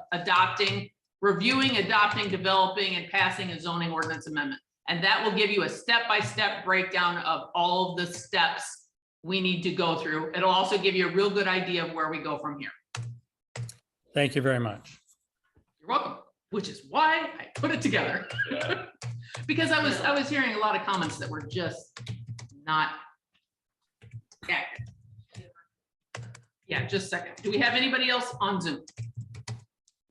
reviewing, adopting, developing, and passing a zoning ordinance amendment. And that will give you a step-by-step breakdown of all of the steps we need to go through. It'll also give you a real good idea of where we go from here. Thank you very much. You're welcome, which is why I put it together. Because I was hearing a lot of comments that were just not accurate. Yeah, just a second. Do we have anybody else on Zoom?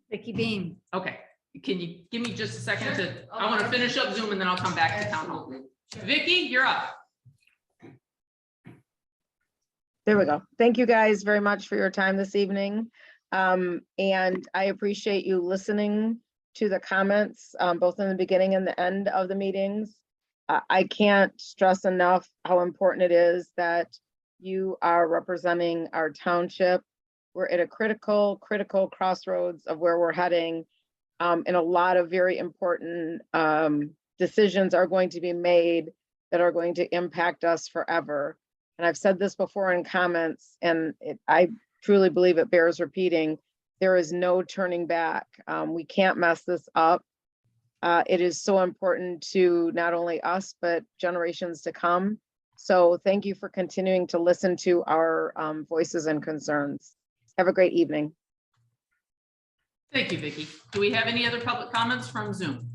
Vicky Beam. Okay, can you give me just a second I want to finish up Zoom and then I'll come back to town hall. Vicky, you're up. There we go. Thank you guys very much for your time this evening. And I appreciate you listening to the comments, both in the beginning and the end of the meetings. I can't stress enough how important it is that you are representing our township. We're at a critical crossroads of where we're heading. And a lot of very important decisions are going to be made that are going to impact us forever. And I've said this before in comments, and I truly believe it bears repeating. There is no turning back. We can't mess this up. It is so important to not only us, but generations to come. So thank you for continuing to listen to our voices and concerns. Have a great evening. Thank you, Vicky. Do we have any other public comments from Zoom?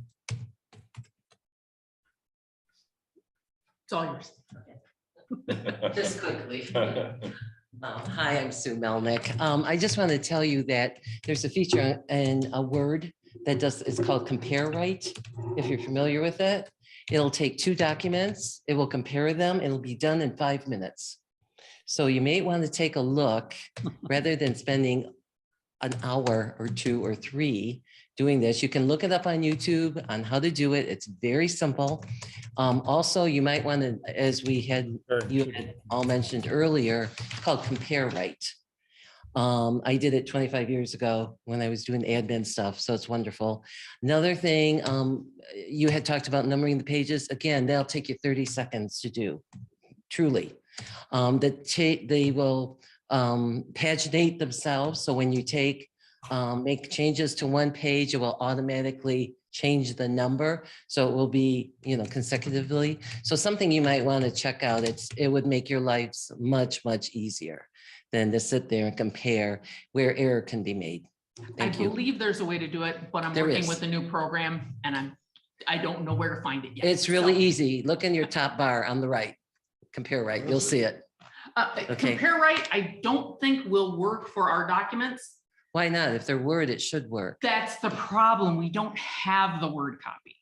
It's all yours. Just quickly. Hi, I'm Sue Melnick. I just want to tell you that there's a feature in a Word that it's called Compare Right. If you're familiar with it, it'll take two documents, it will compare them, it'll be done in 5 minutes. So you may want to take a look rather than spending an hour or 2 or 3 doing this. You can look it up on YouTube on how to do it. It's very simple. Also, you might want to, as you had all mentioned earlier, called Compare Right. I did it 25 years ago when I was doing admin stuff, so it's wonderful. Another thing, you had talked about numbering the pages. Again, that'll take you 30 seconds to do, truly. They will paginate themselves. So when you make changes to one page, it will automatically change the number. So it will be, consecutively. So something you might want to check out. It would make your lives much, much easier than to sit there and compare where error can be made. Thank you. I believe there's a way to do it, but I'm working with a new program and I don't know where to find it yet. It's really easy. Look in your top bar on the right. Compare Right. You'll see it. Okay. Compare Right, I don't think will work for our documents. Why not? If they're Word, it should work. That's the problem. We don't have the Word copy.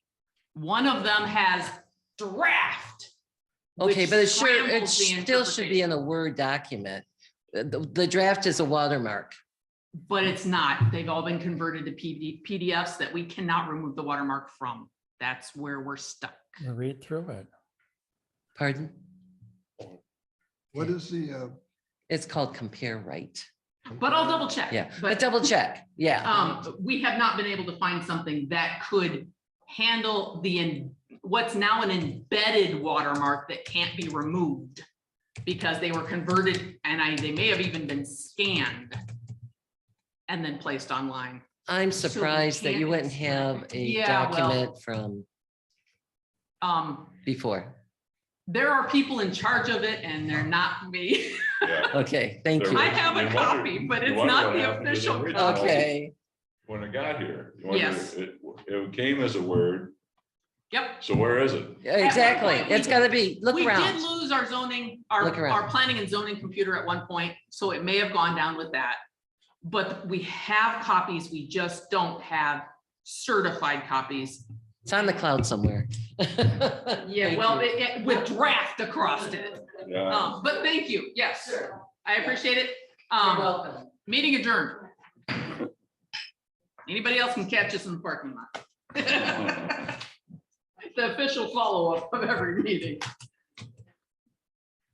One of them has draft. Okay, but it still should be in a Word document. The draft is a watermark. But it's not. They've all been converted to PDFs that we cannot remove the watermark from. That's where we're stuck. Read through it. Pardon? What is the? It's called Compare Right. But I'll double check. Yeah, but double check. Yeah. We have not been able to find something that could handle what's now an embedded watermark that can't be removed. because they were converted and they may have even been scanned and then placed online. I'm So we surprised that you can't wouldn't have a Yeah, well- document from before. There are people in charge of it and they're not me. Yeah. Okay, thank you. I have a You wonder- copy, but you it's wonder not what the happened to the official original. copy. Okay, When it got here. You wonder, Yes. It came as a Word, Yep. so where is it? exactly. point, we- It's gotta be, look We did around. lose our zoning, Look around. our planning and zoning computer at one point, so it may have gone down with that. But we have copies, we just don't have certified copies. It's on the cloud somewhere. Yeah, Thank well, you. with draft across it. Yeah. But thank you, yes, I appreciate it. You're welcome. Meeting adjourned. Anybody else can catch us in the parking lot. The official follow-up of every meeting.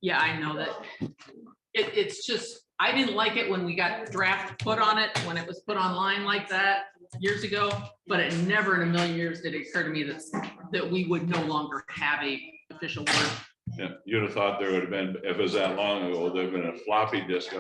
Yeah, I know that. It's just, I didn't like it when we got draft put on it, when it was put online like that years ago, but it never in a million years did it occur to me that we would no longer have a official word. Yeah, you'd have thought there would have been, if it was that long ago, there'd been a floppy disk